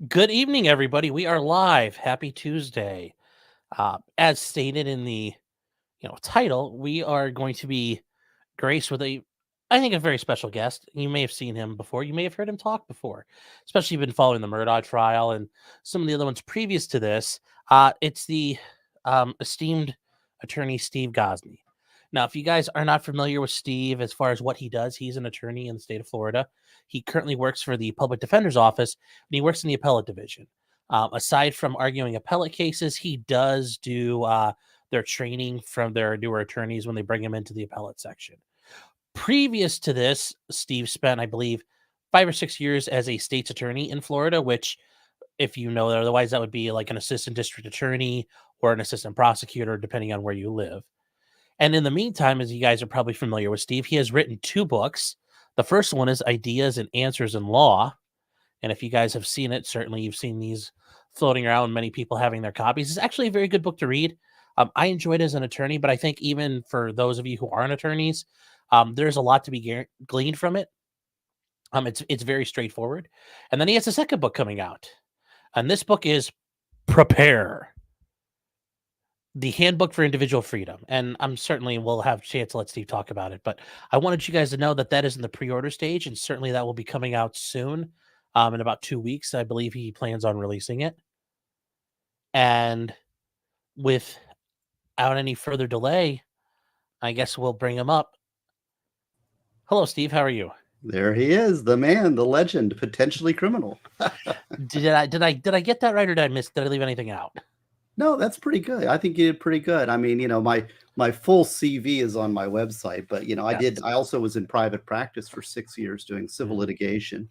Good evening, everybody. We are live. Happy Tuesday. As stated in the title, we are going to be graced with I think, a very special guest. You may have seen him before. You may have heard him talk before, especially if you've been following the Murdaugh trial and some of the other ones previous to this. It's the esteemed attorney Steve Gosney. Now, if you guys are not familiar with Steve as far as what he does, he's an attorney in the state of Florida. He currently works for the Public Defender's Office, and he works in the Appellate Division. Aside from arguing appellate cases, he does do their training from their newer attorneys when they bring him into the appellate section. Previous to this, Steve spent, I believe, 5 or 6 years as a state's attorney in Florida, which, if you know, otherwise that would be like an assistant district attorney or an assistant prosecutor, depending on where you live. And in the meantime, as you guys are probably familiar with Steve, he has written 2 books. The first one is Ideas and Answers in Law. And if you guys have seen it, certainly you've seen these floating around, many people having their copies. It's actually a very good book to read. I enjoyed it as an attorney, but I think even for those of you who aren't attorneys, there's a lot to be gleaned from it. It's very straightforward. And then he has a second book coming out. And this book is Prepare, the Handbook for Individual Freedom. And I'm certainly will have a chance to let Steve talk about it. But I wanted you guys to know that that is in the pre-order stage, and certainly that will be coming out soon. In about 2 weeks, I believe he plans on releasing it. And without any further delay, I guess we'll bring him up. Hello, Steve. How are you? There he is, the man, the legend, potentially criminal. Did I get that right, or did I leave anything out? No, that's pretty good. I think you did pretty good. I mean, my full CV is on my website, but I also was in private practice for 6 years doing civil litigation.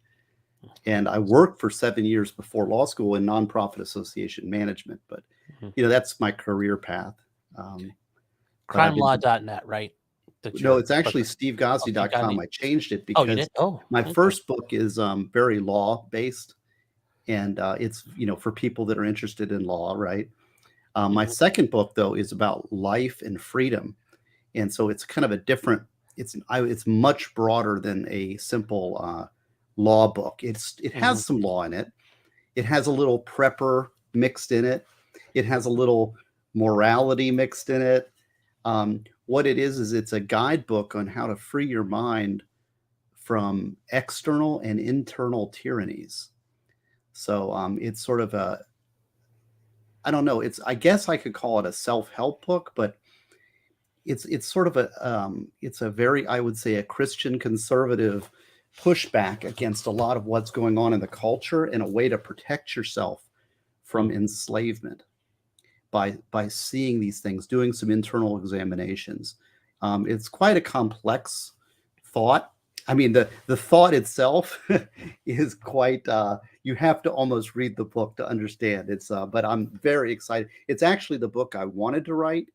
And I worked for 7 years before law school in nonprofit association management. But, that's my career path. Crimelaw.net, right? No, it's actually stevegosney.com. I changed it because my first book is very law-based. And it's, for people that are interested in law, right? My second book, though, is about life and freedom. And so it's kind of a different, it's much broader than a simple law book. It has some law in it. It has a little prepper mixed in it. It has a little morality mixed in it. What it is it's a guidebook on how to free your mind from external and internal tyrannies. So it's sort of I don't know. I guess I could call it a self-help book, but it's sort of it's a very, I would say, a Christian conservative pushback against a lot of what's going on in the culture and a way to protect yourself from enslavement by seeing these things, doing some internal examinations. It's quite a complex thought. I mean, the thought itself is quite, you have to almost read the book to understand. But I'm very excited. It's actually the book I wanted to write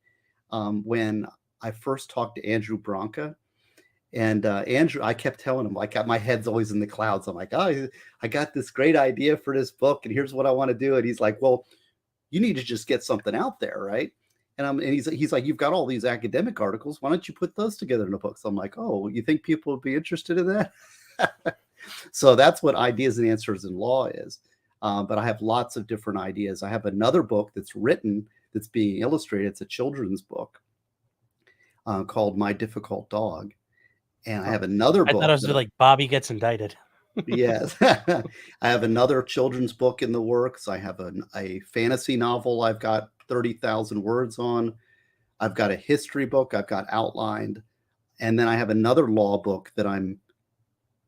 when I first talked to Andrew Branca. And Andrew, I kept telling him, like, my head's always in the clouds. I'm like, oh, I got this great idea for this book, and here's what I want to do. And he's like, well, you need to just get something out there, right? And he's like, you've got all these academic articles. Why don't you put those together in a book? So I'm like, oh, you think people would be interested in that? So that's what Ideas and Answers in Law is. But I have lots of different ideas. I have another book that's written, that's being illustrated. It's a children's book called My Difficult Dog. And I have another book. I thought it was like Bobby Gets Indicted. Yes. I have another children's book in the works. I have a fantasy novel I've got 30,000 words on. I've got a history book I've got outlined. And then I have another law book that I'm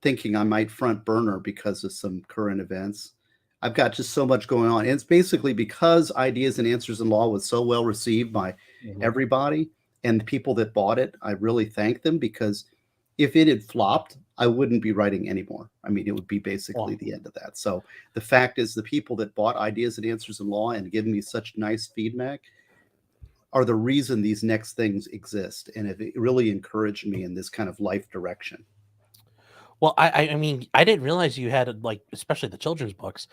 thinking I might front burner because of some current events. I've got just so much going on. And it's basically because Ideas and Answers in Law was so well received by everybody, and the people that bought it, I really thank them, because if it had flopped, I wouldn't be writing anymore. I mean, it would be basically the end of that. So the fact is, the people that bought Ideas and Answers in Law and given me such nice feedback are the reason these next things exist. And it really encouraged me in this kind of life direction. Well, I mean, I didn't realize you had, like, especially the children's books.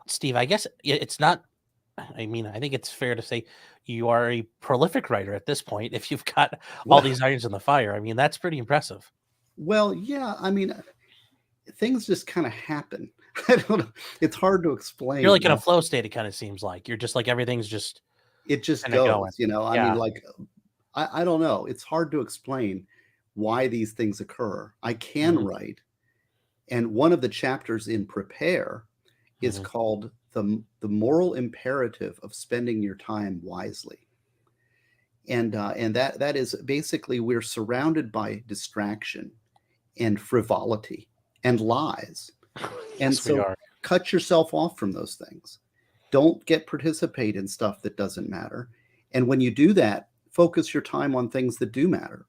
Steve, I guess it's not, I mean, I think it's fair to say you are a prolific writer at this point. If you've got all these irons in the fire, I mean, that's pretty impressive. Well, yeah, I mean, things just kind of happen. I don't know. It's hard to explain. You're like in a flow state. It kind of seems like you're just like everything's just. It just goes, I mean, like, I don't know. It's hard to explain why these things occur. I can write. And one of the chapters in Prepare is called the moral imperative of spending your time wisely. And that is basically, we're surrounded by distraction and frivolity and lies. And Yes, so cut yourself off from those things. Don't participate in stuff that doesn't matter. And when you do that, focus your time on things that do matter.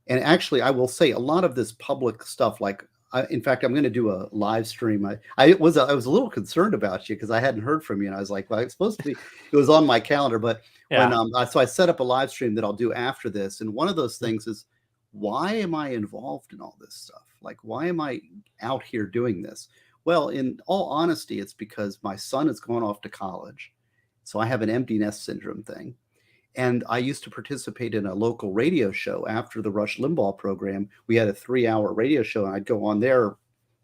And actually, I will say a lot of this public stuff, like, in fact, I'm going to do a live stream. I was a little concerned about you because I hadn't heard from you, and I was like, well, it's supposed to be. It was on my calendar, but when so I set up a live stream that I'll do after this. And one of those things is, why am I involved in all this stuff? Like, why am I out here doing this? Well, in all honesty, it's because my son is going off to college, so I have an empty nest syndrome thing. And I used to participate in a local radio show after the Rush Limbaugh program. We had a 3-hour radio show, and I'd go on there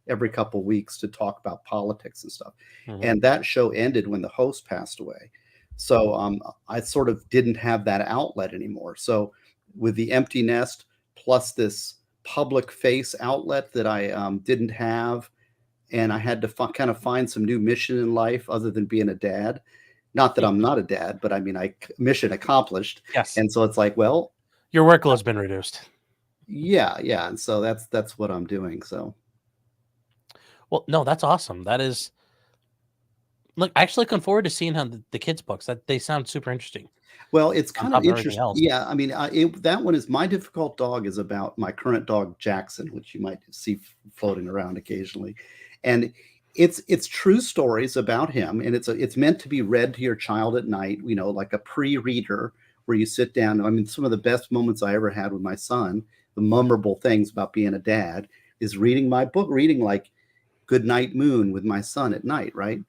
every couple of weeks to talk about politics and stuff. And that show ended when the host passed away. So I sort of didn't have that outlet anymore. So with the empty nest plus this public face outlet that I didn't have, and I had to kind of find some new mission in life other than being a dad. Not that I'm not a dad, but I mean, mission accomplished. Yes. And so it's like, well, your workload's been reduced. Yeah. And so that's what I'm doing. So. Well, no, that's awesome. That is. Look, actually looking forward to seeing how the kids' books, that they sound super interesting. Well, it's kind of interesting. Yeah. I mean, that one is My Difficult Dog is about my current dog, Jackson, which you might see floating around occasionally. And it's true stories about him, and it's meant to be read to your child at night, like a pre-reader where you sit down. I mean, some of the best moments I ever had with my son, the memorable things about being a dad, is reading my book, reading like Good Night Moon with my son at night, right?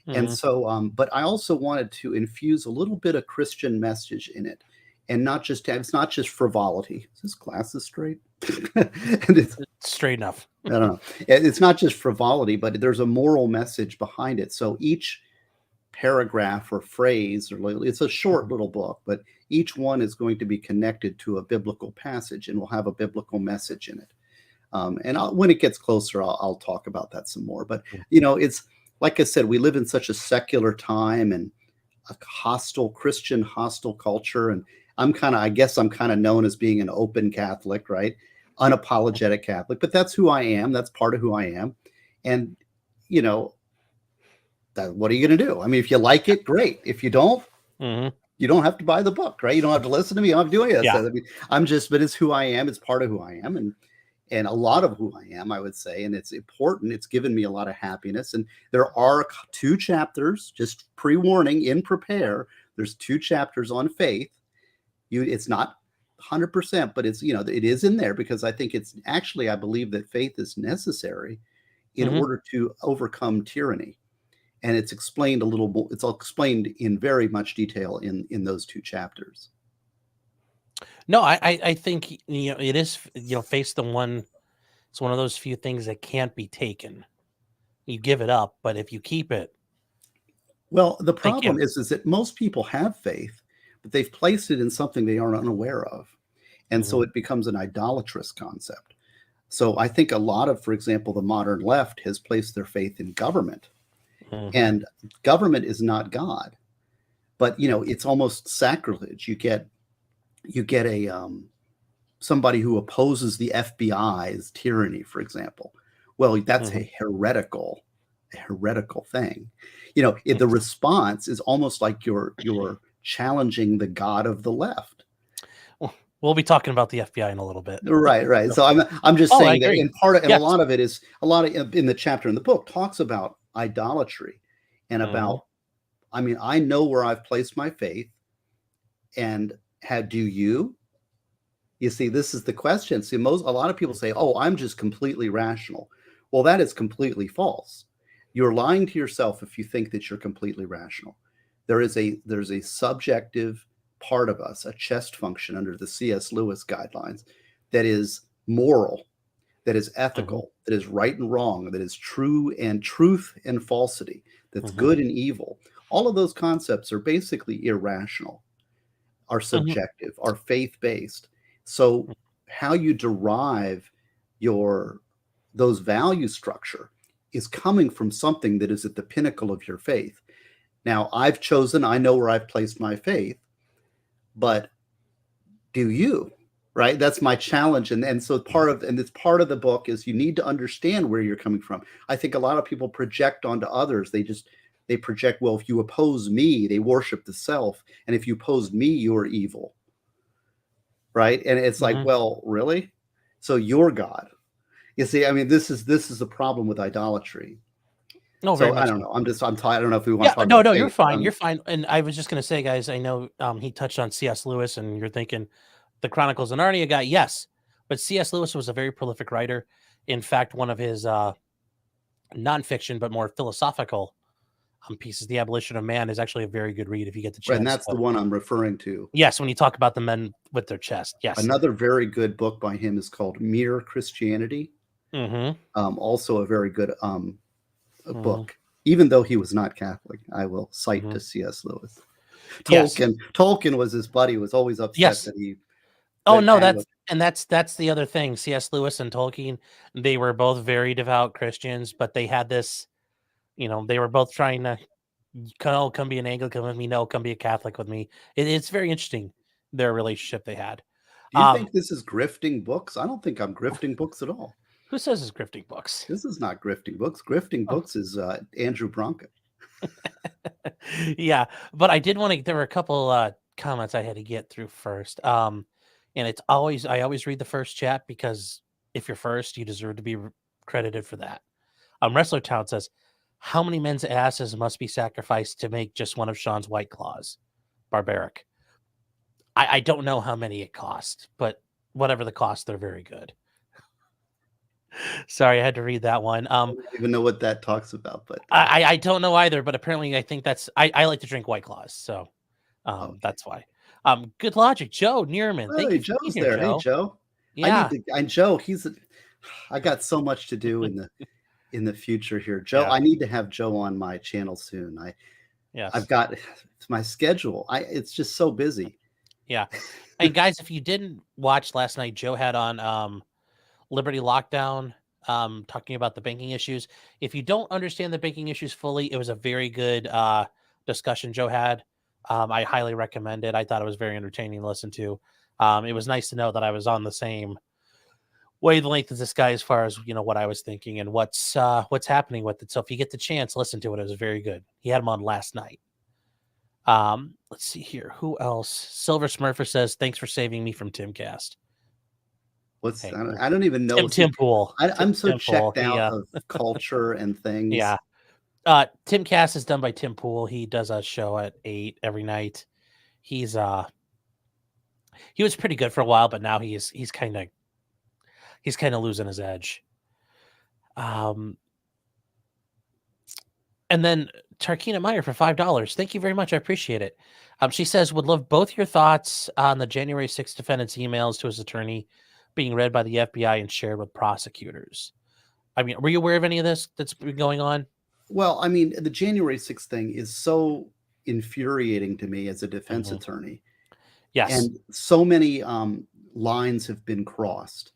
And so, but I also wanted to infuse a little bit of Christian message in it, and it's not just frivolity. Is this glasses straight? And it's straight enough. I don't know. It's not just frivolity, but there's a moral message behind it. So each paragraph or phrase, it's a short little book, but each one is going to be connected to a biblical passage and will have a biblical message in it. And when it gets closer, I'll talk about that some more. But, it's like I said, we live in such a secular time and a Christian hostile culture. And I guess I'm kind of known as being an open Catholic, right? Unapologetic Catholic, but that's who I am. That's part of who I am. And, what are you going to do? I mean, if you like it, great. If you don't, you don't have to buy the book, right? You don't have to listen to me. I'm doing it. I mean, but it's who I am. It's part of who I am. And a lot of who I am, I would say, and it's important. It's given me a lot of happiness. And there are 2 chapters, just pre-warning, in Prepare. There's 2 chapters on faith. It's not 100%, but it's, it is in there because I think I believe that faith is necessary in order to overcome tyranny. And it's explained it's explained in very much detail in those 2 chapters. No, I think, it is, face the one. It's one of those few things that can't be taken. You give it up, but if you keep it. Well, the problem is that most people have faith, but they've placed it in something they are unaware of. And so it becomes an idolatrous concept. So I think a lot of, for example, the modern left has placed their faith in government. And government is not God. But, it's almost sacrilege. You get a somebody who opposes the FBI's tyranny, for example. Well, that's a heretical thing. The response is almost like you're challenging the God of the left. We'll be talking about the FBI in a little bit. Right. So I'm just saying that a lot of it is in the chapter in the book talks about idolatry and about, I know where I've placed my faith, and do you? You see, this is the question. See, a lot of people say, "Oh, I'm just completely rational." Well, that is completely false. You're lying to yourself if you think that you're completely rational. There's a subjective part of us, a chest function under the C.S. Lewis guidelines, that is moral, that is ethical, that is right and wrong, that is true and truth and falsity, that's good and evil. All of those concepts are basically irrational, are subjective, are faith-based. So how you derive those value structure is coming from something that is at the pinnacle of your faith. Now, I know where I've placed my faith, but do you? Right? That's my challenge. And so it's part of the book is you need to understand where you're coming from. I think a lot of people project onto others. They project, well, if you oppose me, they worship the self. And if you oppose me, you're evil. Right? And it's like, well, really? So you're God. You see, I mean, this is the problem with idolatry. No, so I don't know. I'm tired. I don't know if we want to talk no, about you're faith, fine. You're fine. And I was just going to say, guys, I know he touched on C.S. Lewis, and you're thinking the Chronicles of Narnia guy. Yes, but C.S. Lewis was a very prolific writer. In fact, one of his nonfiction but more philosophical pieces, The Abolition of Man, is actually a very good read if you get the chance. Right, and that's the one I'm referring to. Yes, when you talk about the men with their chest. Yes. Another very good book by him is called Mere Christianity. Also a very good book, even though he was not Catholic. I will cite to C.S. Lewis. Tolkien was his buddy, was always upset that he. That's the other thing. C.S. Lewis and Tolkien, they were both very devout Christians, but they had this, they were both trying to, come be an Anglican with me. No, come be a Catholic with me. It's very interesting, their relationship they had. Do you think this is grifting books? I don't think I'm grifting books at all. Who says it's grifting books? This is not grifting books. Grifting books is Andrew Bronca. Yeah, but I did want to. There were a couple comments I had to get through first. And I always read the first chat because if you're first, you deserve to be credited for that. Wrestlertown says, "How many men's asses must be sacrificed to make just one of Sean's White Claws?" Barbaric. I don't know how many it cost, but whatever the cost, they're very good. Sorry, I had to read that one. I don't even know what that talks about, but I don't know either. But apparently, I think I like to drink White Claws, so that's why. Good logic, Joe Neerman. Thank you for Joe's there. Joe. Hey, Joe. Yeah, Joe. I got so much to do in the future here, Joe. Yeah. I need to have Joe on my channel soon. I've got my schedule. It's just so busy. Yeah, and guys, if you didn't watch last night, Joe had on Liberty Lockdown, talking about the banking issues. If you don't understand the banking issues fully, it was a very good discussion Joe had. I highly recommend it. I thought it was very entertaining to listen to. It was nice to know that I was on the same wavelength as this guy as far as what I was thinking and what's happening with it. So if you get the chance, listen to it. It was very good. He had him on last night. Let's see here. Who else? Silver Smurfer says, "Thanks for saving me from Timcast." I don't even know. Tim Pool. I'm so checked out of culture and things. Yeah. Timcast is done by Tim Pool. He does a show at 8 every night. He was pretty good for a while, but now he's kind of losing his edge. And then Tarkina Meyer for $5. Thank you very much. I appreciate it. She says, "Would love both your thoughts on the January 6th defendant's emails to his attorney being read by the FBI and shared with prosecutors." I mean, were you aware of any of this that's been going on? Well, I mean, the January 6th thing is so infuriating to me as a defense attorney. Yes. And so many lines have been crossed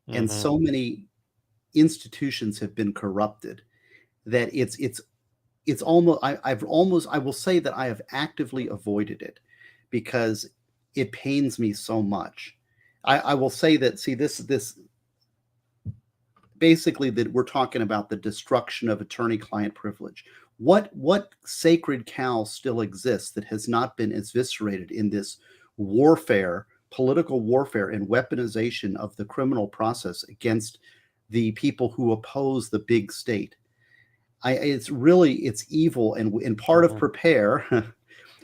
and so many institutions have been corrupted that it's almost, I will say that I have actively avoided it because it pains me so much. I will say that, this basically that we're talking about the destruction of attorney-client privilege. What sacred cow still exists that has not been eviscerated in this warfare, political warfare and weaponization of the criminal process against the people who oppose the big state? It's evil, and part of Prepare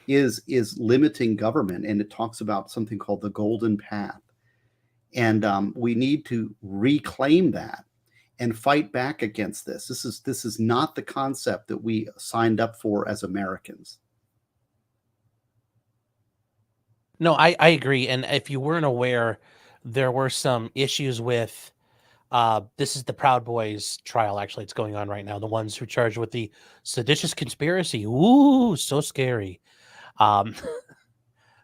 is limiting government, and it talks about something called the golden path. And we need to reclaim that and fight back against this. This is not the concept that we signed up for as Americans. No, I agree. And if you weren't aware, there were some issues with This is the Proud Boys trial. Actually, it's going on right now. The ones who charged with the seditious conspiracy. Ooh, so scary. Um,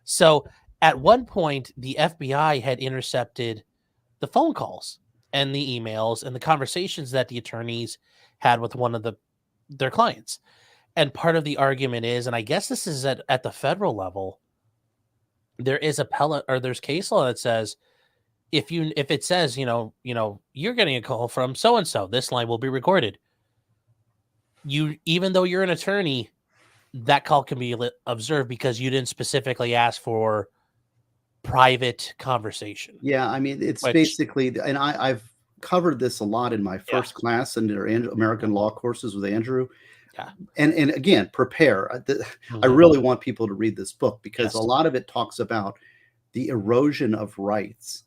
so at one point, the FBI had intercepted the phone calls and the emails and the conversations that the attorneys had with one of their clients. And part of the argument is, and I guess this is at the federal level, there is appellate or there's case law that says if it says, you're getting a call from so and so, this line will be recorded. Even though you're an attorney, that call can be observed because you didn't specifically ask for private conversation. Yeah, I mean, it's basically, and I've covered this a lot in my first class and their American law courses with Andrew. Yeah. And again, prepare. I really want people to read this book because a lot of it talks about the erosion of rights.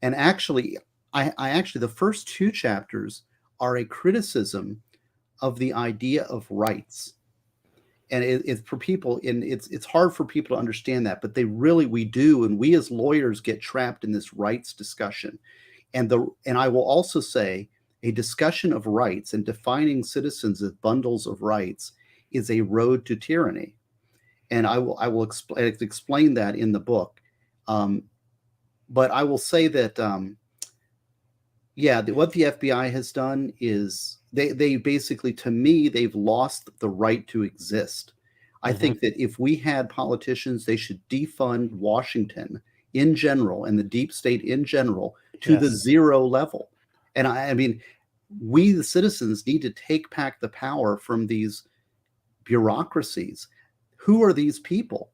And actually, I actually, the first 2 chapters are a criticism of the idea of rights. And it's for people, and it's hard for people to understand that, but we do. And we as lawyers get trapped in this rights discussion. And I will also say a discussion of rights and defining citizens as bundles of rights is a road to tyranny. And I will explain that in the book. But I will say that, what the FBI has done is they basically, to me, they've lost the right to exist. I think that if we had politicians, they should defund Washington in general and the deep state in general to the 0 level. And I mean, we, the citizens, need to take back the power from these bureaucracies. Who are these people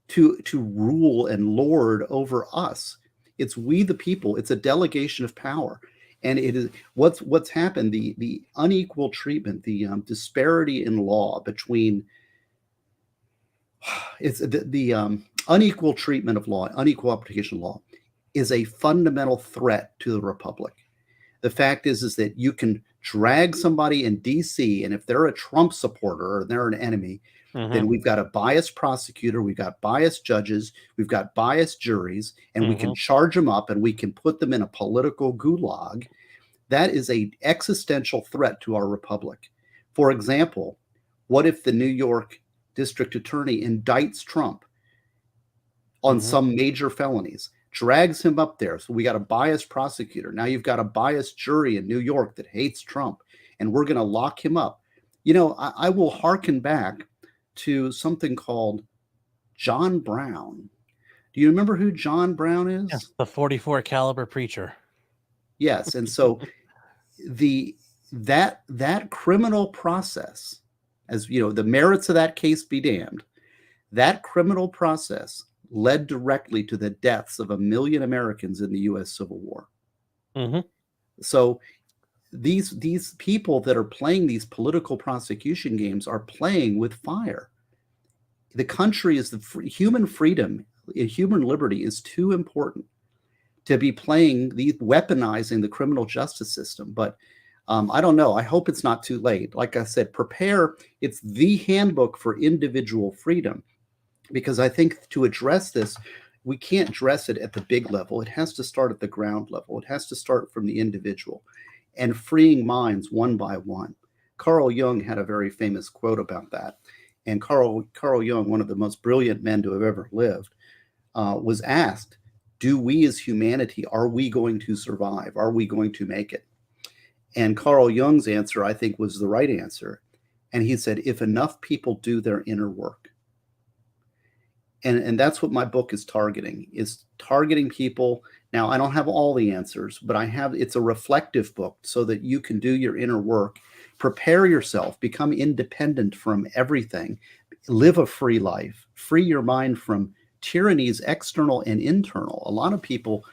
to rule and lord over us? It's we, the people. It's a delegation of power. And it is what's happened, the unequal treatment, the disparity in law between the unequal treatment of law, unequal application of law is a fundamental threat to the republic. The fact is that you can drag somebody in DC, and if they're a Trump supporter or they're an enemy, then we've got a biased prosecutor, we've got biased judges, we've got biased juries, and we can charge them up and we can put them in a political gulag. That is an existential threat to our republic. For example, what if the New York district attorney indicts Trump on some major felonies, drags him up there? So we got a biased prosecutor. Now you've got a biased jury in New York that hates Trump, and we're going to lock him up. I will hearken back to something called John Brown. Do you remember who John Brown is? Yes, the 44 caliber preacher. Yes, and so that criminal process, as the merits of that case be damned, that criminal process led directly to the deaths of 1 million Americans in the U.S. Civil War. So these people that are playing these political prosecution games are playing with fire. The country is human freedom, human liberty is too important to be weaponizing the criminal justice system. But I don't know. I hope it's not too late. Like I said, prepare. It's the handbook for individual freedom, because I think to address this, we can't address it at the big level. It has to start at the ground level. It has to start from the individual and freeing minds one by one. Carl Jung had a very famous quote about that. And Carl Jung, one of the most brilliant men to have ever lived, was asked, do we as humanity, are we going to survive? Are we going to make it? And Carl Jung's answer, I think, was the right answer. And he said, if enough people do their inner work. And that's what my book is targeting people. Now, I don't have all the answers, but it's a reflective book so that you can do your inner work, prepare yourself, become independent from everything, live a free life, free your mind from tyrannies, external and internal. A lot of people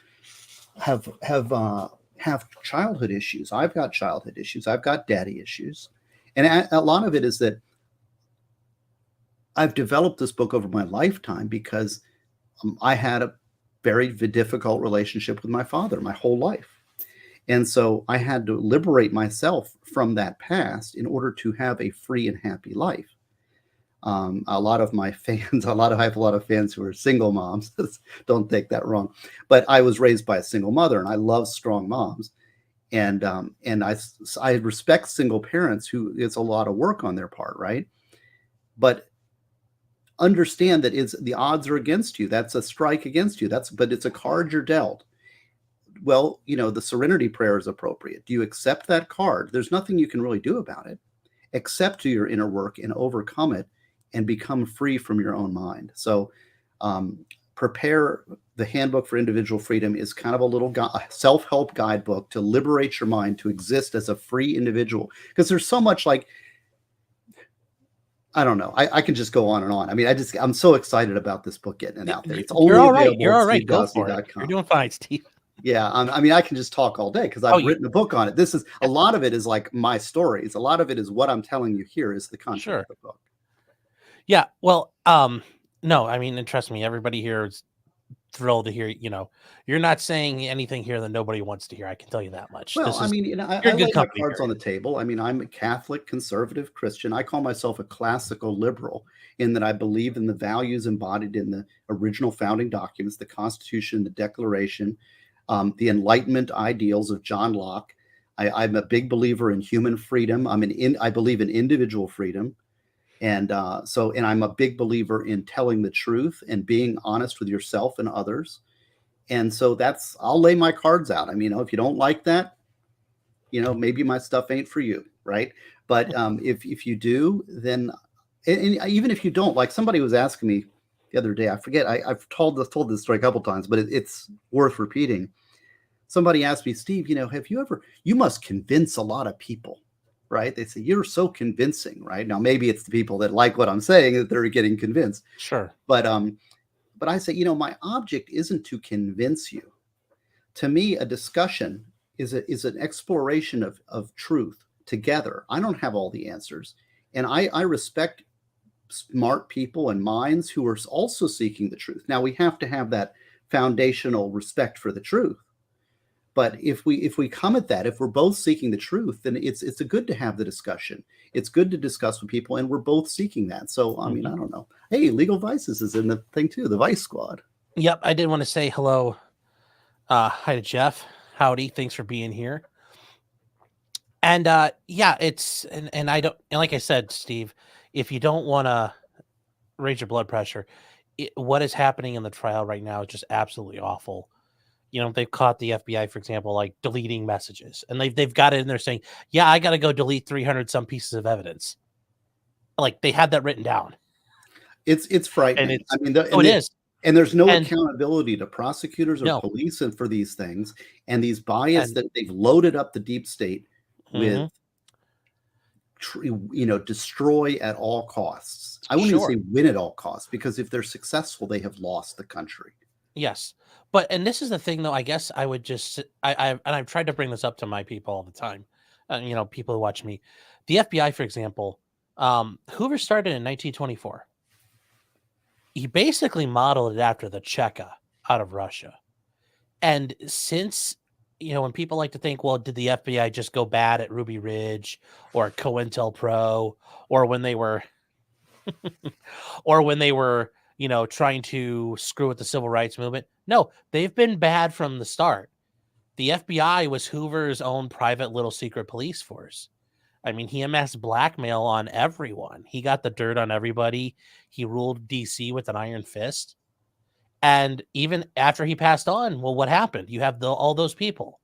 have childhood issues. I've got childhood issues. I've got daddy issues. And a lot of it is that I've developed this book over my lifetime because I had a very difficult relationship with my father my whole life. And so I had to liberate myself from that past in order to have a free and happy life. A lot of my fans, I have a lot of fans who are single moms. Don't take that wrong. But I was raised by a single mother, and I love strong moms. And I respect single parents who it's a lot of work on their part, right? But understand that the odds are against you. That's a strike against you. But it's a card you're dealt. Well, the Serenity Prayer is appropriate. Do you accept that card? There's nothing you can really do about it, except do your inner work and overcome it and become free from your own mind. So prepare. The Handbook for Individual Freedom is kind of a little self-help guidebook to liberate your mind to exist as a free individual. Because there's so much I don't know. I can just go on and on. I mean, I'm so excited about this book getting it out there. It's only available You're all right. at Go for it. You're doing fine, Steve. Yeah, I mean, I can just talk all day because I've written a book on it. This is a lot of it is like my stories. A lot of it is what I'm telling you here is the content of the book. Yeah. Well, no, I mean, and trust me, everybody here is thrilled to hear. You're not saying anything here that nobody wants to hear. I can tell you that much. Well, I mean, I lay my cards on the table. I mean, I'm a Catholic, conservative Christian. I call myself a classical liberal in that I believe in the values embodied in the original founding documents, the Constitution, the Declaration, the Enlightenment ideals of John Locke. I'm a big believer in human freedom. I believe in individual freedom. And I'm a big believer in telling the truth and being honest with yourself and others. And so I'll lay my cards out. I mean, if you don't like that, maybe my stuff ain't for you. Right. But if you do, then and even if you don't, like somebody was asking me the other day, I forget, I've told this story a couple times, but it's worth repeating. Somebody asked me, Steve, you must convince a lot of people. Right? They say, you're so convincing, right? Now, maybe it's the people that like what I'm saying that they're getting convinced. Sure. But I say, my object isn't to convince you. To me, a discussion is an exploration of truth together. I don't have all the answers. And I respect smart people and minds who are also seeking the truth. Now, we have to have that foundational respect for the truth. But if we come at that, if we're both seeking the truth, then it's good to have the discussion. It's good to discuss with people, and we're both seeking that. So, I mean, I don't know. Hey, Legal Vices is in the thing too, the Vice Squad. Yep, I did want to say hello. Hi to Jeff. Howdy. Thanks for being here. And it's and I don't, and like I said, Steve, if you don't want to raise your blood pressure, what is happening in the trial right now is just absolutely awful. They've caught the FBI, for example, like deleting messages, and they've got it in there saying, yeah, I got to go delete 300 some pieces of evidence. Like they had that written down. It's frightening. It is. And there's no accountability to prosecutors or police and for these things. And these bias that they've loaded up the deep state with, destroy at all costs. I wouldn't even say win at all costs, because if they're successful, they have lost the country. Yes. And this is the thing, though. I guess I would just I've tried to bring this up to my people all the time. People who watch me. The FBI, for example, Hoover started in 1924. He basically modeled it after the Cheka out of Russia. And since, when people like to think, well, did the FBI just go bad at Ruby Ridge or COINTELPRO or when they were trying to screw with the civil rights movement? No, they've been bad from the start. The FBI was Hoover's own private little secret police force. I mean, he amassed blackmail on everyone. He got the dirt on everybody. He ruled DC with an iron fist. And even after he passed on, well, what happened? You have all those people.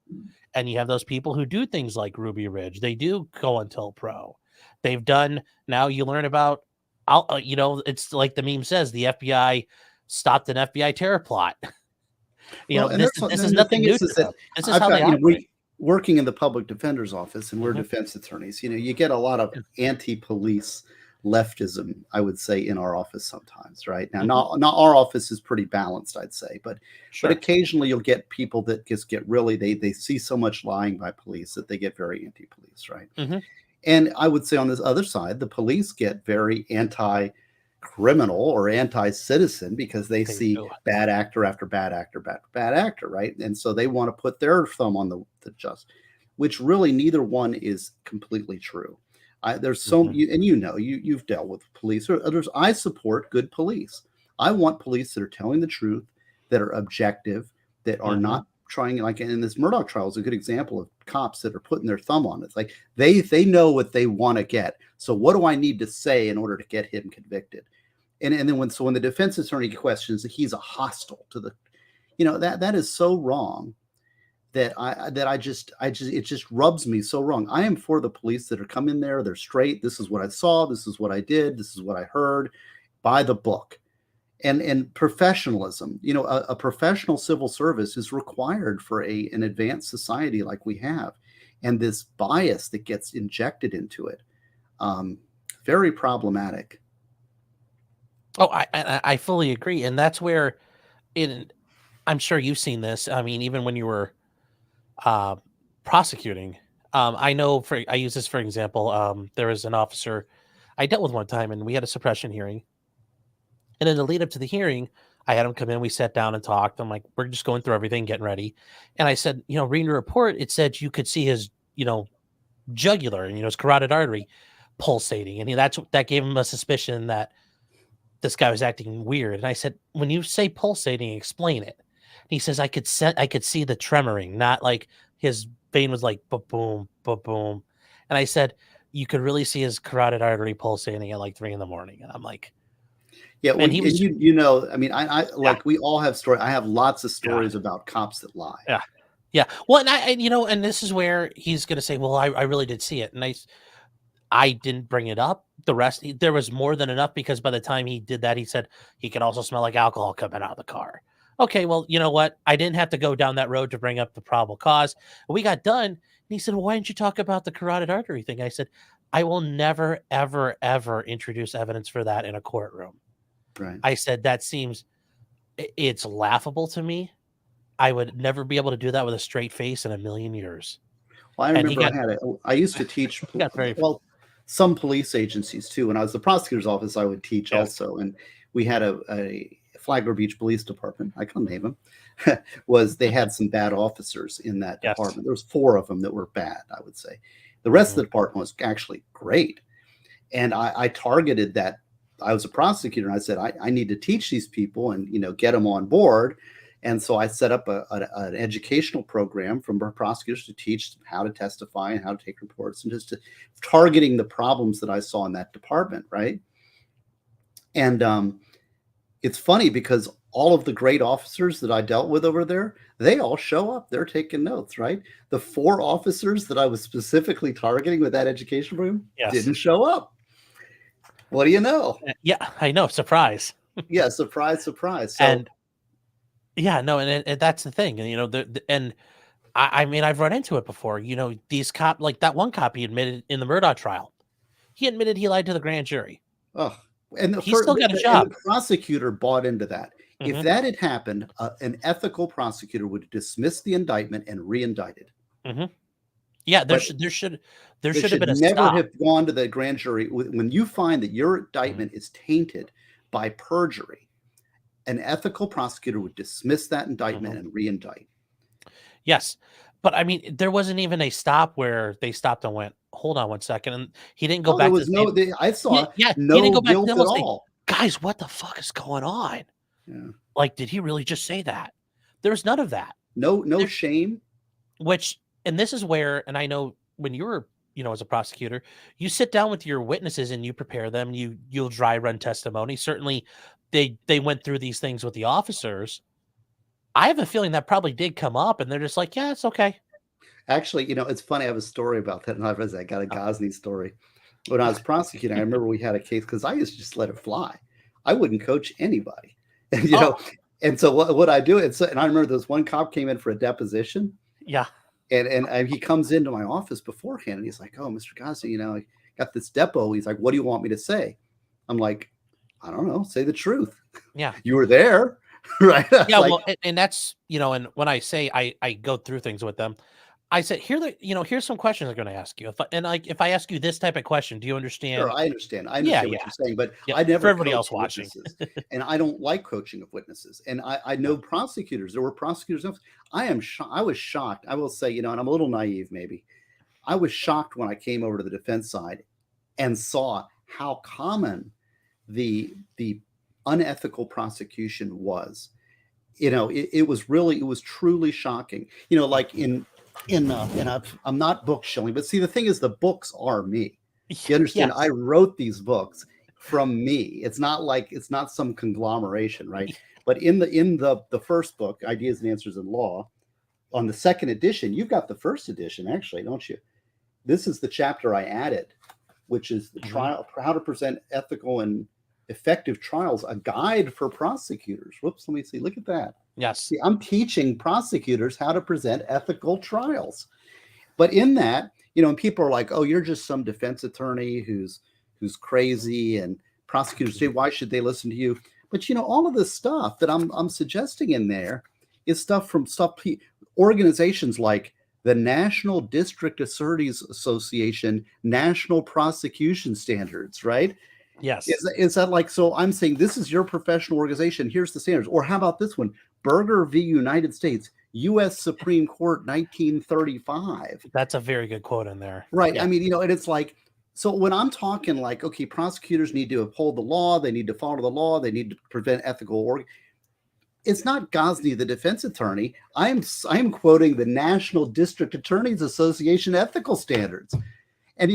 And you have those people who do things like Ruby Ridge. They do COINTELPRO. They've done, now you learn about, it's like the meme says, the FBI stopped an FBI terror plot. This is nothing new to them. This is how they operate. Working in the public defender's office, and we're defense attorneys, you get a lot of anti-police leftism, I would say, in our office sometimes, right? Now, not our office is pretty balanced, I'd say, but occasionally you'll get people that just get really, they see so much lying by police that they get very anti-police, right? And I would say on this other side, the police get very anti-criminal or anti-citizen because they see bad actor after bad actor, bad actor, right? And so they want to put their thumb on the just, which really neither one is completely true. There's so, and you've dealt with police or others. I support good police. I want police that are telling the truth, that are objective, that are not trying, like in this Murdaugh trial is a good example of cops that are putting their thumb on it. It's like they know what they want to get. So what do I need to say in order to get him convicted? And then when the defense attorney questions that he's a hostile to the, that is so wrong that it just rubs me so wrong. I am for the police that are come in there, they're straight. This is what I saw. This is what I did. This is what I heard, by the book. And professionalism, a professional civil service is required for an advanced society like we have. And this bias that gets injected into it, very problematic. Oh, I fully agree. And that's where I'm sure you've seen this. I mean, even when you were prosecuting, I know I use this for example. There was an officer I dealt with one time, and we had a suppression hearing. And in the lead up to the hearing, I had him come in. We sat down and talked. I'm like, we're just going through everything, getting ready. And I said, reading the report, it said you could see his, jugular and, his carotid artery pulsating. And that gave him a suspicion that this guy was acting weird. And I said, when you say pulsating, explain it. And he says, I could see the tremoring, not like his vein was like, ba-boom, ba-boom. And I said, you could really see his carotid artery pulsating at like 3 a.m. And I'm like, yeah, well, and he was, I mean, I like we all have stories. I have lots of stories about cops that lie. Yeah. Yeah. Well, and this is where he's going to say, well, I really did see it. And I didn't bring it up. The rest, there was more than enough, because by the time he did that, he said he could also smell like alcohol coming out of the car. Okay, well, you know what? I didn't have to go down that road to bring up the probable cause. We got done. And he said, well, why didn't you talk about the carotid artery thing? I said, I will never, ever, ever introduce evidence for that in a courtroom. Right. I said, it's laughable to me. I would never be able to do that with a straight face in a million years. Well, I remember I used to teach, some police agencies too. When I was the prosecutor's office, I would teach also. And we had a Flagler Beach Police Department. I can name them. They had some bad officers in that department. There was 4 of them that were bad, I would say. The rest of the department was actually great. And I targeted that. I was a prosecutor, and I said, I need to teach these people and, get them on board. And so I set up an educational program for prosecutors to teach how to testify and how to take reports, and just targeting the problems that I saw in that department. Right. And it's funny because all of the great officers that I dealt with over there, they all show up. They're taking notes. Right. The 4 officers that I was specifically targeting with that educational program didn't show up. What do you know? Yeah, I know. Surprise. Yeah, surprise. So, and that's the thing. And I mean, I've run into it before. These like that one cop he admitted in the Murdaugh trial. He admitted he lied to the grand jury. Oh, and he still got a job. The prosecutor bought into that. Mm-hmm. If that had happened, an ethical prosecutor would dismiss the indictment and re-indicted. Mm-hmm. Yeah, there should have been a never have gone to the grand jury. When you find that your indictment is tainted by perjury, an ethical prosecutor would dismiss that indictment and re-indict. Yes, but I mean, there wasn't even a stop where they stopped and went, "Hold on 1 second," and he didn't go back. There was no. I saw he didn't go back to all. Guys, what the fuck is going on? Yeah. Like, did he really just say that? There's none of that. No shame. And this is where, and I know when you were, as a prosecutor, you sit down with your witnesses and you prepare them. You'll dry run testimony. Certainly, they went through these things with the officers. I have a feeling that probably did come up, and they're just like, yeah, it's okay. Actually, it's funny. I have a story about that, and I got a Gosney story. When I was prosecuting, I remember we had a case because I used to just let it fly. I wouldn't coach anybody, and And so what I do, and I remember this one cop came in for a deposition. Yeah. And he comes into my office beforehand, and he's like, "Oh, Mr. Gosney, I got this depo." He's like, "What do you want me to say?" I'm like, "I don't know. Say the truth." Yeah. You were there, right? Yeah. Well, and that's, and when I say I go through things with them, I said, here's some questions I'm going to ask you. If I ask you this type of question, do you understand? Sure, I understand. I understand what you're saying, but I never for everybody else watching. And I don't like coaching of witnesses. And I know prosecutors. There were prosecutors. I was shocked. I will say, and I'm a little naive, maybe. I was shocked when I came over to the defense side and saw how common the unethical prosecution was. it was truly shocking. Like and I'm not book shilling, but see, the thing is, the books are me. You understand? Yes. I wrote these books from me. It's not some conglomeration, right? But in the first book, Ideas and Answers in Law, on the second edition, you've got the first edition, actually, don't you? This is the chapter I added, which is the trial, how to present ethical and effective trials, a guide for prosecutors. Whoops, let me see. Look at that. Yes. See, I'm teaching prosecutors how to present ethical trials. But in that, and people are like, oh, you're just some defense attorney who's crazy, and prosecutors say, why should they listen to you? But all of this stuff that I'm suggesting in there is stuff from organizations like the National District Attorneys Association National Prosecution Standards, right? Yes. Is that like, so I'm saying this is your professional organization, here's the standards. Or how about this one? Berger v. United States, U.S. Supreme Court, 1935. That's a very good quote in there. Right. Yeah. I mean, and it's like, so when I'm talking like, okay, prosecutors need to uphold the law, they need to follow the law, they need to prevent ethical it's not Gosney, the defense attorney. I am quoting the National District Attorneys Association ethical standards. And,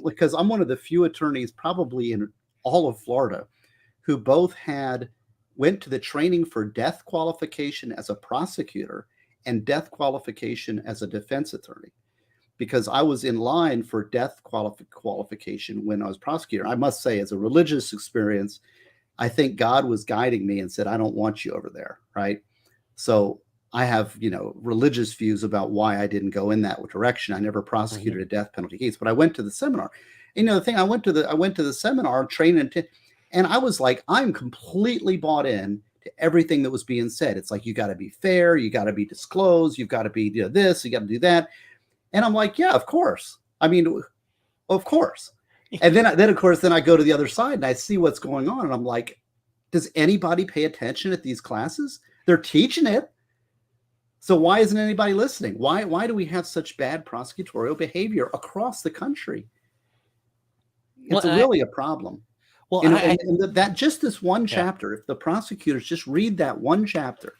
because I'm one of the few attorneys probably in all of Florida who both went to the training for death qualification as a prosecutor and death qualification as a defense attorney, because I was in line for death qualification when I was prosecutor. I must say, as a religious experience, I think God was guiding me and said, I don't want you over there, right? So I have, religious views about why I didn't go in that direction. I never prosecuted a death penalty case, but I went to the seminar. The thing, I went to the seminar training, and I was like, I'm completely bought in to everything that was being said. It's like, you got to be fair, you got to be disclosed, you've got to be this, you got to do that. And I'm like, yeah, of course. I mean, of course. And then of course, I go to the other side and I see what's going on. And I'm like, does anybody pay attention at these classes? They're teaching it. So why isn't anybody listening? Why do we have such bad prosecutorial behavior across the country? It's really a problem. Well, and that just this one chapter, if the prosecutors just read that one chapter,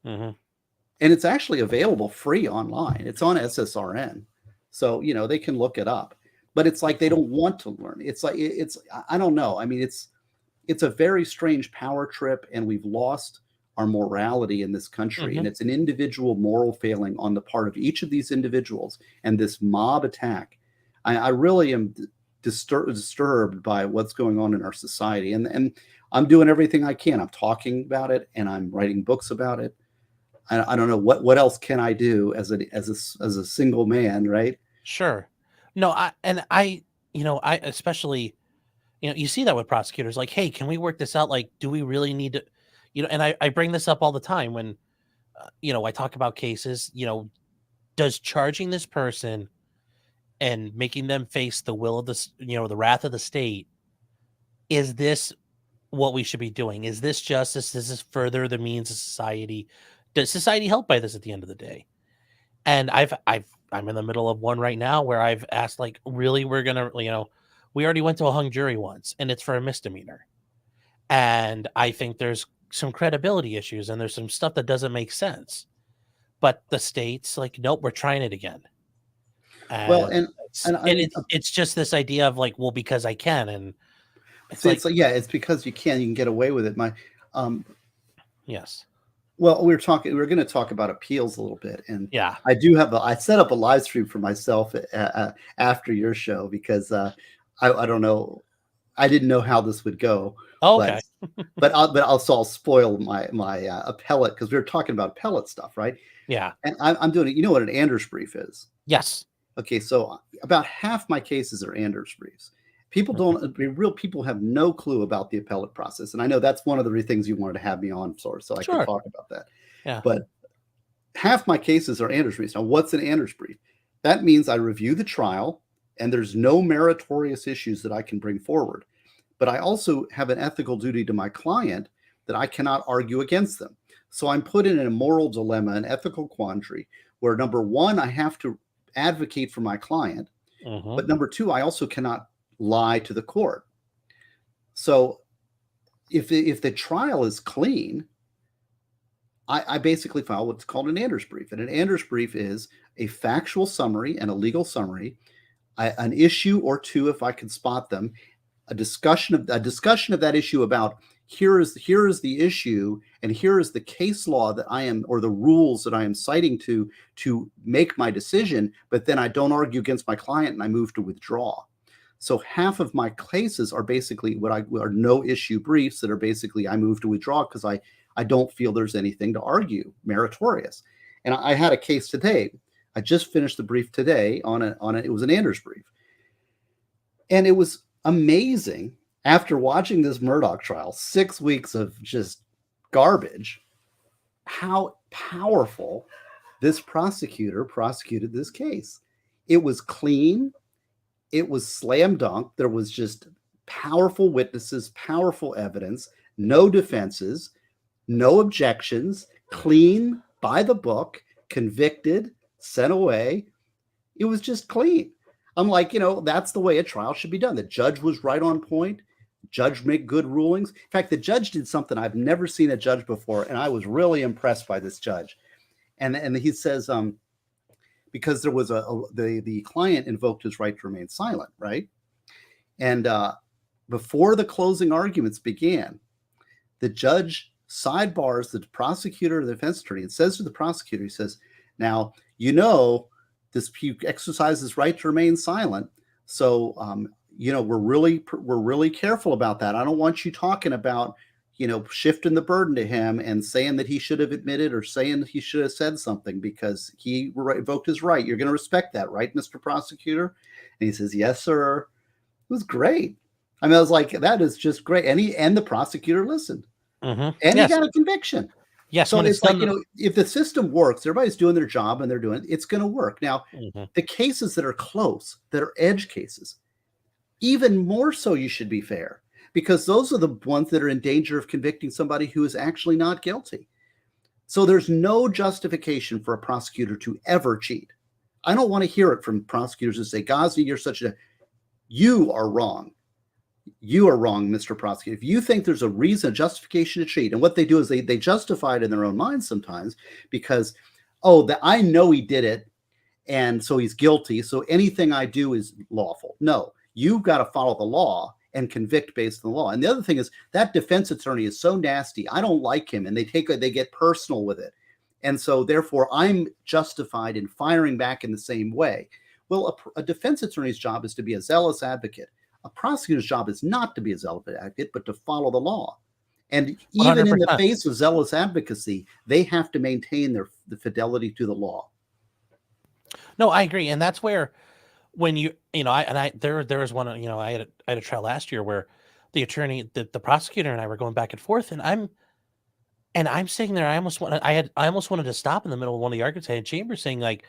and it's actually available free online. It's on SSRN. So, they can look it up. But it's like they don't want to learn. It's like I don't know. I mean, it's a very strange power trip, and we've lost our morality in this country. And it's an individual moral failing on the part of each of these individuals. And this mob attack, I really am disturbed by what's going on in our society. And I'm doing everything I can. I'm talking about it, and I'm writing books about it. I don't know what else can I do as a single man, right? Sure. No, I especially, you see that with prosecutors, like, hey, can we work this out? Like, do we really need to, and I bring this up all the time when, I talk about cases, does charging this person and making them face the will of the wrath of the state, is this what we should be doing? Is this justice? Does this further the means of society? Does society help by this at the end of the day? And I'm in the middle of one right now where I've asked, like, really, we're going to, we already went to a hung jury once, and it's for a misdemeanor. And I think there's some credibility issues, and there's some stuff that doesn't make sense. But the state's like, nope, we're trying it again. And it's just this idea of like, well, because I can. And it's it's because you can get away with it. Yes. Well, we're going to talk about appeals a little bit. And yeah, I set up a live stream for myself after your show, because I don't know. I didn't know how this would go. Oh, okay. but I'll spoil my appellate, because we were talking about appellate stuff, right? Yeah. And I'm doing it. You know what an Anders brief is? Yes. Okay. So about half my cases are Anders briefs. People people have no clue about the appellate process. And I know that's one of the things you wanted to have me on for, so I can talk about that. Yeah. But half my cases are Anders briefs. Now, what's an Anders brief? That means I review the trial, and there's no meritorious issues that I can bring forward. But I also have an ethical duty to my client that I cannot argue against them. So I'm put in a moral dilemma, an ethical quandary, where number one, I have to advocate for my client. But number two, I also cannot lie to the court. So if the trial is clean, I basically file what's called an Anders brief. And an Anders brief is a factual summary and a legal summary, an issue or two, if I can spot them, a discussion of that issue about here is the issue, and here is the case law that I am, or the rules that I am citing to make my decision, but then I don't argue against my client and I move to withdraw. So half of my cases are basically are no issue briefs that are basically I move to withdraw because I don't feel there's anything to argue meritorious. And I had a case today. I just finished the brief today on it was an Anders brief. And it was amazing after watching this Murdoch trial, 6 weeks of just garbage, how powerful this prosecutor prosecuted this case. It was clean. It was slam dunk. There was just powerful witnesses, powerful evidence, no defenses, no objections, clean, by the book, convicted, sent away. It was just clean. I'm like, that's the way a trial should be done. The judge was right on point. Judge made good rulings. In fact, the judge did something I've never seen a judge before, and I was really impressed by this judge. And he says, because there was the client invoked his right to remain silent, right? And before the closing arguments began, the judge sidebars the prosecutor or the defense attorney and says to the prosecutor, he says, now, this exercises his right to remain silent. So, we're really careful about that. I don't want you talking about, shifting the burden to him and saying that he should have admitted or saying he should have said something because he invoked his right. You're going to respect that, right, Mr. Prosecutor? And he says, yes, sir. It was great. I mean, I was like, that is just great. And the prosecutor listened. Mm-hmm. And he got a conviction. Yes. So it's like, if the system works, everybody's doing their job and they're doing it, it's going to work. Now, the cases that are close, that are edge cases, even more so you should be fair, because those are the ones that are in danger of convicting somebody who is actually not guilty. So there's no justification for a prosecutor to ever cheat. I don't want to hear it from prosecutors who say, Gosney, you are wrong. You are wrong, Mr. Prosecutor. If you think there's a reason, a justification to cheat, and what they do is they justify it in their own minds sometimes because, I know he did it, and so he's guilty, so anything I do is lawful. No, you've got to follow the law and convict based on the law. And the other thing is that defense attorney is so nasty. I don't like him, and they get personal with it. And so therefore I'm justified in firing back in the same way. Well, a defense attorney's job is to be a zealous advocate. A prosecutor's job is not to be a zealous advocate, but to follow the law. And even 100%. In the face of zealous advocacy, they have to maintain the fidelity to the law. No, I agree. And that's where when there was one, I had a trial last year where the attorney, the prosecutor and I were going back and forth, and I'm sitting there. I almost wanted to stop in the middle of one of the arguments I had Chambers saying, like,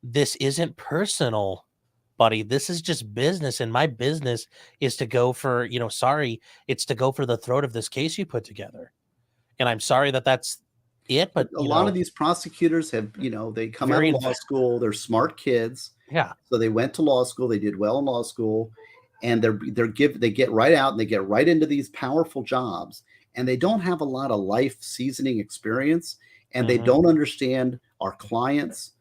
this isn't personal, buddy. This is just business. And my business is to go for, it's to go for the throat of this case you put together. And I'm sorry that's it. But a lot of these prosecutors have, they come out of law school. They're smart kids. Yeah. So they went to law school. They did well in law school, and they get right out and they get right into these powerful jobs, and they don't have a lot of life seasoning experience, and they don't understand our clients.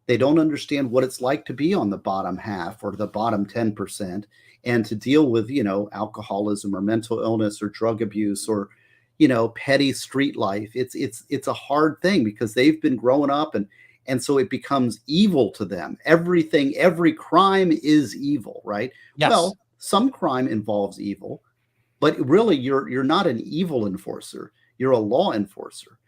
They don't understand what it's like to be on the bottom half or the bottom 10% and to deal with, alcoholism or mental illness or drug abuse or, petty street life. It's a hard thing because they've been growing up and so it becomes evil to them. Every crime is evil, right? Yes. Well, some crime involves evil, but really you're not an evil enforcer. You're a law enforcer.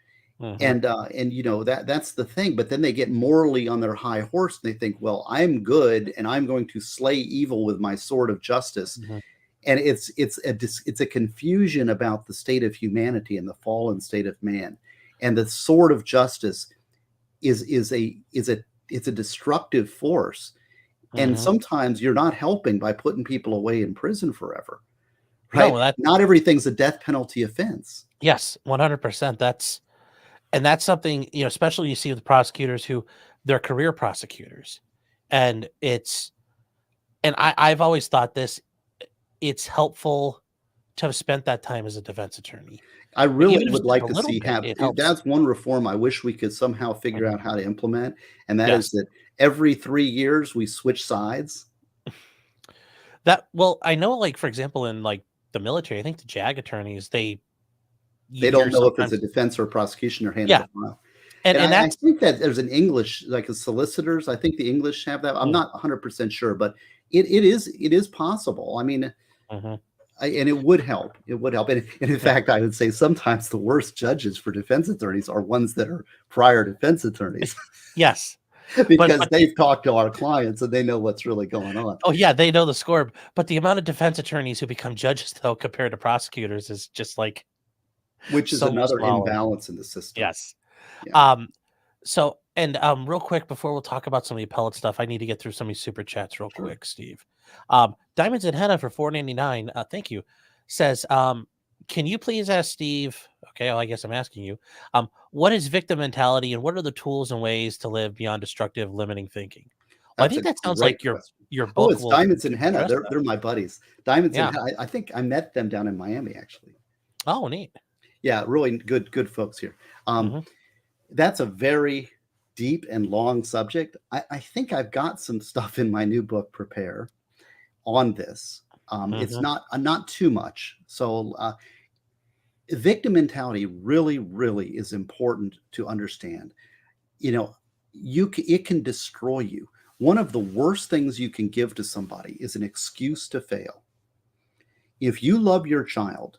And that's the thing. But then they get morally on their high horse and they think, well, I'm good and I'm going to slay evil with my sword of justice. And it's a confusion about the state of humanity and the fallen state of man. And the sword of justice is a destructive force. And sometimes you're not helping by putting people away in prison forever. Right? No, not everything's a death penalty offense. Yes, 100%. That's something, especially you see with prosecutors who they're career prosecutors. And I've always thought this, it's helpful to have spent that time as a defense attorney. I really Even if would it's just like a to little see bit, it helps. that's one reform I wish we could somehow figure out how to implement, and that is Yes. that every 3 years we switch sides. Well, I know, like, for example, in, like, the military, I think the JAG attorneys, you They don't hear know if it's a sometimes. defense or prosecution or handle Yeah, the file. and And and I that's think that there's an English, like a solicitors, I think the English have that. I'm mm, not 100% sure, but it is possible. I mean, mhm. and it would help. It would help. And in Yeah. fact, I would say sometimes the worst judges for defense attorneys are ones that are prior defense attorneys Yes, because but they've talked to our clients and they know what's really going on, oh, yeah, they know the score, but the amount of defense attorneys who become judges, though, compared to prosecutors is just, like, which is so much another smaller. imbalance in the system. Yes. Yeah, So real quick before we'll talk about some of the appellate stuff, I need to get through some of these super chats real sure. quick, Steve. Diamonds and Henna for $4.99, thank you, says, can you please ask Steve, okay, well, I guess I'm asking you, what is victim mentality and what are the tools and ways to live beyond destructive, limiting thinking? Well, I That's think a that sounds great like question. your Oh, book it's will Diamonds and Henna. address They're that. my buddies. Diamonds and Yeah. Henna. I think I met them down in Miami, actually. Oh, neat. Yeah, really good folks here. Hmm. That's a very deep and long subject. I think I've got some stuff in my new book, Prepare, on this. It's Hmm. not too much. So victim mentality really is important to understand. You know, it can destroy you. One of the worst things you can give to somebody is an excuse to fail. If you love your child,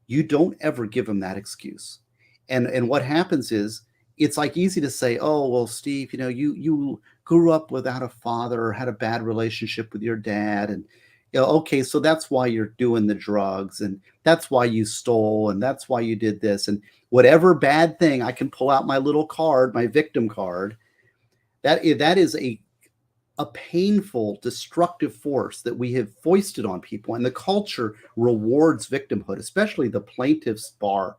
you don't ever give them that excuse. And what happens is it's like easy to say, "Oh, well, Steve, you grew up without a father or had a bad relationship with your dad and okay, so that's why you're doing the drugs and that's why you stole and that's why you did this and whatever bad thing I can pull out my little card, my victim card, that is a painful, destructive force that we have foisted on people. And the culture rewards victimhood, especially the plaintiff's bar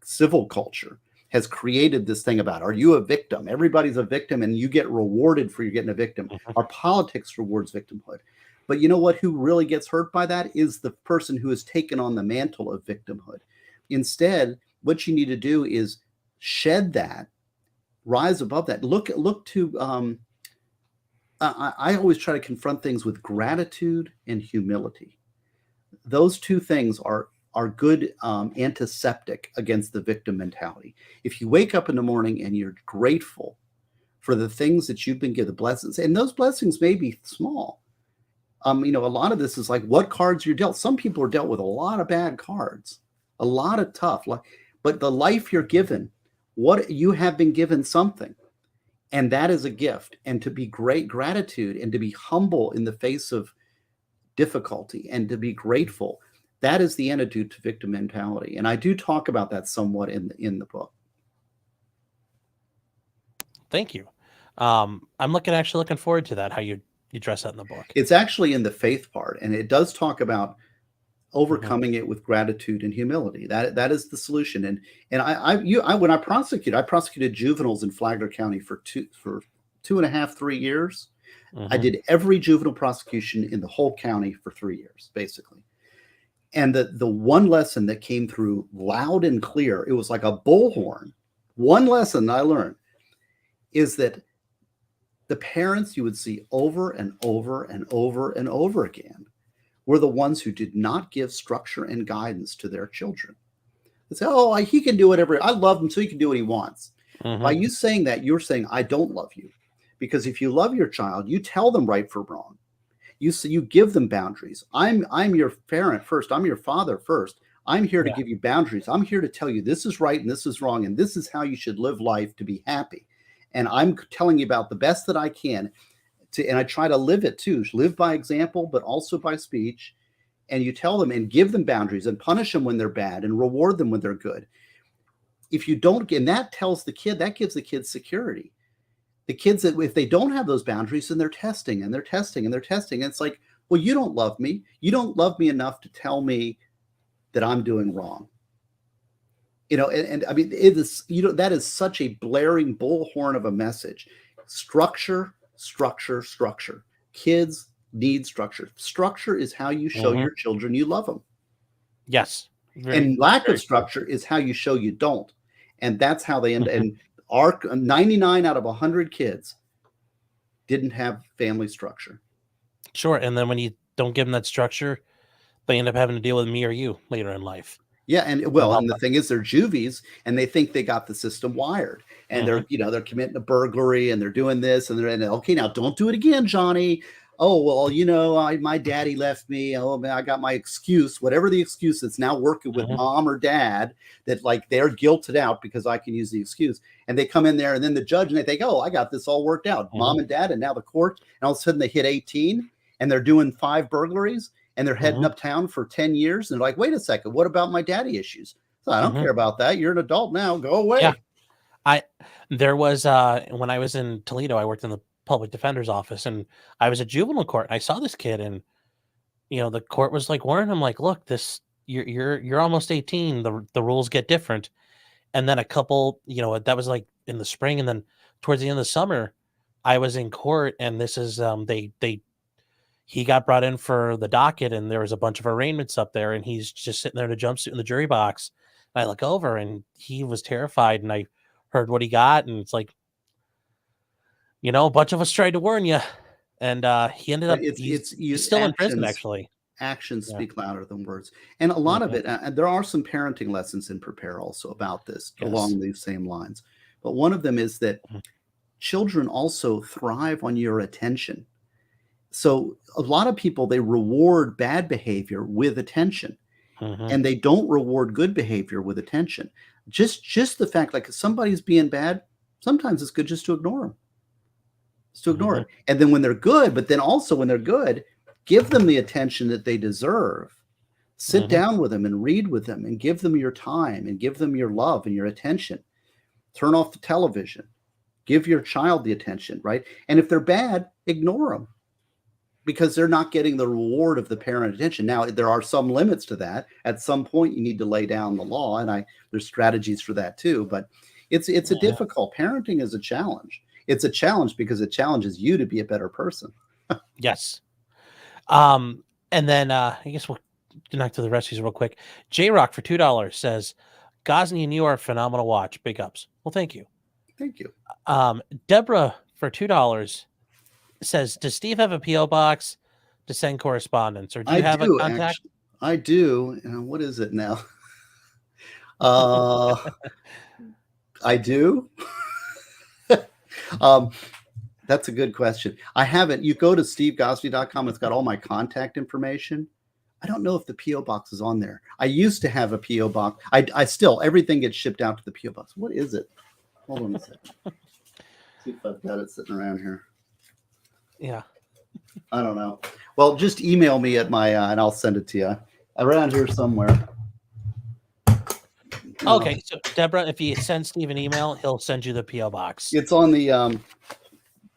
civil culture has created this thing about, are you a victim? Everybody's a victim and you get rewarded for you getting a victim. Hmm. Our politics rewards victimhood. But you know what? Who really gets hurt by that is the person who has taken on the mantle of victimhood. Instead, what you need to do is shed that, rise above that. Look to I always try to confront things with gratitude and humility. Those two things are good antiseptic against the victim mentality. If you wake up in the morning and you're grateful for the things that you've been given, the blessings, and those blessings may be small. A lot of this is like what cards you're dealt. Some people are dealt with a lot of bad cards, a lot of tough, but the life you're given, what you have been given something. And that is a gift. And to be great gratitude and to be humble in the face of difficulty and to be grateful, that is the antidote to victim mentality. And I do talk about that somewhat in the book. Thank you. I'm actually looking forward to that, how you address that in the book. It's actually in the faith part, and it does talk about Hmm. overcoming it with gratitude and humility. That is the solution. And when I prosecuted juveniles in Flagler County for 2.5, 3 years. I Hmm. did every juvenile prosecution in the whole county for 3 years, basically. And the one lesson that came through loud and clear, it was like a bullhorn. One lesson I learned is that the parents you would see over and over and over and over again were the ones who did not give structure and guidance to their children. They say, "Oh, he can do whatever. I love him, so he can do what he wants." By Hmm. you saying that, you're saying, "I don't love you." Because if you love your child, you tell them right from wrong. You give them boundaries. I'm your parent first. I'm your father first. I'm here to Yeah. give you boundaries. I'm here to tell you this is right and this is wrong and this is how you should live life to be happy. And I'm telling you about the best that I can and I try to live it too. Live by example, but also by speech. And you tell them and give them boundaries and punish them when they're bad and reward them when they're good. If you don't, and that tells the kid, that gives the kid security. The kids that if they don't have those boundaries, then they're testing and they're testing and they're testing. And it's like, well, you don't love me. You don't love me enough to tell me that I'm doing wrong. And I mean, it is, that is such a blaring bullhorn of a message. Structure, structure, structure. Kids need structure. Structure is how you show Hmm. your children you love them. Yes. And lack of structure is how you show you don't. And that's how they end. And our 99 out of 100 kids didn't have family structure. Sure. And then when you don't give them that structure, they end up having to deal with me or you later in life. Yeah, and the thing is, they're juvies, and they think they got the system wired, and they're committing a burglary, and they're doing this, and okay, now don't do it again, Johnny. Oh well, my daddy left me. Oh man, I got my excuse, whatever the excuse is. Now working with mom or dad, that like they're guilted out because I can use the excuse, and they come in there, and then the judge and they think, oh, I got this all worked out, mom and dad, and now the court, and all of a sudden they hit 18, and they're doing 5 burglaries. And they're heading uptown for 10 years. And they're like, wait a second, what about my daddy issues? So I don't care about that. You're an adult now. Go away. Yeah. There was, when I was in Toledo, I worked in the public defender's office, and I was at juvenile court. And I saw this kid, and, the court was like warning him, like, look, you're almost 18. The rules get different. And then a couple, that was like in the spring. And then towards the end of the summer, I was in court, and this is, he got brought in for the docket, and there was a bunch of arraignments up there, and he's just sitting there in a jumpsuit in the jury box. And I look over, and he was terrified, and I heard what he got, and it's like, a bunch of us tried to warn you, and he ended up he's still in prison, actually. Actions speak louder than words, and a lot of it. And there are some parenting lessons in Prepare also about this along these same lines. But one of them is that children also thrive on your attention. So a lot of people, they reward bad behavior with attention, and they don't reward good behavior with attention. Just the fact, like, if somebody's being bad, sometimes it's good just to ignore them. Just to ignore it. And then when they're good, but then also when they're good, give them the attention that they deserve. Sit down with them and read with them and give them your time and give them your love and your attention. Turn off the television. Give your child the attention, right? And if they're bad, ignore them, because they're not getting the reward of the parent attention. Now, there are some limits to that. At some point, you need to lay down the law, and there's strategies for that too. But it's a difficult. Parenting is a challenge. It's a challenge because it challenges you to be a better person. Yes. And then I guess we'll connect to the rest of these real quick. J-Rock for $2 says, Gosney and you are a phenomenal watch. Big ups. Well, thank you. Thank you. Deborah for $2 says, does Steve have a P.O. box to send correspondence, or do you have a contact? Actually, I do. What is it now? I do. That's a good question. I haven't. You go to stevegosney.com. It's got all my contact information. I don't know if the P.O. box is on there. I used to have a P.O. box. I still, everything gets shipped out to the P.O. box. What is it? Hold on a second. See if I've got it sitting around here. Yeah. I don't know. Well, just email me at my, and I'll send it to you. Around here somewhere. Okay. So, Deborah, if you send Steve an email, he'll send you the P.O. box. It's on the,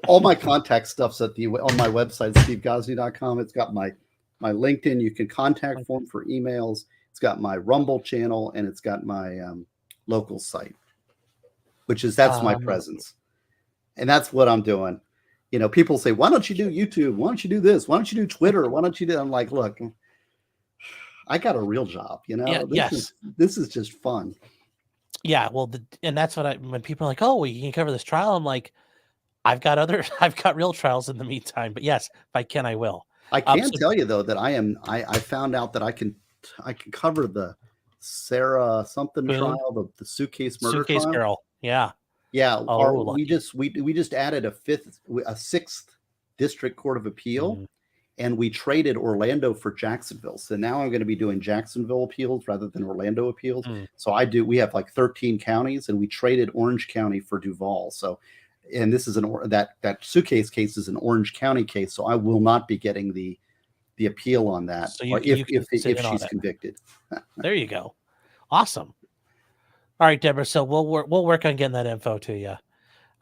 all my contact stuff's on my website, stevegosney.com. It's got my LinkedIn. You can contact form for emails. It's got my Rumble channel, and it's got my local site, that's my presence. And that's what I'm doing. People say, why don't you do YouTube? Why don't you do this? Why don't you do Twitter? Why don't you do? I'm like, look, I got a real job. This is just fun. Yeah. Well, and that's what when people are like, oh, well, you can cover this trial. I'm like, I've got real trials in the meantime. But yes, if I can, I will. I can tell you though that I found out that I can cover the Sarah something trial, the suitcase murder trial. Girl. Yeah. Yeah, we just added a sixth district court of appeal, and we traded Orlando for Jacksonville. So now I'm going to be doing Jacksonville appeals rather than Orlando appeals. So we have like 13 counties, and we traded Orange County for Duval. So, and this is that suitcase case is an Orange County case. So I will not be getting the appeal on that, so if she's convicted. There you go. Awesome. All right, Deborah. So we'll work on getting that info to you.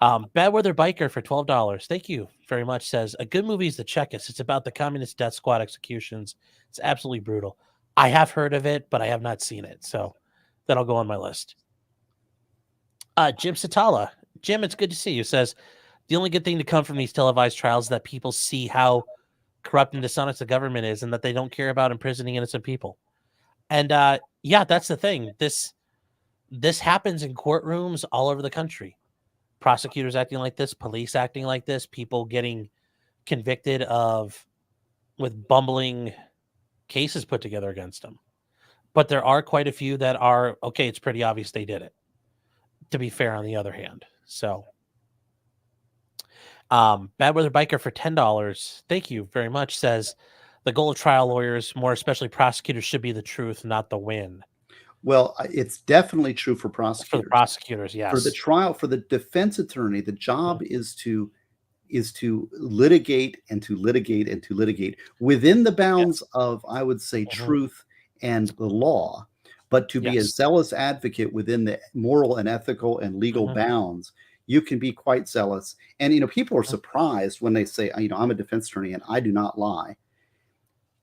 Bad Weather Biker for $12. Thank you very much. Says, a good movie is The Checkists. It's about the communist death squad executions. It's absolutely brutal. I have heard of it, but I have not seen it. So that'll go on my list. Jim Satala. Jim, it's good to see you. Says, the only good thing to come from these televised trials is that people see how corrupt and dishonest the government is, and that they don't care about imprisoning innocent people. And yeah, that's the thing. This happens in courtrooms all over the country. Prosecutors acting like this, police acting like this, people getting convicted with bumbling cases put together against them. But there are quite a few that are, okay, it's pretty obvious they did it, to be fair, on the other hand. So, Bad Weather Biker for $10, thank you very much, says, the goal of trial lawyers, more especially prosecutors, should be the truth, not the win. Well, it's definitely true for prosecutors. For the prosecutors, yes. For the trial, for the defense attorney, the job is to litigate and to litigate and to litigate within the bounds of, I would say, truth and the law, but to be a zealous advocate within the moral and ethical and legal bounds. You can be quite zealous. And, people are surprised when they say, I'm a defense attorney and I do not lie.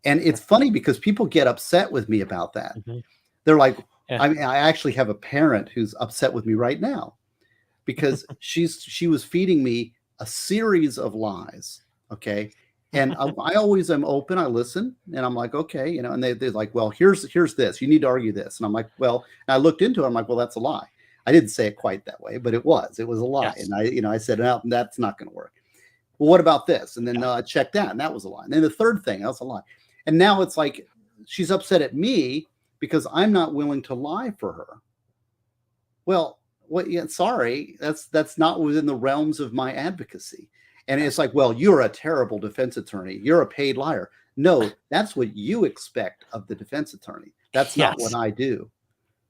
And it's funny because people get upset with me about that. They're like, I actually have a parent who's upset with me right now because she was feeding me a series of lies. Okay. And I always am open. I listen and I'm like, okay, and they're like, well, here's this, you need to argue this. And I'm like, well, and I looked into it. I'm like, well, that's a lie. I didn't say it quite that way, but it was a lie. Yes. And I said, no, that's not going to work. Well, what about this? And then I checked that and that was a lie. And then the third thing, that was a lie. And now it's like, she's upset at me because I'm not willing to lie for her. Well, sorry, that's not within the realms of my advocacy. And it's like, well, you're a terrible defense attorney. You're a paid liar. No, that's what you expect of the defense attorney. That's not what I do.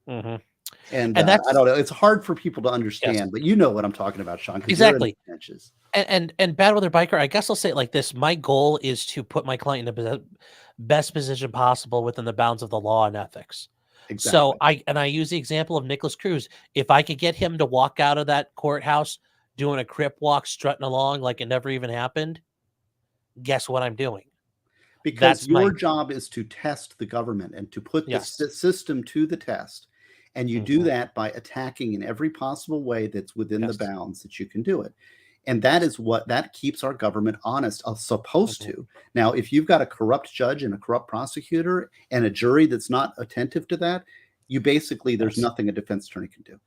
And that's, I don't know. It's hard for people to understand, but you know what I'm talking about, Sean. Exactly. And Bad Weather Biker, I guess I'll say it like this. My goal is to put my client in the best position possible within the bounds of the law and ethics. Exactly. So I use the example of Nicholas Cruz. If I could get him to walk out of that courthouse doing a crip walk, strutting along like it never even happened, guess what I'm doing? Because your job is to test the government and to put the system to the test. And you do that by attacking in every possible way that's within the bounds that you can do it. And that is that keeps our government honest, supposed to. Now, if you've got a corrupt judge and a corrupt prosecutor and a jury that's not attentive to that, you basically, there's nothing a defense attorney can do.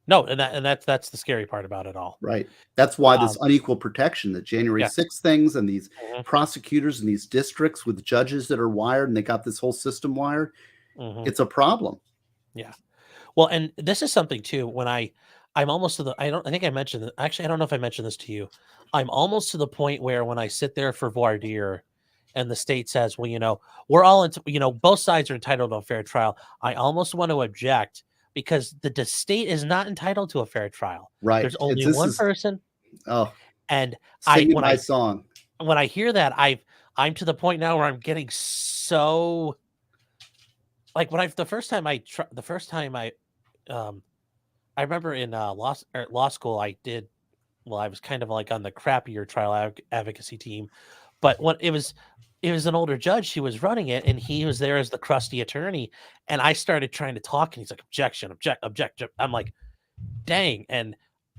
No, and that's the scary part about it all. Right. That's why this unequal protection, the January 6th things and these prosecutors and these districts with judges that are wired and they got this whole system wired, it's a problem. Yeah. Well, and this is something too, when I'm almost to the, I think I mentioned that. Actually, I don't know if I mentioned this to you. I'm almost to the point where when I sit there for voir dire and the state says, well, we're all, both sides are entitled to a fair trial. I almost want to object because the state is not entitled to a fair trial. Right. There's only one person. Oh, and when I hear that, I'm to the point now where I'm getting so like the first time I remember in law school, I was kind of like on the crappier trial advocacy team, but when it was an older judge, she was running it and he was there as the crusty attorney. And I started trying to talk and he's like, objection. I'm like, dang. And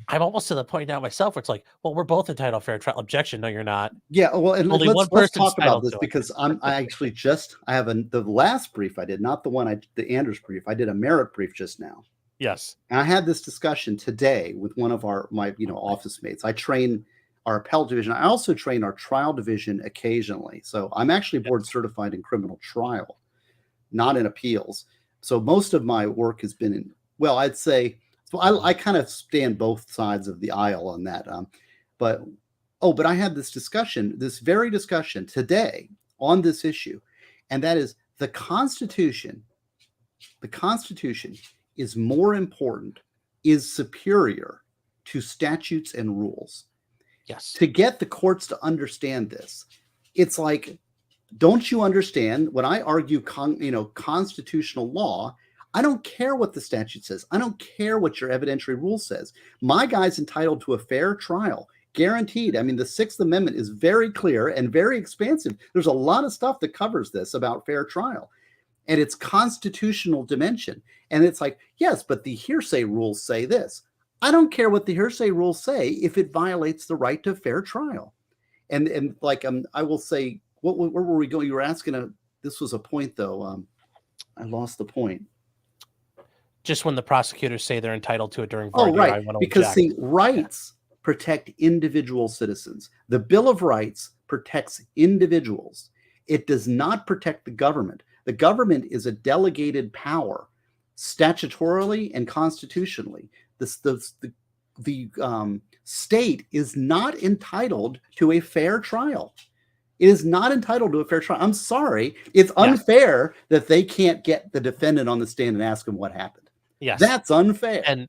I'm almost to the point now myself where it's like, well, we're both entitled to fair trial. Objection. No, you're not. Yeah. Well, and let's talk about this because I have the last brief I did, not the Anders brief. I did a merit brief just now. Yes. And I had this discussion today with one of my office mates. I train our appellate division. I also train our trial division occasionally. So I'm actually board certified in criminal trial, not in appeals. So most of my work has been in, I'd say, so I kind of stand both sides of the aisle on that. But I had this very discussion today on this issue. And that is the Constitution is more important, is superior to statutes and rules. Yes. To get the courts to understand this, it's like, don't you understand when I argue constitutional law, I don't care what the statute says. I don't care what your evidentiary rule says. My guy's entitled to a fair trial, guaranteed. I mean, the Sixth Amendment is very clear and very expansive. There's a lot of stuff that covers this about fair trial and its constitutional dimension. And it's like, yes, but the hearsay rules say this. I don't care what the hearsay rules say if it violates the right to fair trial. And like, I will say, where were we going? You were asking this was a point though. I lost the point. Just when the prosecutors say they're entitled to it during voir dire, right. I want to because object. See, rights protect individual citizens. The Bill of Rights protects individuals. It does not protect the government. The government is a delegated power, statutorily and constitutionally. The state is not entitled to a fair trial. It is not entitled to a fair trial. I'm sorry. It's unfair that they can't get the defendant on the stand and ask him what happened. Yes. That's unfair. And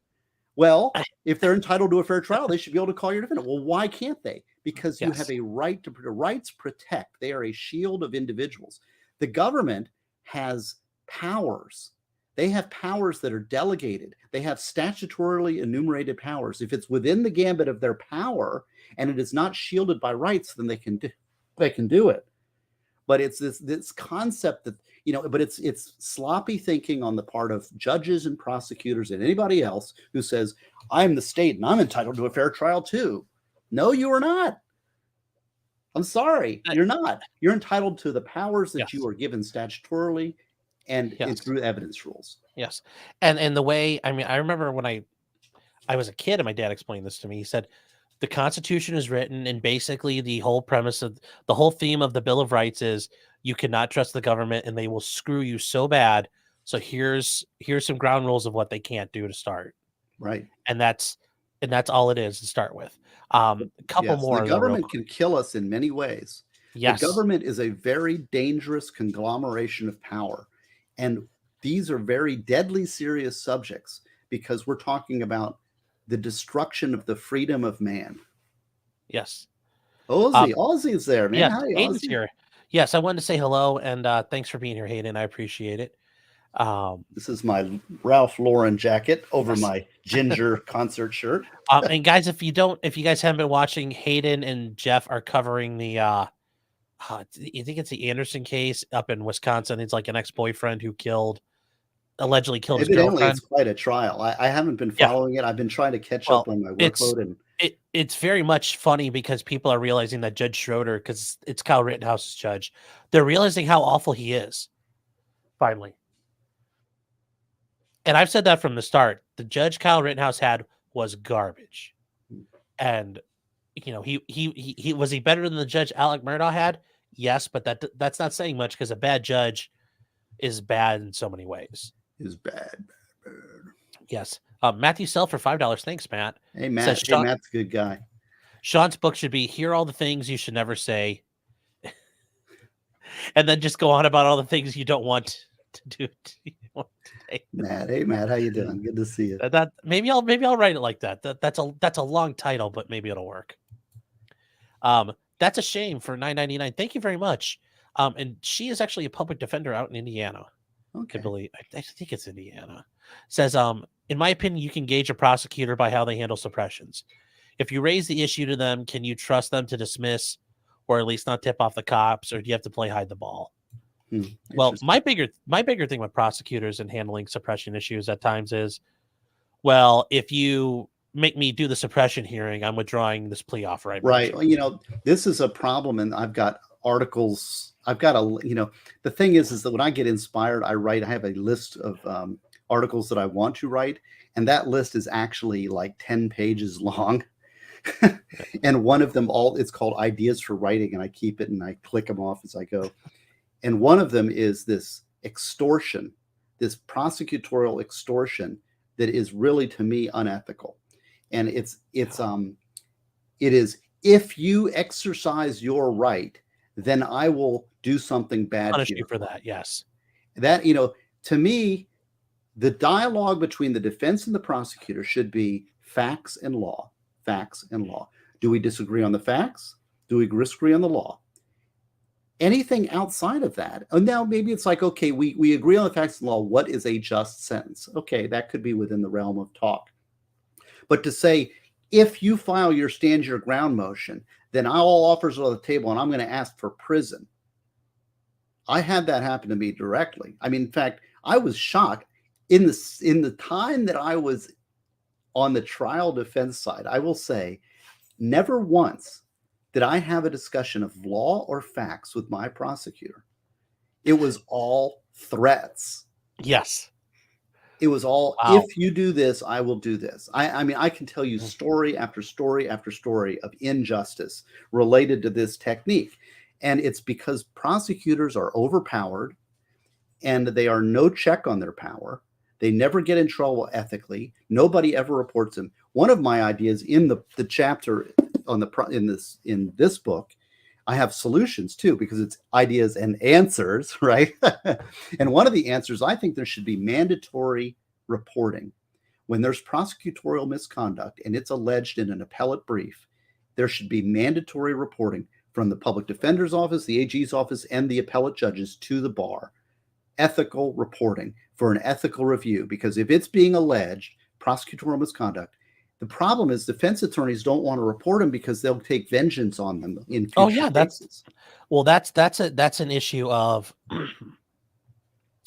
well, if they're entitled to a fair trial, they should be able to call your defendant. Well, why can't they? Because you have a right to rights protect. They are a shield of individuals. The government has powers. They have powers that are delegated. They have statutorily enumerated powers. If it's within the gambit of their power and it is not shielded by rights, then they can do it. But it's this concept that, but it's sloppy thinking on the part of judges and prosecutors and anybody else who says, I'm the state and I'm entitled to a fair trial too. No, you are not. I'm sorry, you're not. You're entitled to the powers that you are given statutorily and through evidence rules. Yes. And the way, I remember when I was a kid and my dad explained this to me, he said, the Constitution is written, and basically the whole premise of the whole theme of the Bill of Rights is you cannot trust the government and they will screw you so bad. So here's some ground rules of what they can't do to start. Right. And that's all it is to start with. A couple more. The government can kill us in many ways. Yes. The government is a very dangerous conglomeration of power. And these are very deadly serious subjects because we're talking about the destruction of the freedom of man. Yes. Ozzy's there, man. Yes, Hi, Hayden's Ozzy. here. Yes, I wanted to say hello and thanks for being here, Hayden. I appreciate it. This is my Ralph Lauren jacket over my ginger concert shirt. And guys, if you guys haven't been watching, Hayden and Jeff are covering the I think it's the Anderson case up in Wisconsin. It's like an ex-boyfriend who allegedly killed his girlfriend. It's quite a trial. I haven't been following it. I've been trying to catch up on my workload. It's very much funny because people are realizing that Judge Schroeder, because it's Kyle Rittenhouse's judge, they're realizing how awful he is. Finally. And I've said that from the start. The judge Kyle Rittenhouse had was garbage. And he was he better than the judge Alec Murdaugh had? Yes, but that's not saying much because a bad judge is bad in so many ways. Is bad. Yes. Matthew Sell for $5. Thanks, Matt. Hey, Matt. Matt's a good guy. Sean's book should be Hear All the Things You Should Never Say. And then just go on about all the things you don't want to do today. Matt, hey Matt, how you doing? Good to see you. Maybe I'll write it like that. That's a long title, but maybe it'll work. That's a shame for $9.99. Thank you very much. And she is actually a public defender out in Indiana. Okay. I think it's Indiana. Says, in my opinion, you can gauge a prosecutor by how they handle suppressions. If you raise the issue to them, can you trust them to dismiss or at least not tip off the cops, or do you have to play hide the ball? Well, my bigger thing with prosecutors and handling suppression issues at times is, well, if you make me do the suppression hearing, I'm withdrawing this plea offer. Right. Well, this is a problem, and I've got articles. The thing is that when I get inspired, I have a list of articles that I want to write, and that list is actually like 10 pages long. And one of them, it's called Ideas for Writing, and I keep it and I click them off as I go. And one of them is this extortion, this prosecutorial extortion that is really, to me, unethical. And it is, if you exercise your right, then I will do something bad punish you for that. Yes. That, to me, the dialogue between the defense and the prosecutor should be facts and law. Facts and law. Do we disagree on the facts? Do we disagree on the law? Anything outside of that, and now maybe it's like, okay, we agree on the facts and law. What is a just sentence? Okay, that could be within the realm of talk. But to say, if you file your stand your ground motion, then all offers are on the table and I'm going to ask for prison. I had that happen to me directly. In fact, I was shocked in the time that I was on the trial defense side. I will say, never once did I have a discussion of law or facts with my prosecutor. It was all threats. Yes. It was all, Wow. if you do this, I will do this. I mean, I can tell you story after story after story of injustice related to this technique. And it's because prosecutors are overpowered and they are no check on their power. They never get in trouble ethically. Nobody ever reports them. One of my ideas in the chapter on in this book, I have solutions too, because it's ideas and answers, right? And one of the answers, I think there should be mandatory reporting. When there's prosecutorial misconduct and it's alleged in an appellate brief, there should be mandatory reporting from the public defender's office, the AG's office, and the appellate judges to the bar. Ethical reporting for an ethical review, because if it's being alleged prosecutorial misconduct, the problem is defense attorneys don't want to report them because they'll take vengeance on them in future cases. That's an issue of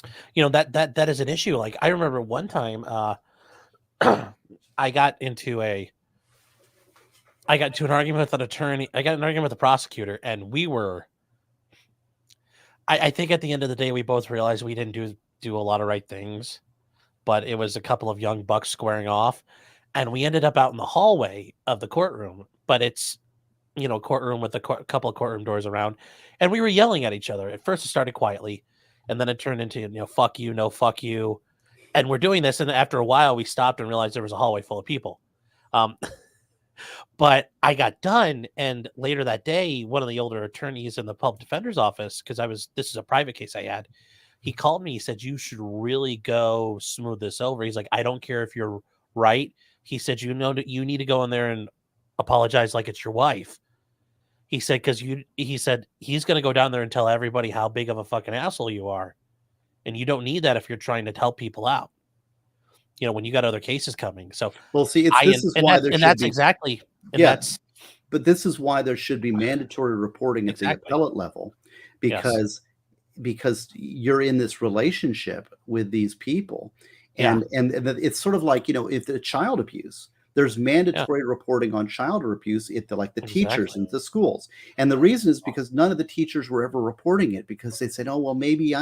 that is an issue. Like, I remember one time I got into an argument with an attorney. I got an argument with a prosecutor, and I think at the end of the day we both realized we didn't do a lot of right things, but it was a couple of young bucks squaring off. And we ended up out in the hallway of the courtroom, but it's, courtroom with a couple of courtroom doors around. And we were yelling at each other. At first it started quietly, and then it turned into, fuck you, no, fuck you. And we're doing this. And after a while we stopped and realized there was a hallway full of people. But I got done. And later that day, one of the older attorneys in the public defender's office, because this is a private case I had, he called me. He said, you should really go smooth this over. He's like, I don't care if you're right. He said, you need to go in there and apologize like it's your wife. He said, because he said he's going to go down there and tell everybody how big of a fucking asshole you are. And you don't need that if you're trying to help people out, when you got other cases coming. So, well, see, this is why there should be mandatory reporting at the appellate level, because you're in this relationship with these people. And it's sort of like, if the child abuse, there's mandatory reporting on child abuse at the teachers and the schools. And the reason is because none of the teachers were ever reporting it, because they said, oh, well, maybe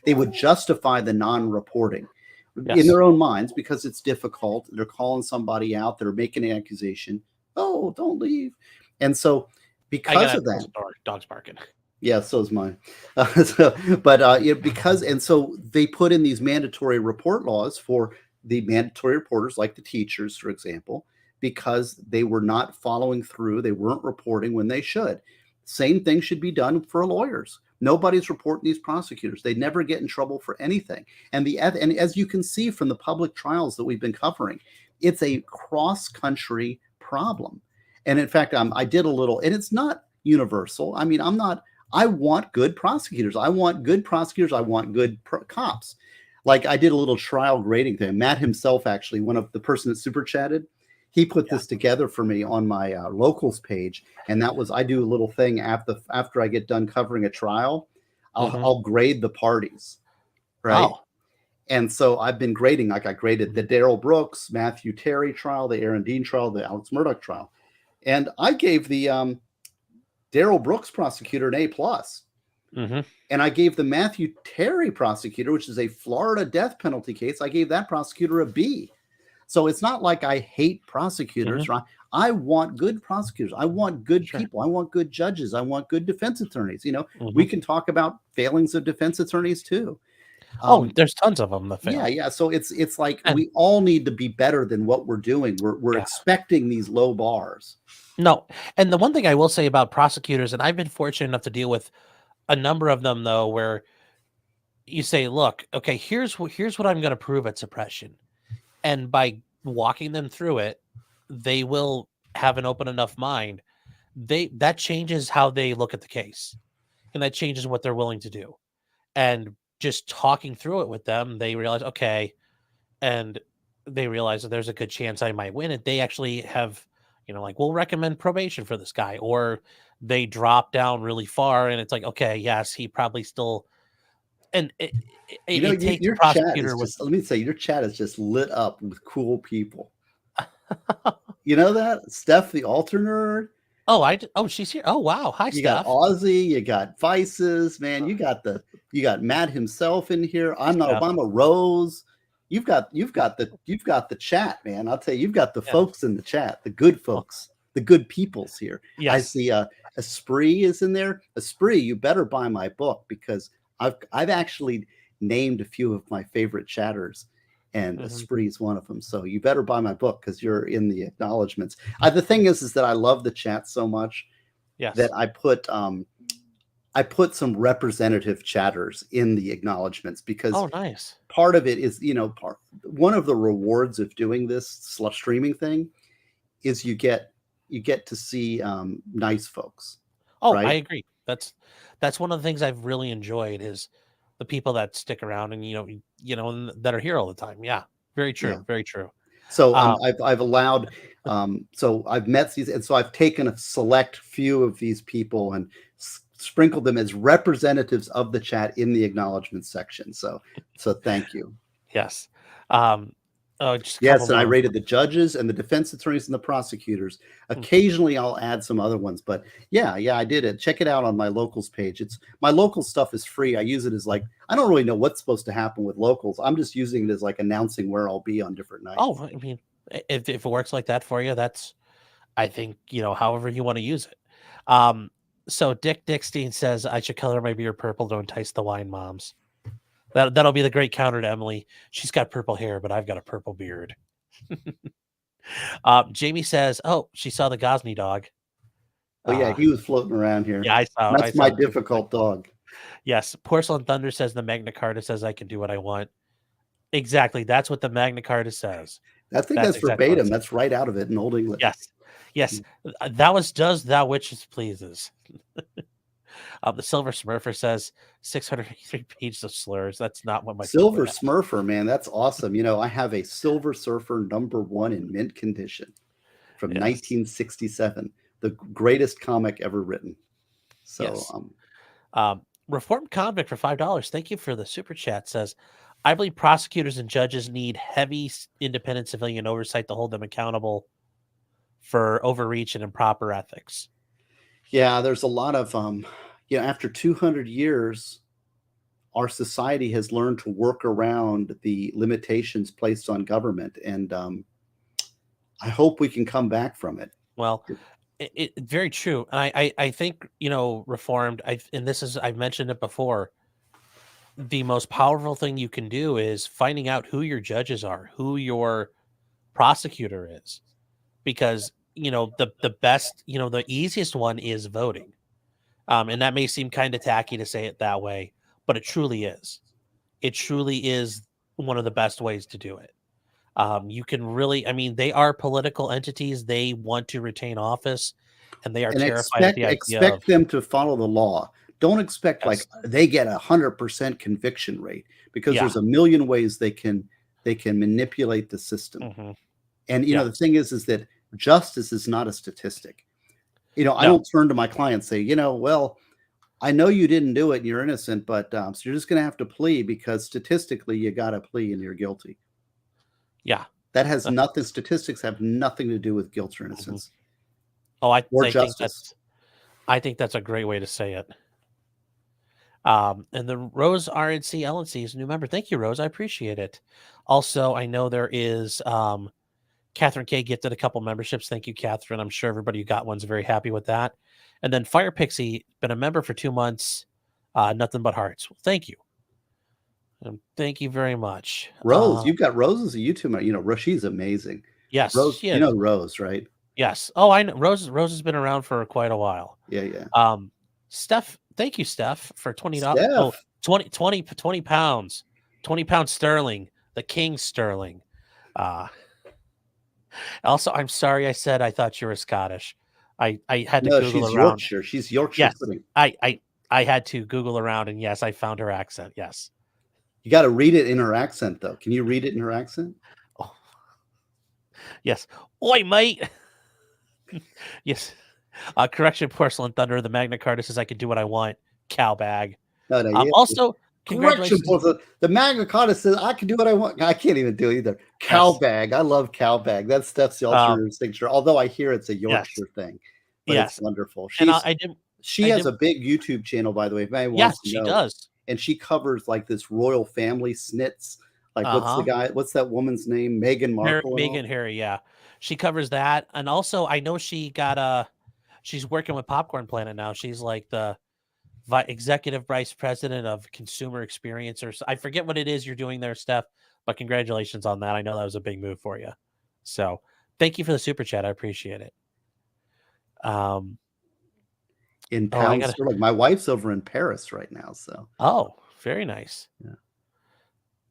they would justify the non-reporting in their own minds because it's difficult. They're calling somebody out. They're making an accusation. Oh, don't leave. And so because of that, dog's barking. Yeah, so is mine. Because they put in these mandatory report laws for the mandatory reporters, like the teachers, for example, because they were not following through. They weren't reporting when they should. Same thing should be done for lawyers. Nobody's reporting these prosecutors. They never get in trouble for anything. And as you can see from the public trials that we've been covering, it's a cross-country problem. And in fact, I did a little, and it's not universal. I mean, I want good prosecutors. I want good prosecutors. I want good cops. Like, I did a little trial grading thing. Matt himself, actually, one of the person that super chatted, he put this together for me on my locals page. And that was, I do a little thing after I get done covering a trial, I'll grade the parties. Right. Oh. And so I've been grading, like I graded the Darrell Brooks, Matthew Terry trial, the Aaron Dean trial, the Alex Murdoch trial. And I gave the Darrell Brooks prosecutor an A+. And I gave the Matthew Terry prosecutor, which is a Florida death penalty case, I gave that prosecutor a B. So it's not like I hate prosecutors, right? I want good prosecutors. I want good people. I want good judges. I want good defense attorneys. We can talk about failings of defense attorneys too. There's tons of them that fail. Yeah. So it's like we all need to be better than what we're doing. We're expecting these low bars. No. And the one thing I will say about prosecutors, and I've been fortunate enough to deal with a number of them, though, where you say, look, okay, here's what I'm going to prove at suppression. And by walking them through it, they will have an open enough mind. That changes how they look at the case, and that changes what they're willing to do. And just talking through it with them, they realize, okay, and they realize that there's a good chance I might win it. They actually have, we'll recommend probation for this guy, or they drop down really far, and it's like, okay, yes, he probably still. And it takes your a prosecutor let me say, your chat is just lit up with cool people. You know that? Steph, the alter nerd, Oh, she's here. Oh, wow. Hi, You got Steph. Ozzy, you got Vices, man. You got Matt himself in here. I'm not Steph. Obama. Rose. You've got the chat, man. I'll tell you, you've got the folks in the chat, the good folks, the good peoples here. Yes. I see Esprit is in there. Esprit, you better buy my book, because I've actually named a few of my favorite chatters, and Esprit is one of them. So you better buy my book, because you're in the acknowledgments. The thing is that I love the chat so much. Yes. That I put some representative chatters in the acknowledgments, because nice. Part of it is, one of the rewards of doing this streaming thing is you get to see nice folks. Oh, right? I agree. That's one of the things I've really enjoyed, is the people that stick around and that are here all the time. Yeah, very true. Yeah. Very true. So I've allowed, so I've met these, and so I've taken a select few of these people and sprinkled them as representatives of the chat in the acknowledgement section. So thank you. Yes. Yes, and I rated the judges and the defense attorneys and the prosecutors. Occasionally, I'll add some other ones, but yeah, I did it. Check it out on my locals page. My local stuff is free. I use it as I don't really know what's supposed to happen with locals. I'm just using it as announcing where I'll be on different nights. Oh, I mean, if it works like that for you, that's, I think, however you want to use it. So Dick Dickstein says I should color my beard purple to entice the wine moms. That'll be the great counter to Emily. She's got purple hair, but I've got a purple beard. Jamie says, "Oh, she saw the Gosney dog." Oh yeah, he was floating around here. Yeah, I saw. That's my difficult dog. Yes, Porcelain Thunder says the Magna Carta says I can do what I want. Exactly, that's what the Magna Carta says. I think that's verbatim. That's right out of it in Old English. Yes. That was does thou which pleases. The Silver Smurfer says 683 pages of slurs. That's not what my Silver Smurfer, man. That's awesome. I have a Silver Surfer #1 in mint condition from 1967, the greatest comic ever written. So, Reformed Convict for $5. Thank you for the super chat. Says, I believe prosecutors and judges need heavy independent civilian oversight to hold them accountable for overreach and improper ethics. Yeah, there's a lot of after 200 years, our society has learned to work around the limitations placed on government, and I hope we can come back from it. Well, it very true, and I think Reformed. I've mentioned it before. The most powerful thing you can do is finding out who your judges are, who your prosecutor is, because the best, the easiest one is voting. And that may seem kind of tacky to say it that way, but it truly is. It truly is one of the best ways to do it. You can really, they are political entities. They want to retain office, and they are terrified at the idea expect them to follow the law. Don't expect they get 100% conviction rate, because there's a million ways they can manipulate the system. And the thing is that justice is not a statistic. I don't turn to my client and say, well, I know you didn't do it and you're innocent, but so you're just going to have to plea, because statistically you got to plea and you're guilty. Yeah. That has nothing. Statistics have nothing to do with guilt or innocence. I think that's a great way to say it. And the Rose RNC LNC is a new member. Thank you, Rose. I appreciate it. Also, I know there is Catherine K gifted a couple memberships. Thank you, Catherine. I'm sure everybody who got one's very happy with that. And then Fire Pixie, been a member for 2 months. Nothing but hearts. Well, thank you. And thank you very much. Rose, you've got Rose as a YouTuber. She's amazing. Yes. Rose, Rose, right? Yes. Oh, I know. Rose has been around for quite a while. Yeah. Steph, thank you, Steph, for $20. 20 pounds. 20 pounds sterling. The King Sterling. Also, I'm sorry I said I thought you were Scottish. I had to Google she's around. Yorkshire. She's Yorkshire. Yes, I had to Google around, and yes, I found her accent. Yes. You got to read it in her accent, though. Can you read it in her accent? Oh. Yes. Oi, mate. Yes. Correction, Porcelain Thunder. The Magna Carta says I can do what I want. Cow bag. No, also, correction, the Magna Carta says I can do what I want. I can't even do either. Cow bag. I love cow bag. That's the alternative signature. Although I hear it's a Yorkshire thing. but Yes. it's wonderful. And She has a big YouTube channel, by the way, if anyone Yes, wants to she know. does. And she covers like this royal family snits. Like what's that woman's name? Meghan Markle. Meghan Harry, yeah. She covers that. And also I know she's working with Popcorn Planet now. She's like the executive vice president of consumer experience, or I forget what it is you're doing there, Steph, but congratulations on that. I know that was a big move for you. So thank you for the super chat. I appreciate it. In pound sterling. My wife's over in Paris right now, so. Oh, very nice. Yeah.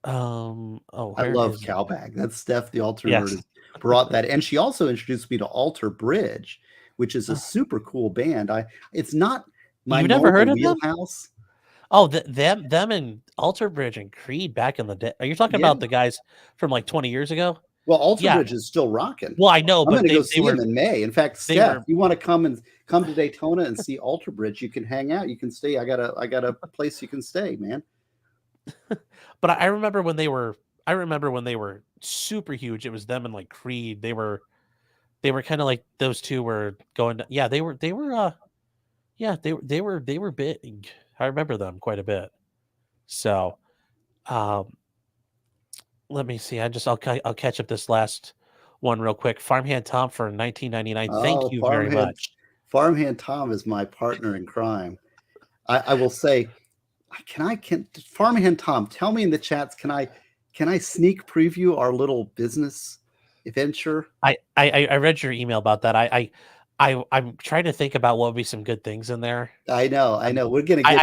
I love Cowbag. That's Steph, the altar nerd, has brought that, and she also introduced me to Alter Bridge, which is a super cool band. It's not my never heard of wheelhouse. Them? Oh, them and Alter Bridge and Creed back in the day. Are you talking about the guys from like 20 years ago? Well, Alter Bridge is still rocking. Well, I know, I'm going to go see them in May. In fact, Steph, you want to come to Daytona and see Alter Bridge? You can hang out. You can stay. I got a place you can stay, man. But I remember when they were super huge. It was them and like Creed. They were kind of like those two were going. They were big. I remember them quite a bit. So, let me see. I'll catch up this last one real quick. Farmhand Tom for $19.99. Thank you very much. Farmhand Tom is my partner in crime. I will say, can Farmhand Tom tell me in the chats? Can I sneak preview our little business adventure? I read your email about that. I'm trying to think about what would be some good things in there. I know. We're gonna get.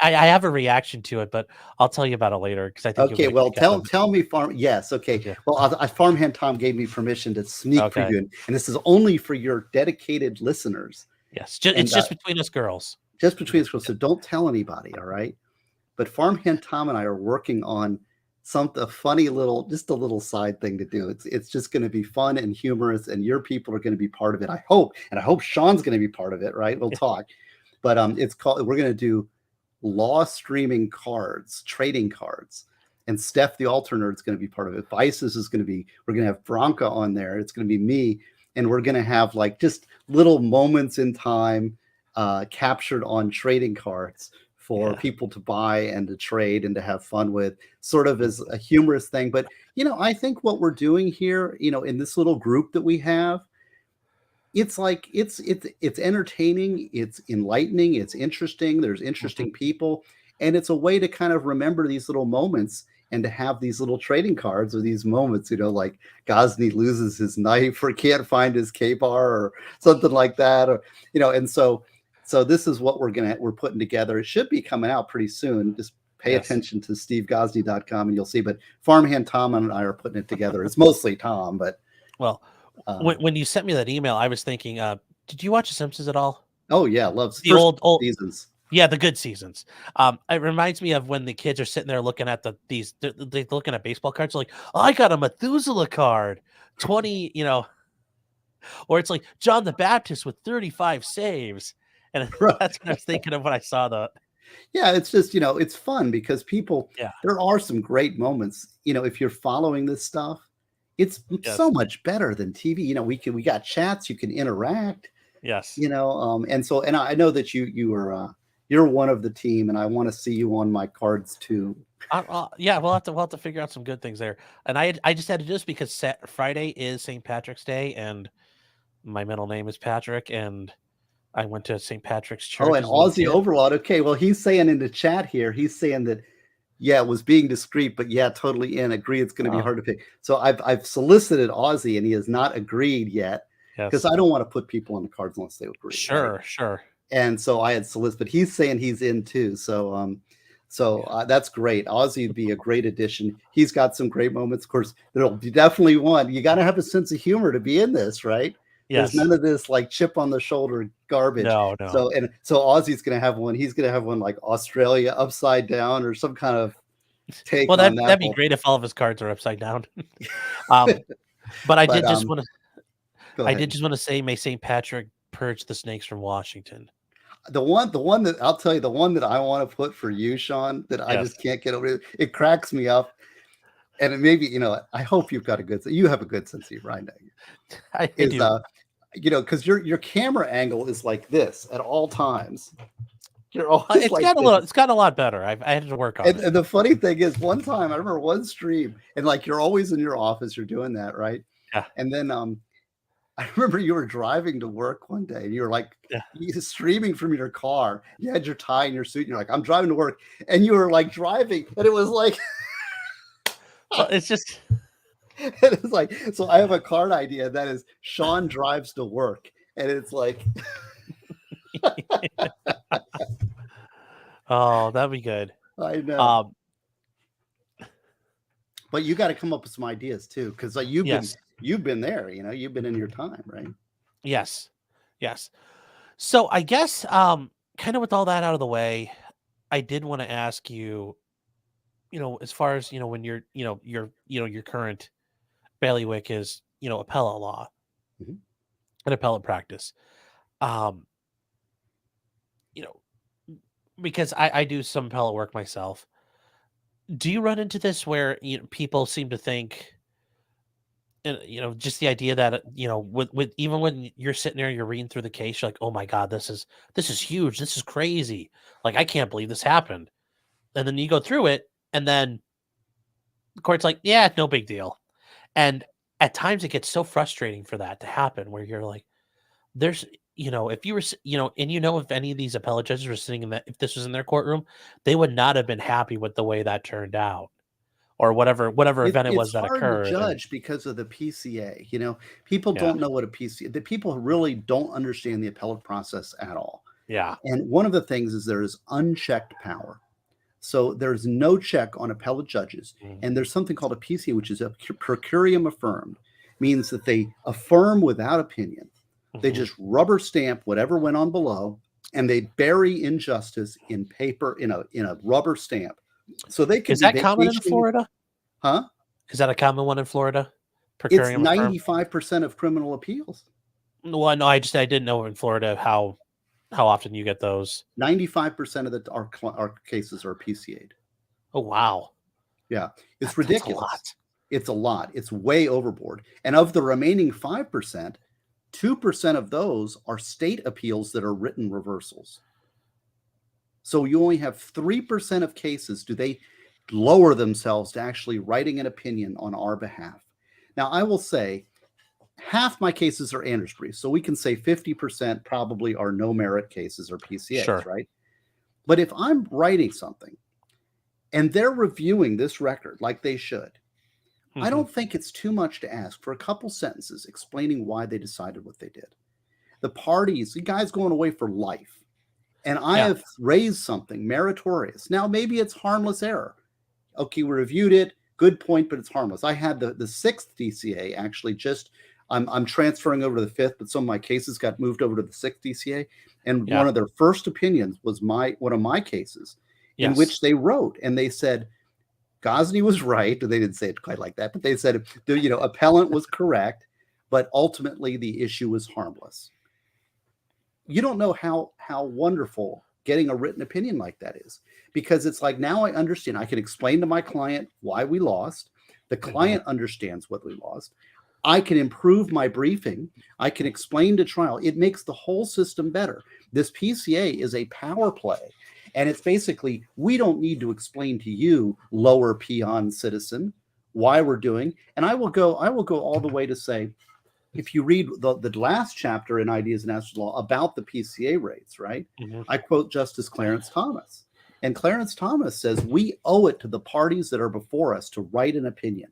I have a reaction to it, but I'll tell you about it later because I think. Okay, well, tell me, Yes, okay. Yeah. Well, Farmhand Tom gave me permission to sneak preview, and this is only for your dedicated listeners. Yes, it's just between us girls. Just between us girls, so don't tell anybody. All right. But Farmhand Tom and I are working on a funny little side thing to do. It's just going to be fun and humorous, and your people are going to be part of it. I hope Sean's going to be part of it. Right? We'll talk, but we're going to do law streaming cards, trading cards, and Steph the altar nerd is going to be part of it. Vices is going to be. We're going to have Bronca on there. It's going to be me, and we're going to have like just little moments in time captured on trading cards for people to buy and to trade and to have fun with, sort of as a humorous thing. But, I think what we're doing here, in this little group that we have, it's like, it's entertaining, it's enlightening, it's interesting. There's interesting people, and it's a way to kind of remember these little moments and to have these little trading cards or these moments, like Gosney loses his knife or can't find his K-bar or something like that. Or, and so this is what we're putting together. It should be coming out pretty soon. Just pay attention to stevegosney.com and you'll see. But Farmhand Tom and I are putting it together. It's mostly Tom, but when you sent me that email, I was thinking, did you watch The Simpsons at all? Oh yeah, loves the old seasons. Yeah, the good seasons. It reminds me of when the kids are sitting there looking at they're looking at baseball cards, like, oh, I got a Methuselah card, 20, or it's like John the Baptist with 35 saves. And that's what I was thinking of when I saw that. Yeah, it's just, it's fun because there are some great moments. If you're following this stuff, it's so much better than TV. We got chats, you can interact. Yes. And I know that you're one of the team, and I want to see you on my cards too. We'll have to figure out some good things there. And I just had to do this because Friday is St. Patrick's Day, and my middle name is Patrick, and I went to St. Patrick's Church. Oh, and Aussie Overlord. Okay, well, he's saying in the chat here, he's saying that, it was being discreet, but totally agree it's going to be hard to pick. So I've solicited Aussie, and he has not agreed yet because I don't want to put people on the cards unless they agree. Sure, right? Sure. And so I had solicited, but he's saying he's in too. So that's great. Aussie would be a great addition. He's got some great moments. Of course, there'll be definitely one. You got to have a sense of humor to be in this, right? Yes. There's none of this like chip on the shoulder garbage. No. So Aussie's going to have one. He's going to have one like Australia upside down or some kind of take. Well, that'd be great if all of his cards are upside down. But I did just want to say, may St. Patrick purge the snakes from Washington. The one that I'll tell you, the one that I want to put for you, Sean, that I just can't get over. It cracks me up. And it maybe, I hope you have a good sense of humor. I do. because your camera angle is like this at all times. You're always it's like got this. it's gotten a lot better. I had to work on it. And the funny thing is, one time I remember one stream, and like you're always in your office, you're doing that, right? Yeah. And then I remember you were driving to work one day, and you were like streaming from your car. You had your tie and your suit, and you're like, "I'm driving to work," and you were like driving, and it was like, well, it's just. It is like, so I have a card idea that is Sean drives to work, and it's like, oh, that'd be good. I know. But you got to come up with some ideas too, because like you've been there, you've been in your time, right? Yes. So I guess kind of with all that out of the way, I did want to ask you, as far as when you're your current bailiwick is appellate law and appellate practice, because I do some appellate work myself. Do you run into this where people seem to think, just the idea that with even when you're sitting there, you're reading through the case, you're like, oh my god, this is huge, this is crazy, like I can't believe this happened, and then you go through it, and then the court's like, yeah, no big deal, and at times it gets so frustrating for that to happen, where you're like, there's if you were and if any of these appellate judges were sitting in that, if this was in their courtroom, they would not have been happy with the way that turned out, or whatever event it was that occurred. It's hard to judge because of the PCA. People don't know what a PCA. The people really don't understand the appellate process at all. Yeah. And one of the things is there is unchecked power. So there's no check on appellate judges, and there's something called a PCA, which is a per curiam affirmed, means that they affirm without opinion. They just rubber stamp whatever went on below, and they bury injustice in paper in a rubber stamp. So they can. Is that common in Florida? Huh? Is that a common one in Florida? It's 95% of criminal appeals. Well, no, I didn't know in Florida how often you get those. 95% of our cases are PCA'd. Oh wow! Yeah, it's ridiculous. It's a lot. It's way overboard. And of the remaining 5%, 2% of those are state appeals that are written reversals. So you only have 3% of cases do they lower themselves to actually writing an opinion on our behalf. Now, I will say half my cases are Anders briefs, so we can say 50% probably are no merit cases or PCAs, right? But if I'm writing something and they're reviewing this record like they should, I don't think it's too much to ask for a couple sentences explaining why they decided what they did. The parties, the guy's going away for life, and I have raised something meritorious. Now, maybe it's harmless error. Okay, we reviewed it. Good point, but it's harmless. I had the sixth DCA actually I'm transferring over to the fifth, but some of my cases got moved over to the sixth DCA. And one of their first opinions was one of my cases in which they wrote, and they said, Gosney was right. They didn't say it quite like that, but they said, appellant was correct, but ultimately the issue was harmless. You don't know how wonderful getting a written opinion like that is, because it's like, now I understand. I can explain to my client why we lost. The client understands what we lost. I can improve my briefing. I can explain to trial. It makes the whole system better. This PCA is a power play. And it's basically, we don't need to explain to you, lower peon citizen, why we're doing. And I will go all the way to say, if you read the last chapter in Ideas and Answers Law about the PCA rates, right? I quote Justice Clarence Thomas. And Clarence Thomas says, we owe it to the parties that are before us to write an opinion.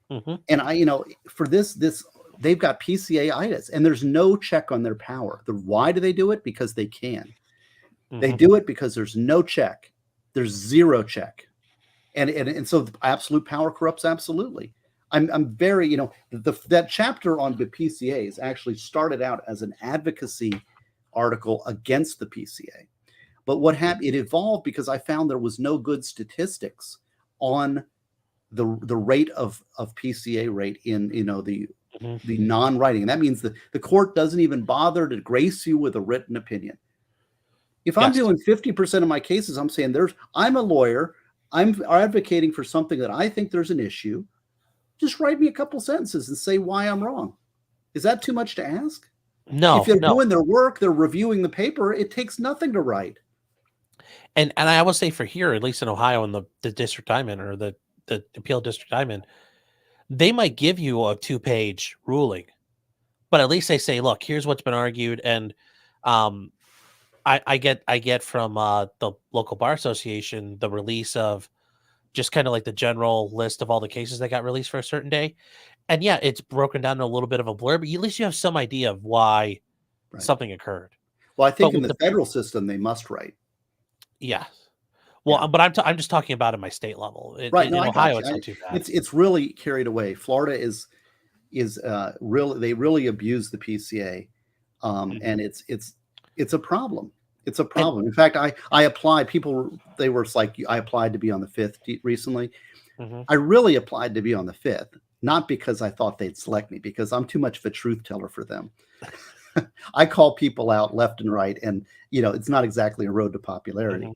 And for this, they've got PCA-itis, and there's no check on their power. Why do they do it? Because they can. They do it because there's no check. There's zero check. And so absolute power corrupts absolutely. I'm very, that chapter on the PCAs actually started out as an advocacy article against the PCA. But what happened, it evolved because I found there was no good statistics on the rate of PCA rate in, the non-writing. And that means that the court doesn't even bother to grace you with a written opinion. If I'm doing 50% of my cases, I'm saying I'm a lawyer. I'm advocating for something that I think there's an issue. Just write me a couple sentences and say why I'm wrong. Is that too much to ask? No, if they're no. doing their work, they're reviewing the paper, it takes nothing to write. And I will say for here, at least in Ohio, in the district I'm in, or the appeal district I'm in, they might give you a 2-page ruling, but at least they say, look, here's what's been argued. And I get from the local bar association the release of just kind of like the general list of all the cases that got released for a certain day. And yeah, it's broken down to a little bit of a blur, but at least you have some idea of why something occurred. Well, I think But in the federal system, they must write. Yeah. Well, but I'm just talking about at my state level. Right. No, In I got Ohio, you. it's not too bad. It's really carried away. Florida is really, they really abuse the PCA, and it's a problem. It's a problem. In fact, I applied. People, they were like, I applied to be on the 5th recently. I really applied to be on the 5th, not because I thought they'd select me, because I'm too much of a truth teller for them. I call people out left and right, and it's not exactly a road to popularity.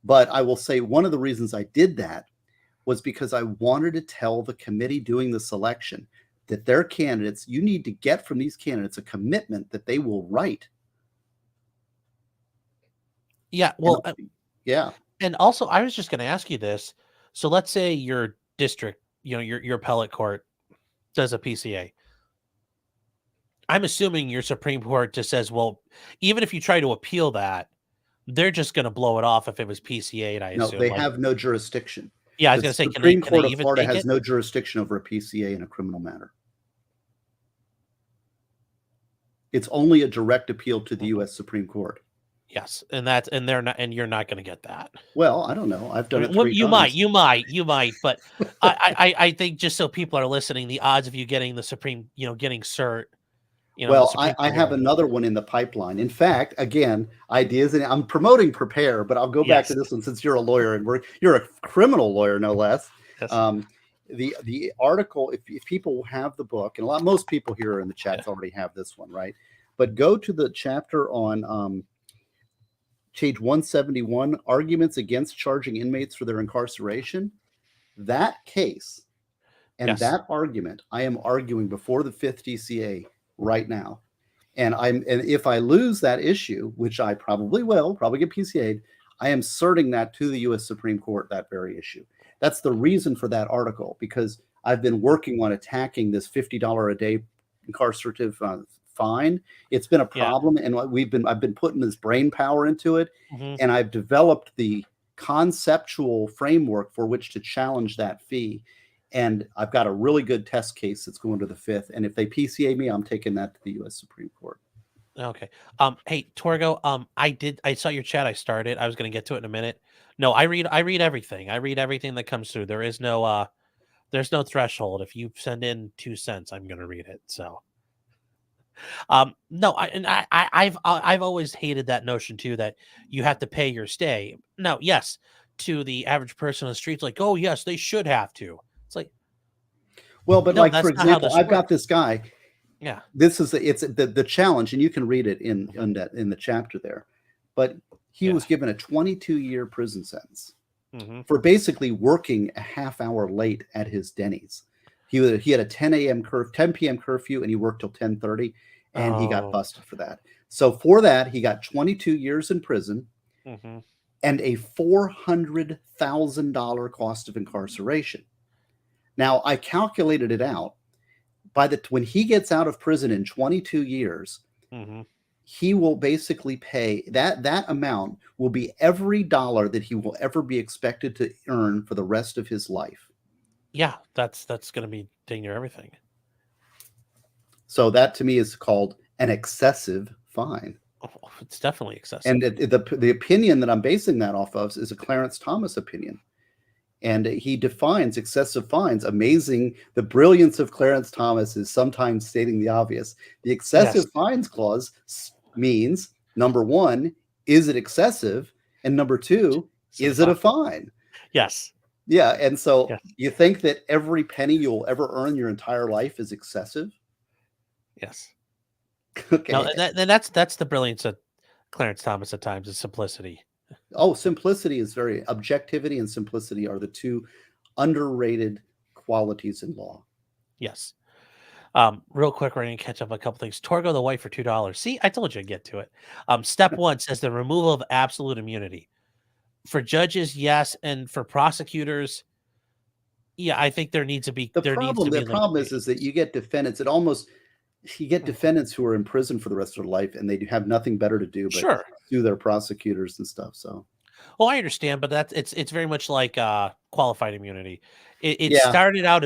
But I will say one of the reasons I did that was because I wanted to tell the committee doing the selection that their candidates, you need to get from these candidates a commitment that they will write. Yeah. Well, yeah. And also, I was just going to ask you this. So let's say your district, your appellate court does a PCA. I'm assuming your Supreme Court just says, well, even if you try to appeal that, they're just going to blow it off if it was PCA. I assume they have no jurisdiction. Yeah, I was going to say, the Supreme Court of even Florida has no jurisdiction over a PCA in a criminal matter. It's only a direct appeal to the U.S. Supreme Court. Yes, and you're not going to get that. Well, I don't know. I've done it 3 times. You might, but I think just so people are listening, the odds of you getting the Supreme, getting cert. Well, I have another one in the pipeline. In fact, again, ideas, and I'm promoting Prepare, but I'll go back to this one since you're a lawyer and you're a criminal lawyer, no less. Yes. The article, if people have the book, and most people here in the chats already have this one, right? But go to the chapter on page 171, arguments against charging inmates for their incarceration. That case and that argument, I am arguing before the 5th DCA right now. And if I lose that issue, which I probably will, probably get PCA'd, I am asserting that to the U.S. Supreme Court, that very issue. That's the reason for that article, because I've been working on attacking this $50 a day incarcerative fine. It's been a problem, and I've been putting this brain power into it, and I've developed the conceptual framework for which to challenge that fee. And I've got a really good test case that's going to the 5th. And if they PCA me, I'm taking that to the U.S. Supreme Court. Okay. Hey, Torgo, I saw your chat. I started. I was going to get to it in a minute. No, I read everything. I read everything that comes through. There's no threshold. If you send in 2 cents, I'm going to read it. So, no, I've always hated that notion too, that you have to pay your stay. Now, yes, to the average person on the streets, like, oh yes, they should have to. It's like, well, but for example, I've got this guy. Yeah, this is it's the challenge, and you can read it in the chapter there. But he was given a 22-year prison sentence for basically working a half hour late at his Denny's. He had a 10 p.m. curfew, and he worked till 10:30, and he got busted for that. So for that, he got 22 years in prison and a $400,000 cost of incarceration. Now, I calculated it out. When he gets out of prison in 22 years, he will basically pay that amount will be every dollar that he will ever be expected to earn for the rest of his life. Yeah, that's going to be dang near everything. So that to me is called an excessive fine. Oh, it's definitely excessive. And the opinion that I'm basing that off of is a Clarence Thomas opinion. And he defines excessive fines. Amazing. The brilliance of Clarence Thomas is sometimes stating the obvious. The excessive fines clause means, number one, is it excessive? And number two, is it a fine? Yes. Yeah. And so you think that every penny you'll ever earn your entire life is excessive? Yes. Okay. No, that's the brilliance of Clarence Thomas at times, is simplicity. Oh, simplicity is objectivity and simplicity are the two underrated qualities in law. Yes. Real quick, we're going to catch up a couple things. Torgo the White for $2. See, I told you I'd get to it. Step 1 says the removal of absolute immunity. For judges, yes, and for prosecutors, yeah, I think there needs to be. The problem is that you get defendants. You get defendants who are in prison for the rest of their life, and they have nothing better to do but sue their prosecutors and stuff. So, well, I understand, but it's very much like qualified immunity. It started out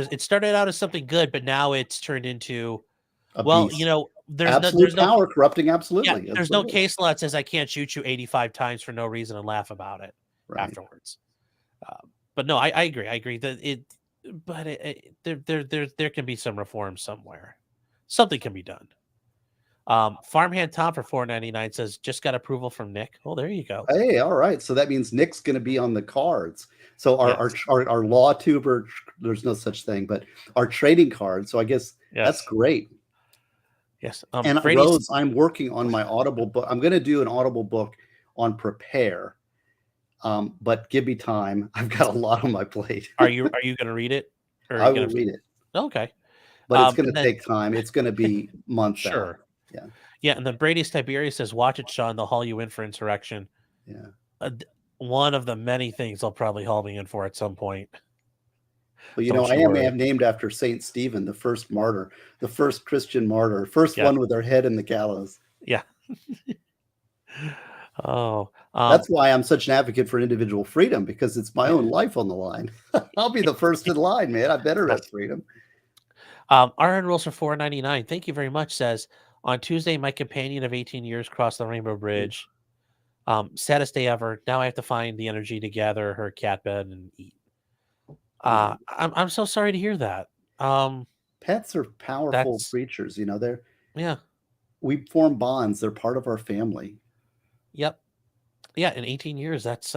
as something good, but now it's turned into there's power corrupting absolutely. Yeah, there's no case law that says I can't shoot you 85 times for no reason and laugh about it afterwards. But no, I agree. I agree that there can be some reform somewhere. Something can be done. Farmhand Tom for $4.99 says just got approval from Nick. Oh, there you go. Hey, all right. So that means Nick's going to be on the cards. So our law tuber, there's no such thing, but our trading cards. So I guess that's great. Yes. And Rose, I'm working on my Audible book. I'm going to do an Audible book on Prepare. But give me time. I've got a lot on my plate. Are you going to read it? I will read it. Okay. But it's going to take time. It's going to be months out. Yeah. Yeah. And then Brady's Tiberius says, watch it, Sean. They'll haul you in for insurrection. Yeah. One of the many things they'll probably haul me in for at some point. Well, I am named after Saint Stephen, the first martyr, the first Christian martyr, first one with their head in the gallows. Yeah. That's why I'm such an advocate for individual freedom, because it's my own life on the line. I'll be the first in line, man. I better have freedom. RN Rules for $4.99. Thank you very much. Says on Tuesday, my companion of 18 years crossed the Rainbow Bridge. Saddest day ever. Now I have to find the energy to gather her cat bed and eat. I'm so sorry to hear that. Pets are powerful creatures. Yeah. We form bonds. They're part of our family. Yep. Yeah. In 18 years, that's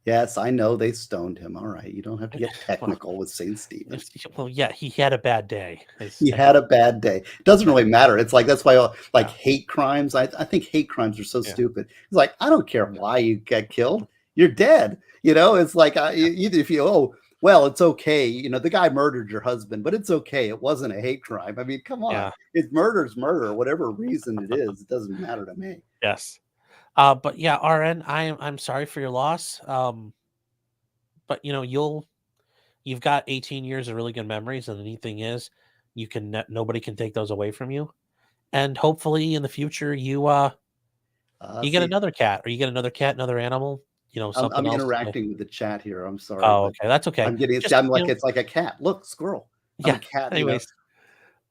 Yes, I know they stoned him. All right. You don't have to get technical with St. Stephen. Well, yeah, he had a bad day. He had a bad day. Doesn't really matter. It's like, that's why hate crimes. I think hate crimes are so stupid. It's like, I don't care why you got killed. You're dead. It's like, either if well, it's okay. The guy murdered your husband, but it's okay. It wasn't a hate crime. I mean, come on. Yeah. It's murder's murder, whatever reason it is. It doesn't matter to me. Yes. But yeah, RN, I'm sorry for your loss. But you've got 18 years of really good memories, and the neat thing is, nobody can take those away from you. And hopefully in the future, you get another cat, or you get another cat, another animal. Something I'm else interacting with the chat here. I'm sorry. Oh, okay, that's okay. I'm getting it's like a cat. Look, squirrel. I'm a cat. Anyways.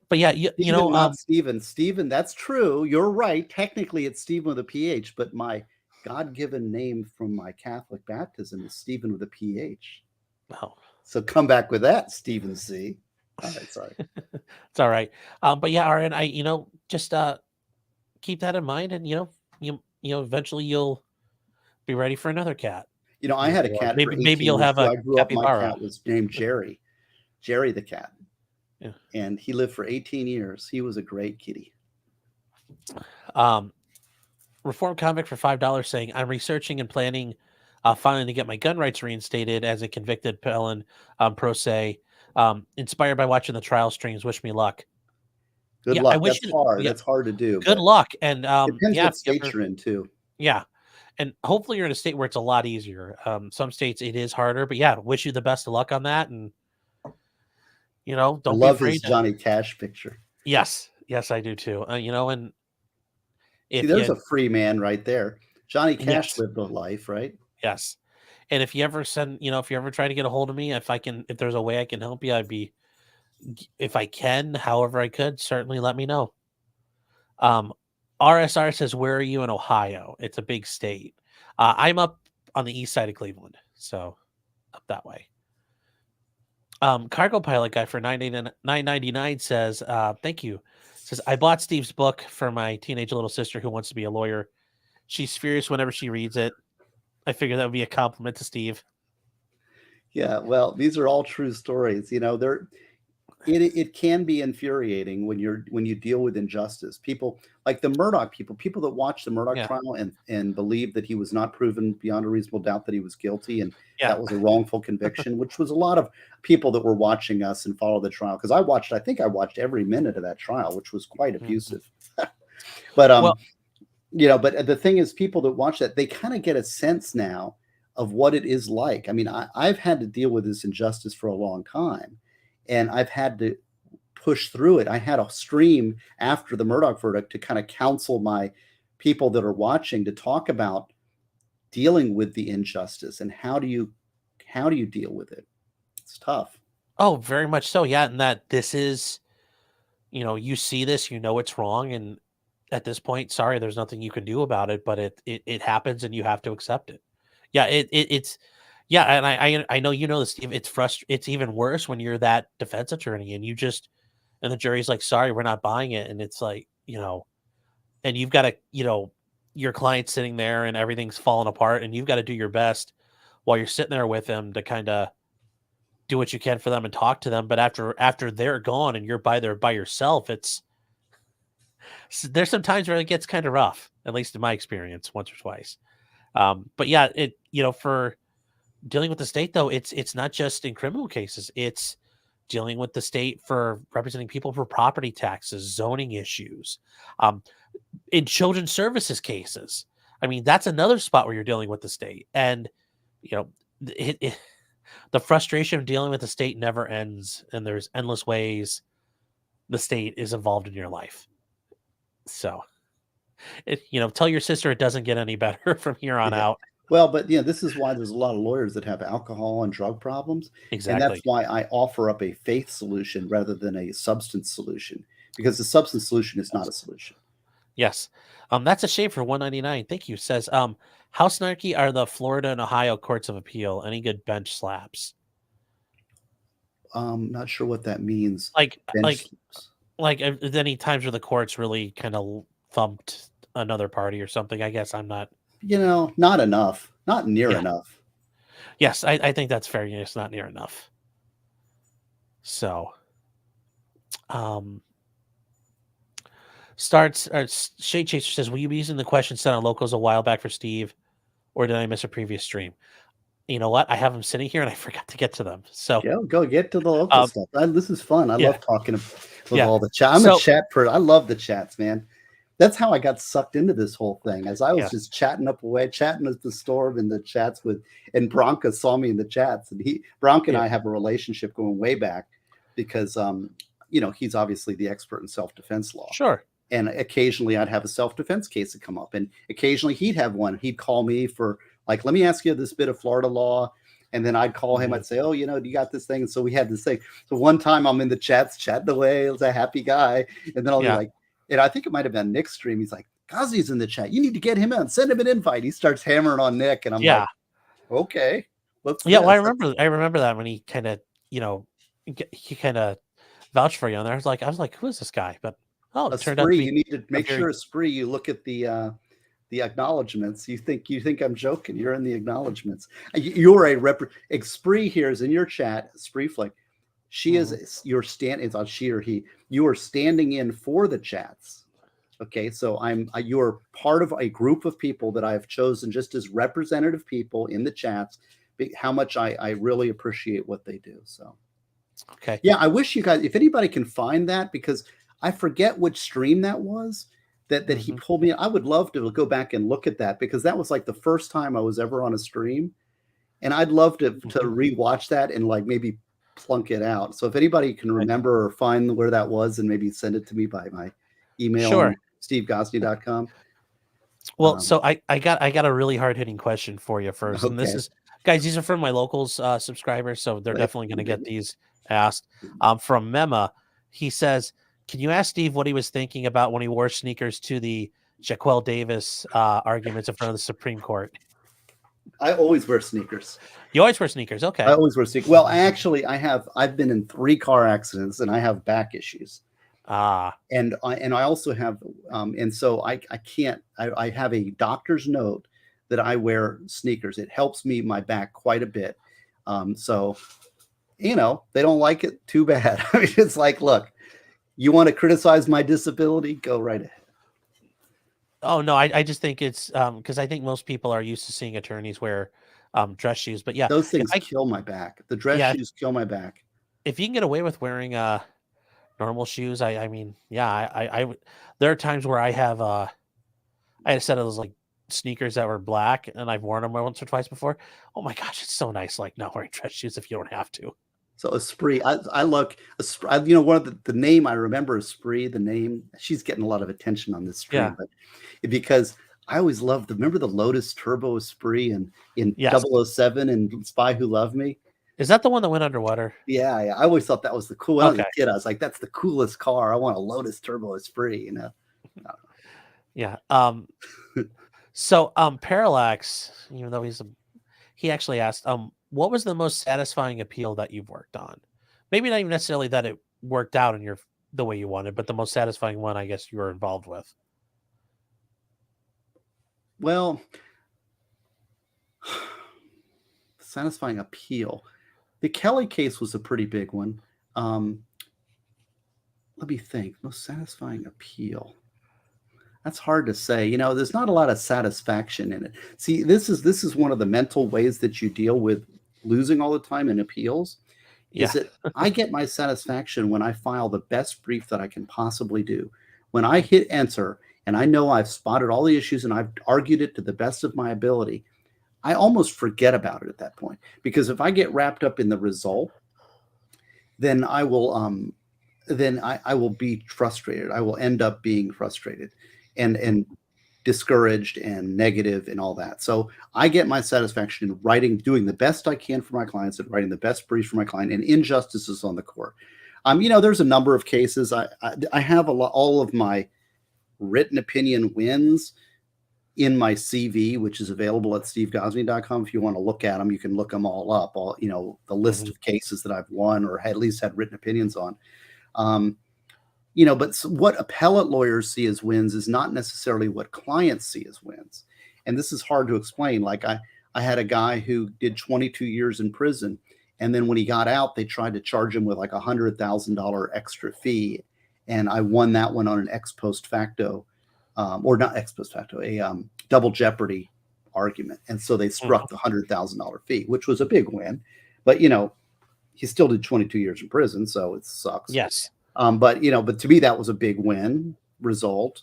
But yeah, not Stephen. Stephen, that's true. You're right. Technically, it's Stephen with a PH, but my God-given name from my Catholic baptism is Stephen with a PH. Oh, so come back with that, Stephen C. All right, sorry. It's all right. But yeah, RN, just keep that in mind, and eventually you'll be ready for another cat. I had a cat. Maybe you'll have a I grew up. My cat was named Jerry the cat. Yeah. And he lived for 18 years. He was a great kitty. Reformed Convict for $5 saying, I'm researching and planning finally to get my gun rights reinstated as a convicted felon pro se. Inspired by watching the trial streams. Wish me luck. Good luck. That's hard. Yeah. That's hard to do. Good luck. And depends what state you're in too. Yeah. And hopefully you're in a state where it's a lot easier. Some states it is harder, but yeah, wish you the best of luck on that. And don't I love his Johnny Cash picture. Yes, I do too. And if there's a free man right there. Johnny Cash lived a life, right? Yes. And if you ever if you ever try to get a hold of me, if there's a way I can help you, if I can, however I could, certainly let me know. RSR says, where are you in Ohio? It's a big state. I'm up on the east side of Cleveland, up that way. Cargo Pilot Guy for $9.99 says, thank you. Says, I bought Steve's book for my teenage little sister who wants to be a lawyer. She's furious whenever she reads it. I figure that would be a compliment to Steve. Yeah, well, these are all true stories. It can be infuriating when you deal with injustice. People like the Murdoch people that watch the Murdoch trial and believe that he was not proven beyond a reasonable doubt that he was guilty, and that was a wrongful conviction, which was a lot of people that were watching us and follow the trial. Because I think I watched every minute of that trial, which was quite abusive. But but the thing is, people that watch that, they kind of get a sense now of what it is like. I mean, I've had to deal with this injustice for a long time, and I've had to push through it. I had a stream after the Murdoch verdict to kind of counsel my people that are watching to talk about dealing with the injustice and how do you deal with it. It's tough. Oh, very much so. Yeah, and that this is, you see this, it's wrong, and at this point, sorry, there's nothing you can do about it, but it happens and you have to accept it. Yeah, it's yeah, and I know this, Steve. It's even worse when you're that defense attorney and and the jury's like, sorry, we're not buying it, and it's like, and you've got to, your client's sitting there and everything's falling apart, and you've got to do your best while you're sitting there with them to kind of do what you can for them and talk to them. But after they're gone and you're by yourself, there's some times where it gets kind of rough, at least in my experience, once or twice. But yeah, for dealing with the state, though, it's not just in criminal cases. It's dealing with the state for representing people for property taxes, zoning issues, in children's services cases. I mean, that's another spot where you're dealing with the state, and the frustration of dealing with the state never ends, and there's endless ways the state is involved in your life. So, tell your sister it doesn't get any better from here on out. Well, but this is why there's a lot of lawyers that have alcohol and drug problems. Exactly. And that's why I offer up a faith solution rather than a substance solution, because the substance solution is not a solution. Yes. That's a shame for 199. Thank you. Says, how snarky are the Florida and Ohio courts of appeal? Any good bench slaps? Not sure what that means. Like any times where the courts really kind of thumped another party or something. I guess I'm not. Not enough. Not near enough. Yes, I think that's fair. It's not near enough. So, Shade Chaser says, will you be using the question sent on Locals a while back for Steve, or did I miss a previous stream? You know what? I have them sitting here and I forgot to get to them. So go get to the local stuff. This is fun. I love talking with all the chat. I'm a chat person. I love the chats, man. That's how I got sucked into this whole thing, as I was just chatting at the store in the chats and Bronca saw me in the chats, and Bronca and I have a relationship going way back because, he's obviously the expert in self-defense law. Sure. And occasionally I'd have a self-defense case that come up, and occasionally he'd have one. He'd call me for like, let me ask you this bit of Florida law. And then I'd call him. I'd say, oh, do you got this thing? And so we had this thing. So one time I'm in the chats, chatting away. I was a happy guy. And then I'll be like, and I think it might have been Nick's stream. He's like, Gosney's in the chat. You need to get him in. Send him an invite. He starts hammering on Nick. And I'm like, okay. Well, I remember that when he kind of, he kind of vouched for you on there. I was like, who is this guy? But it turned out to be. You need to make sure a spree. You look at the acknowledgments. You think I'm joking. You're in the acknowledgments. You're Spree here is in your chat. Spree Flick. She is your stand. It's on she or he. You are standing in for the chats. Okay, so you're part of a group of people that I have chosen just as representative people in the chats. How much I really appreciate what they do. So, okay, yeah, I wish you guys, if anybody can find that, because I forget which stream that was. That he pulled me. I would love to go back and look at that, because that was like the first time I was ever on a stream, and I'd love to rewatch that and like maybe plunk it out. So if anybody can remember or find where that was, and maybe send it to me by my email, sure, SteveGosney.com. Well, so I got a really hard hitting question for you first, and this is, guys, these are from my Locals subscribers, so they're definitely going to get these asked. From Mema, he says, can you ask Steve what he was thinking about when he wore sneakers to the Jaquel Davis arguments in front of the Supreme Court? I always wear sneakers. You always wear sneakers? Okay. I always wear sneakers. Well, I've been in 3 car accidents, and I have back issues. And I also have, and so I can't, I have a doctor's note that I wear sneakers. It helps me, my back, quite a bit. So They don't like it. Too bad. I mean, it's like, look, you want to criticize my disability? Go right ahead. Oh no, I just think it's because I think most people are used to seeing attorneys wear dress shoes. But yeah, those things kill my back. The dress shoes kill my back. If you can get away with wearing normal shoes, I mean, yeah, I there are times where I have I had a set of those like sneakers that were black, and I've worn them once or twice before. Oh my gosh, it's so nice, like not wearing dress shoes if you don't have to. So Esprit, I look, one of the name I remember Esprit, the name, she's getting a lot of attention on this stream, but because I always loved remember the Lotus Turbo Esprit in 007 and Spy Who Loved Me? Is that the one that went underwater? Yeah. I always thought that was the cool. When I was a kid, I was like, that's the coolest car. I want a Lotus Turbo Esprit, Yeah. So Parallax, even though he actually asked, what was the most satisfying appeal that you've worked on? Maybe not even necessarily that it worked out in the way you wanted, but the most satisfying one, I guess, you were involved with. Well, satisfying appeal. The Kelly case was a pretty big one. Let me think. Most satisfying appeal. That's hard to say. There's not a lot of satisfaction in it. See, this is one of the mental ways that you deal with losing all the time in appeals. Is that I get my satisfaction when I file the best brief that I can possibly do. When I hit enter and I know I've spotted all the issues and I've argued it to the best of my ability, I almost forget about it at that point. Because if I get wrapped up in the result, then I will I will be frustrated. I will end up being frustrated and discouraged and negative and all that. So I get my satisfaction in writing, doing the best I can for my clients and writing the best brief for my client, and injustices on the court. There's a number of cases. I have all of my written opinion wins in my CV, which is available at stevegosney.com. If you want to look at them, you can look them all up. The list of cases that I've won or at least had written opinions on. But what appellate lawyers see as wins is not necessarily what clients see as wins. And this is hard to explain. Like I had a guy who did 22 years in prison. And then when he got out, they tried to charge him with like $100,000 extra fee. And I won that one on an ex post facto, or not ex post facto, a double jeopardy argument. And so they struck the $100,000 fee, which was a big win. But, he still did 22 years in prison. So it sucks. Yes. But to me, that was a big win result.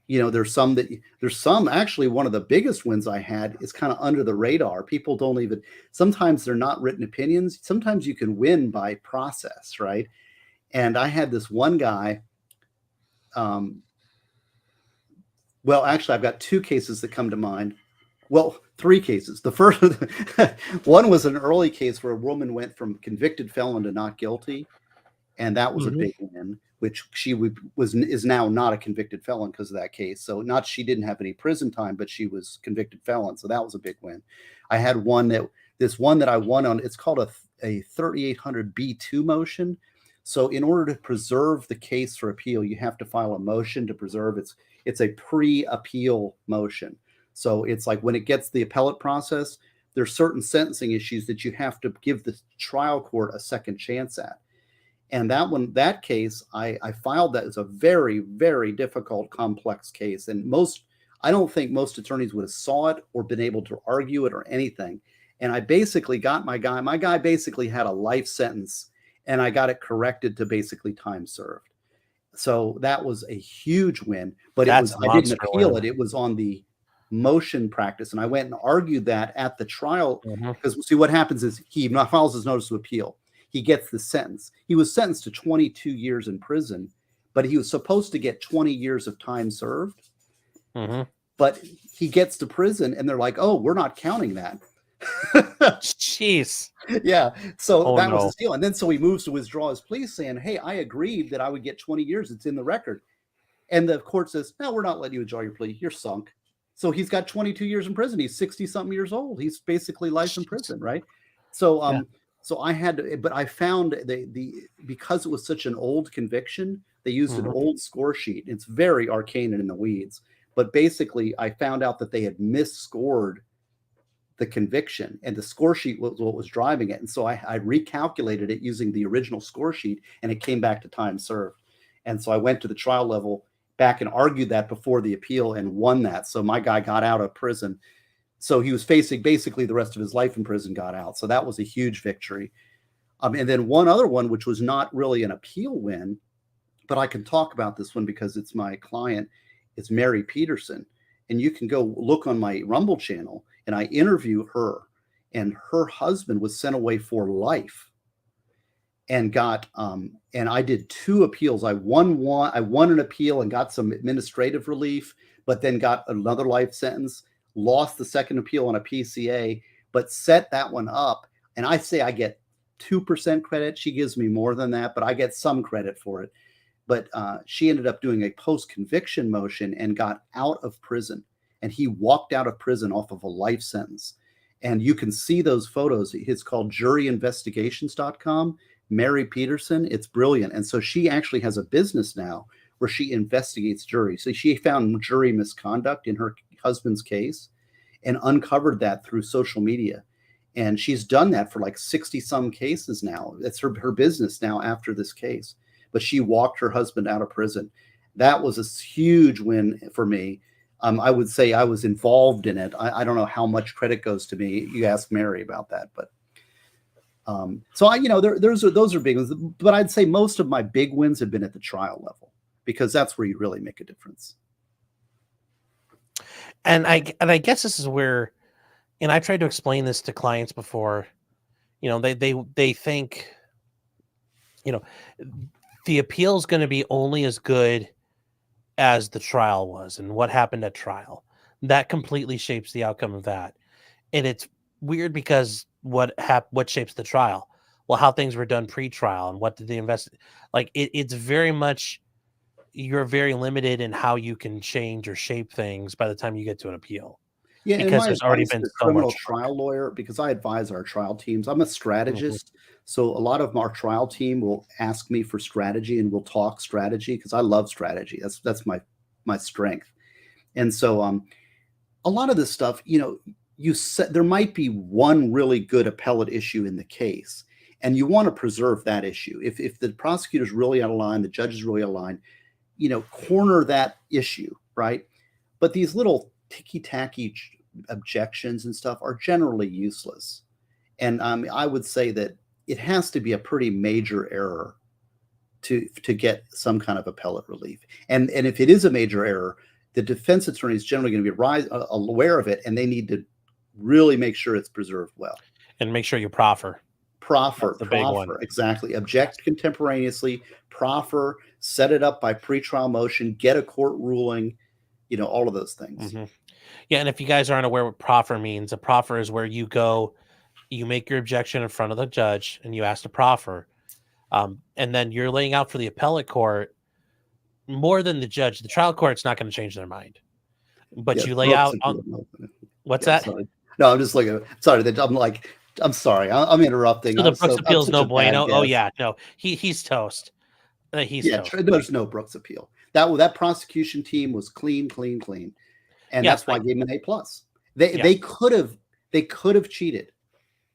There's some actually one of the biggest wins I had is kind of under the radar. People don't even, sometimes they're not written opinions. Sometimes you can win by process, right? And I had this one guy, well, actually I've got two cases that come to mind. Well, three cases. The first one was an early case where a woman went from convicted felon to not guilty. And that was a big win, which she is now not a convicted felon because of that case. So she didn't have any prison time, but she was convicted felon. So that was a big win. I had one that I won on, it's called a 3800 B2 motion. So in order to preserve the case for appeal, you have to file a motion to preserve it's a pre-appeal motion. So it's like when it gets the appellate process, there's certain sentencing issues that you have to give the trial court a second chance at. And that case, I filed that as a very, very difficult, complex case. And I don't think most attorneys would have saw it or been able to argue it or anything. And I basically got my guy basically had a life sentence, and I got it corrected to basically time served. So that was a huge win, but I didn't appeal it. It was on the motion practice. And I went and argued that at the trial, because see what happens is he files his notice of appeal. He gets the sentence. He was sentenced to 22 years in prison, but he was supposed to get 20 years of time served. But he gets to prison and they're like, oh, we're not counting that. Jeez. Yeah. So that was his deal. And then so he moves to withdraw his plea saying, hey, I agreed that I would get 20 years. It's in the record. And the court says, no, we're not letting you withdraw your plea. You're sunk. So he's got 22 years in prison. He's 60 something years old. He's basically life in prison. Right. So, So I had to, but I found because it was such an old conviction, they used an old score sheet. It's very arcane and in the weeds. But basically, I found out that they had misscored the conviction, and the score sheet was what was driving it. And so I recalculated it using the original score sheet, and it came back to time served. And so I went to the trial level back and argued that before the appeal and won that. So my guy got out of prison. So he was facing basically the rest of his life in prison, got out. So that was a huge victory. And then one other one, which was not really an appeal win, but I can talk about this one because it's my client, is Mary Peterson. And you can go look on my Rumble channel, and I interview her, and her husband was sent away for life and got, and I did 2 appeals. I won an appeal and got some administrative relief, but then got another life sentence, lost the second appeal on a PCA, but set that one up. And I say I get 2% credit. She gives me more than that, but I get some credit for it. But she ended up doing a post-conviction motion and got out of prison. And he walked out of prison off of a life sentence. And you can see those photos. It's called juryinvestigations.com. Mary Peterson. It's brilliant. And so she actually has a business now where she investigates juries. So she found jury misconduct in her husband's case and uncovered that through social media. And she's done that for like 60 some cases now. It's her business now after this case. But she walked her husband out of prison. That was a huge win for me. I would say I was involved in it. I don't know how much credit goes to me. You ask Mary about that, but so those are big ones. But I'd say most of my big wins have been at the trial level because that's where you really make a difference. And I guess this is where, and I tried to explain this to clients before. They think, the appeal is going to be only as good as the trial was and what happened at trial. That completely shapes the outcome of that. And it's weird because what shapes the trial? Well, how things were done pre-trial and what did they invest? Like it's very much, you're very limited in how you can change or shape things by the time you get to an appeal. Yeah, because there's already been so criminal trial lawyer, because I advise our trial teams. I'm a strategist, so a lot of our trial team will ask me for strategy, and we'll talk strategy because I love strategy. That's my strength. And so a lot of this stuff, there might be one really good appellate issue in the case, and you want to preserve that issue. If the prosecutor's really out of line, the judge is really out of line, corner that issue, right? But these little ticky-tacky objections and stuff are generally useless. And I would say that it has to be a pretty major error to get some kind of appellate relief. And if it is a major error, the defense attorney is generally going to be aware of it, and they need to really make sure it's preserved well. And make sure you proffer. Proffer, exactly. Object contemporaneously, proffer, set it up by pretrial motion, get a court ruling, all of those things. Mm-hmm. Yeah, and if you guys aren't aware what proffer means, a proffer is where you go, you make your objection in front of the judge, and you ask to proffer. And then you're laying out for the appellate court more than the judge. The trial court's not going to change their mind. But you lay out on... What's that? Sorry. No, I'm just looking. Sorry, I'm sorry. I'm interrupting. So the Brooks appeal is no bueno. Oh, yeah. No, he's toast. He's toast. There's no Brooks appeal. That prosecution team was clean. And that's why I gave him an A+. They could have cheated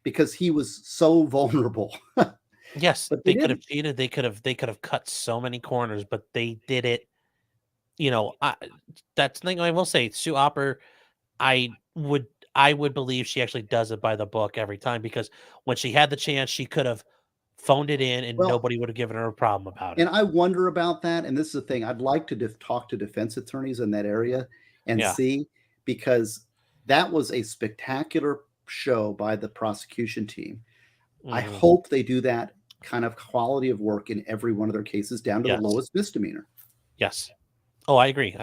because he was so vulnerable. Yes, but they could have cheated. They could have cut so many corners, but they did it. That's the thing I will say. Sue Opper, I would believe she actually does it by the book every time, because when she had the chance, she could have phoned it in and nobody would have given her a problem about it. And I wonder about that. And this is the thing. I'd like to talk to defense attorneys in that area and see, because that was a spectacular show by the prosecution team. I hope they do that kind of quality of work in every one of their cases down to the lowest misdemeanor. Yes. Oh, I agree.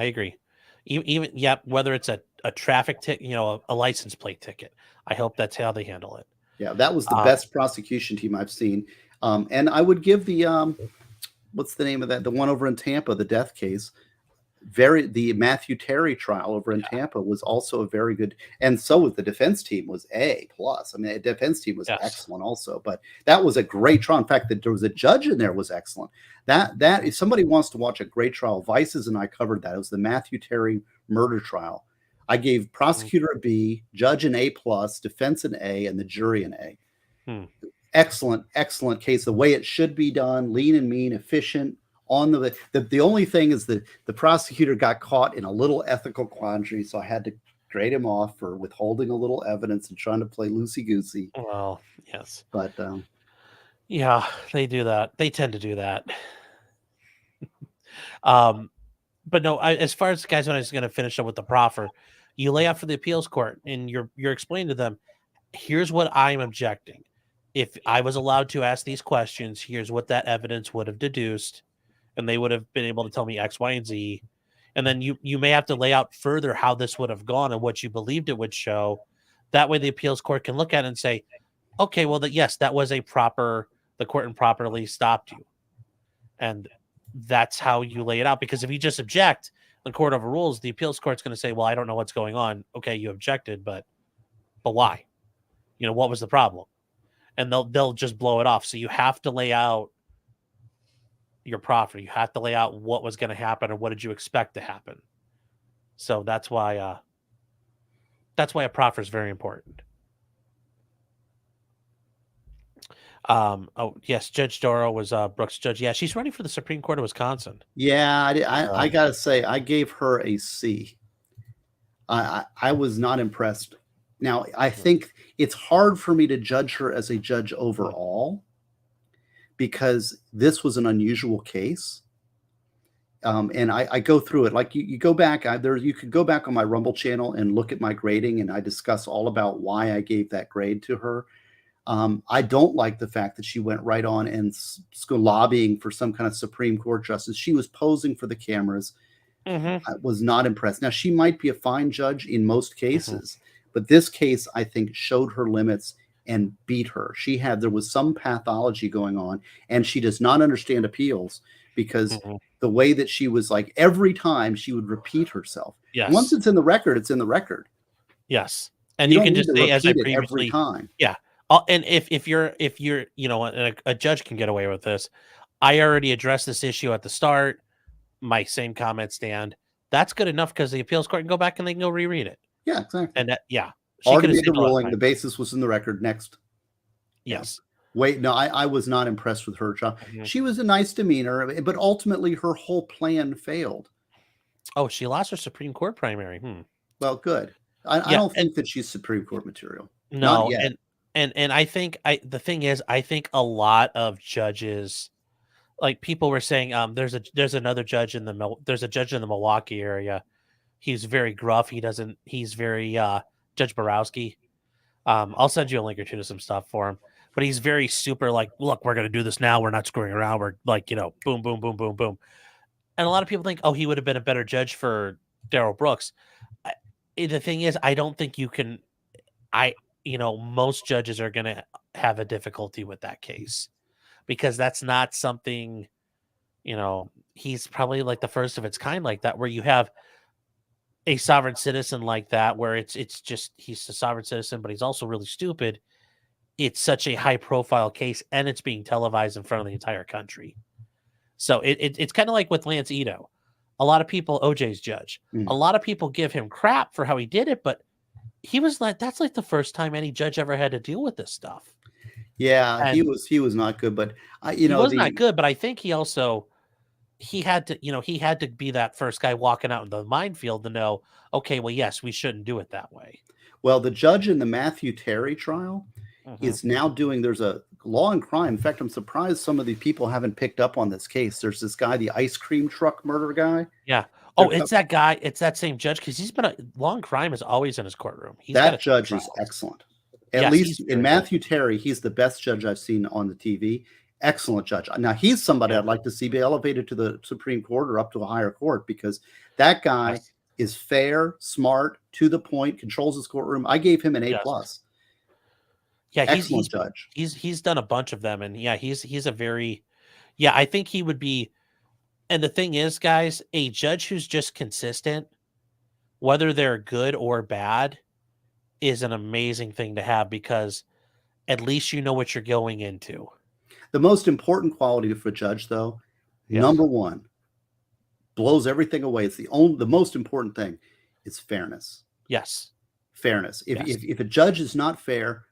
Even whether it's a traffic ticket, a license plate ticket. I hope that's how they handle it. Yeah, that was the best prosecution team I've seen. And I would give the what's the name of that? The one over in Tampa, the death case. The Matthew Terry trial over in Tampa was also a very good, and so was the defense team was A+. I mean, the defense team was excellent also, but that was a great trial. In fact, there was a judge in there was excellent. That if somebody wants to watch a great trial, Vices and I covered that. It was the Matthew Terry murder trial. I gave prosecutor a B, judge an A+, defense an A, and the jury an A. Excellent, excellent case. The way it should be done, lean and mean, efficient. The only thing is that the prosecutor got caught in a little ethical quandary, so I had to grade him off for withholding a little evidence and trying to play loosey-goosey. Well, yes. But yeah, they do that. They tend to do that. But no, as far as guys, when I was going to finish up with the proffer, you lay out for the appeals court and you're explaining to them, here's what I'm objecting. If I was allowed to ask these questions, here's what that evidence would have deduced, and they would have been able to tell me X, Y, and Z. And then you may have to lay out further how this would have gone and what you believed it would show. That way the appeals court can look at it and say, okay, well, yes, that was the court improperly stopped you. And that's how you lay it out. Because if you just object, the court overrules, the appeals court's going to say, well, I don't know what's going on. Okay, you objected, but why? What was the problem? And they'll just blow it off. So you have to lay out your proffer. You have to lay out what was going to happen and what did you expect to happen. So that's why a proffer is very important. Oh yes, Judge Doro was Brooks' judge. Yeah, she's running for the Supreme Court of Wisconsin. Yeah, I gotta say, I gave her a C. I was not impressed. Now, I think it's hard for me to judge her as a judge overall because this was an unusual case. And I go through it. Like you go back, you could go back on my Rumble channel and look at my grading, and I discuss all about why I gave that grade to her. I don't like the fact that she went right on and lobbying for some kind of Supreme Court justice. She was posing for the cameras. I was not impressed. Now, she might be a fine judge in most cases, but this case, I think, showed her limits and beat her. There was some pathology going on, and she does not understand appeals because the way that she was, like, every time she would repeat herself. Yes. Once it's in the record, it's in the record. Yes. And you can just say, as I previously, every time. Yeah. And if you're, a judge can get away with this. I already addressed this issue at the start. My same comments stand. That's good enough because the appeals court can go back and they can go reread it. Yeah, exactly. And she already made the ruling. The basis was in the record. Next. Yes. Wait, no, I was not impressed with her job. She was a nice demeanor, but ultimately her whole plan failed. Oh, she lost her Supreme Court primary. Well, good. I don't think that she's Supreme Court material. No, not yet. And I think the thing is, I think a lot of judges, like people were saying, there's another judge there's a judge in the Milwaukee area. He's very gruff. He's very Judge Borowski. I'll send you a link or two to some stuff for him. But he's very super like, look, we're going to do this now. We're not screwing around. We're like, boom, boom, boom, boom, boom. And a lot of people think, oh, he would have been a better judge for Darrell Brooks. The thing is, I don't think you can. Most judges are going to have a difficulty with that case because that's not something, he's probably like the first of its kind like that, where you have a sovereign citizen like that, where it's just, he's a sovereign citizen, but he's also really stupid. It's such a high profile case and it's being televised in front of the entire country. So it's kind of like with Lance Ito. A lot of people, OJ's judge, a lot of people give him crap for how he did it, but that's like the first time any judge ever had to deal with this stuff. Yeah, and he was not good, but he was not good, but I think he had to be that first guy walking out in the minefield to know, okay, well, yes, we shouldn't do it that way. Well, the judge in the Matthew Terry trial is now there's a law and crime. In fact, I'm surprised some of the people haven't picked up on this case. There's this guy, the ice cream truck murder guy. Yeah. Oh, it's that guy. It's that same judge because he's been law and crime is always in his courtroom. That judge is excellent. At least in Matthew Terry, he's the best judge I've seen on the TV. Excellent judge. Now, he's somebody I'd like to see be elevated to the Supreme Court or up to a higher court because that guy is fair, smart, to the point, controls his courtroom. I gave him an A+. Yeah, excellent judge. He's done a bunch of them, and he's a very, I think he would be. And the thing is, guys, a judge who's just consistent, whether they're good or bad, is an amazing thing to have because at least you know what you're going into. The most important quality for a judge, though, number one, blows everything away. It's the most important thing is fairness. Yes. Fairness. If a judge is not fair,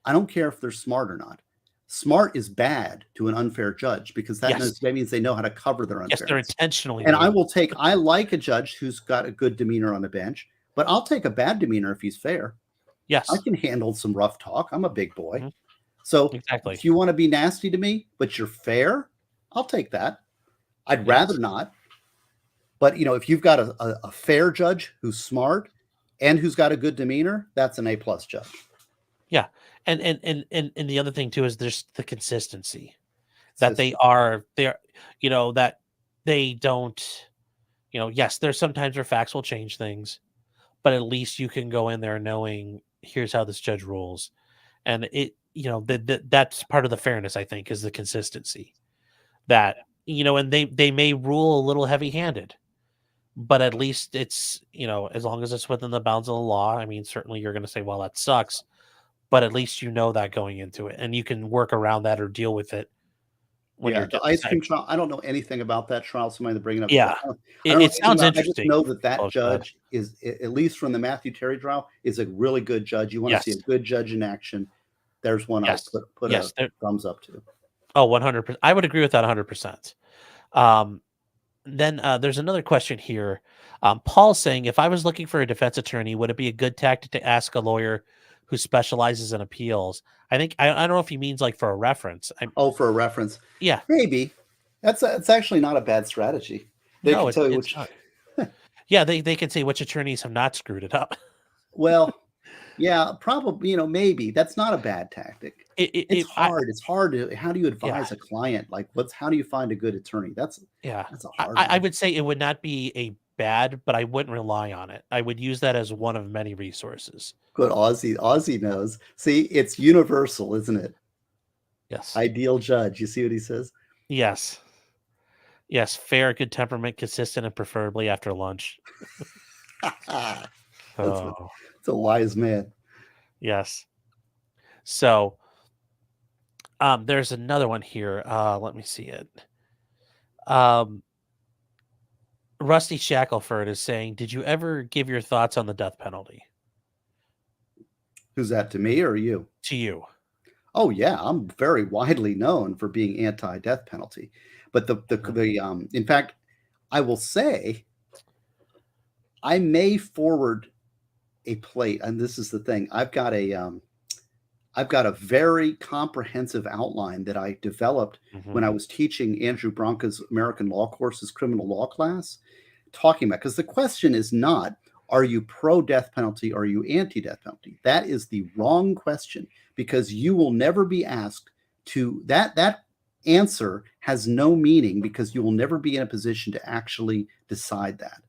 I don't care if they're smart or not. Smart is bad to an unfair judge because that means they know how to cover their unfairness. Yes, they're intentionally. And I like a judge who's got a good demeanor on the bench, but I'll take a bad demeanor if he's fair. Yes. I can handle some rough talk. I'm a big boy. Mm-hmm. So if you want to be nasty to me, but you're fair, I'll take that. I'd rather not. But, if you've got a fair judge who's smart and who's got a good demeanor, that's an A+ judge. Yeah. And the other thing too is there's the consistency that they are, that they don't, yes, there's sometimes where facts will change things, but at least you can go in there knowing here's how this judge rules. And it, that's part of the fairness, I think, is the consistency that, and they may rule a little heavy-handed, but at least it's, as long as it's within the bounds of the law. I mean, certainly you're going to say, well, that sucks, but at least that going into it, and you can work around that or deal with it. When you're the ice cream trial, I don't know anything about that trial. Somebody to bring it up. Yeah, it sounds interesting. I just know that judge is, at least from the Matthew Terry trial, is a really good judge. You want to see a good judge in action. There's one I'll put a thumbs up to. Oh, 100%. I would agree with that 100%. Then there's another question here. Paul's saying, if I was looking for a defense attorney, would it be a good tactic to ask a lawyer who specializes in appeals? I think I don't know if he means like for a reference. For a reference. Yeah, maybe. It's actually not a bad strategy. They can tell you which. Yeah, they can say which attorneys have not screwed it up. Well, yeah, probably. Maybe that's not a bad tactic. It's hard. It's hard to. How do you advise a client? Like, how do you find a good attorney? That's a hard. I would say it would not be a bad, but I wouldn't rely on it. I would use that as one of many resources. Good. Aussie knows. See, it's universal, isn't it? Yes. Ideal judge. You see what he says? Yes. Fair, good temperament, consistent, and preferably after lunch. That's a wise man. Yes. So, there's another one here. Let me see it. Rusty Shackelford is saying, did you ever give your thoughts on the death penalty? Who's that, to me or you? To you. Oh yeah, I'm very widely known for being anti-death penalty. But in fact, I will say, I may forward a plate, and this is the thing. I've got a very comprehensive outline that I developed when I was teaching Andrew Branca's American Law Course's criminal law class, talking about, because the question is not, are you pro-death penalty or are you anti-death penalty? That is the wrong question, because you will never be asked to, that answer has no meaning, because you will never be in a position to actually decide that.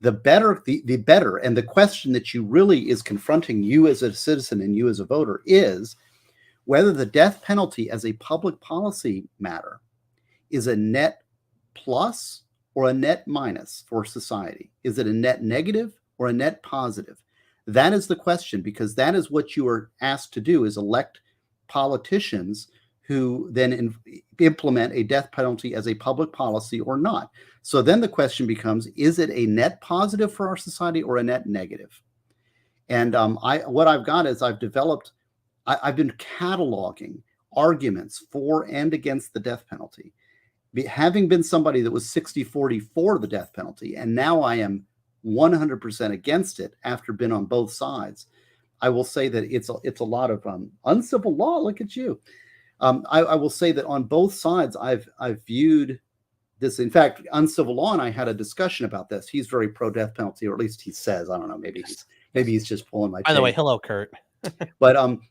The better, and the question that you really is confronting you as a citizen and you as a voter is whether the death penalty as a public policy matter is a net plus or a net minus for society. Is it a net negative or a net positive? That is the question, because that is what you are asked to do, is elect politicians who then implement a death penalty as a public policy or not. So then the question becomes, is it a net positive for our society or a net negative? And what I've got is I've been cataloging arguments for and against the death penalty. Having been somebody that was 60-40 for the death penalty, and now I am 100% against it after being on both sides, I will say that it's a lot of uncivil law. Look at you. I will say that on both sides, I've viewed this. In fact, uncivil law and I had a discussion about this. He's very pro-death penalty, or at least he says. I don't know. Maybe he's just pulling my. By the way, hello, Kurt. But I'm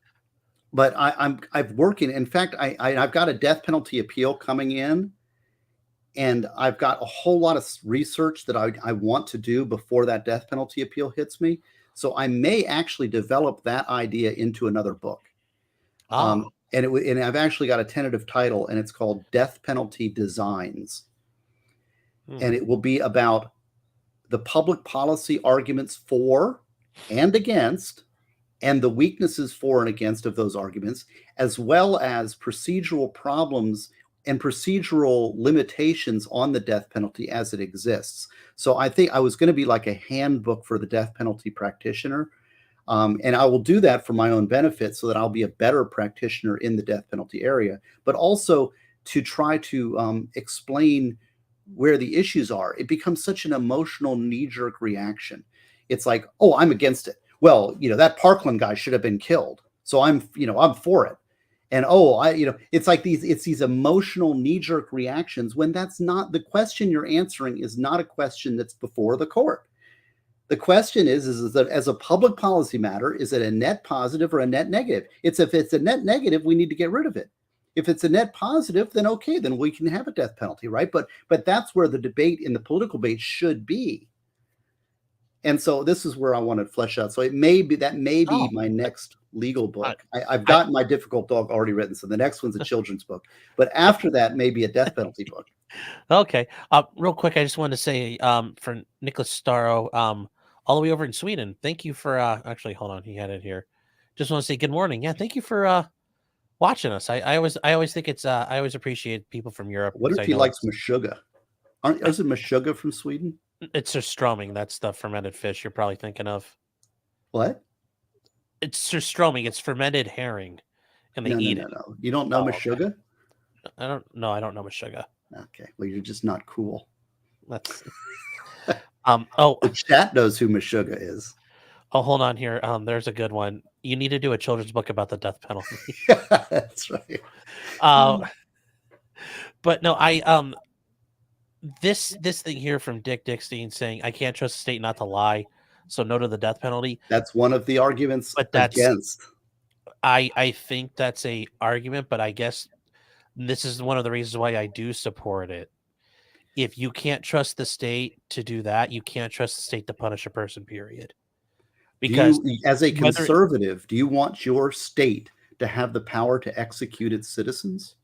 working. In fact, I've got a death penalty appeal coming in, and I've got a whole lot of research that I want to do before that death penalty appeal hits me. So I may actually develop that idea into another book. And I've actually got a tentative title, and it's called Death Penalty Designs. And it will be about the public policy arguments for and against, and the weaknesses for and against of those arguments, as well as procedural problems and procedural limitations on the death penalty as it exists. So I think I was going to be like a handbook for the death penalty practitioner. And I will do that for my own benefit so that I'll be a better practitioner in the death penalty area, but also to try to explain where the issues are. It becomes such an emotional knee-jerk reaction. It's like, oh, I'm against it. Well, that Parkland guy should have been killed. So I'm for it. And it's like these emotional knee-jerk reactions when that's not the question you're answering is not a question that's before the court. The question is that as a public policy matter, is it a net positive or a net negative? If it's a net negative, we need to get rid of it. If it's a net positive, then okay, then we can have a death penalty, right? But that's where the debate in the political debate should be. And so this is where I want to flesh out. So that may be my next legal book. I've got my difficult dog already written, so the next one's a children's book. But after that, maybe a death penalty book. Okay. Real quick, I just wanted to say for Nicholas Starro, all the way over in Sweden, thank you for actually hold on, he had it here. Just want to say good morning. Yeah, thank you for watching us. I always think it's I always appreciate people from Europe. What if he likes Meshuggah? Isn't Meshuggah from Sweden? It's surströmming. That's the fermented fish you're probably thinking of. What? It's surströmming. It's fermented herring, and they eat it. No. You don't know Meshuggah? Okay. I don't know Meshuggah. Okay, well, you're just not cool. That's the chat knows who Meshuggah is. Oh, hold on here. There's a good one. You need to do a children's book about the death penalty. That's right. But no, this thing here from Dick Dickstein saying I can't trust the state not to lie, so no to the death penalty. That's one of the arguments against. I think that's a argument, but I guess this is one of the reasons why I do support it. If you can't trust the state to do that, you can't trust the state to punish a person, period. Because as a conservative, do you want your state to have the power to execute its citizens?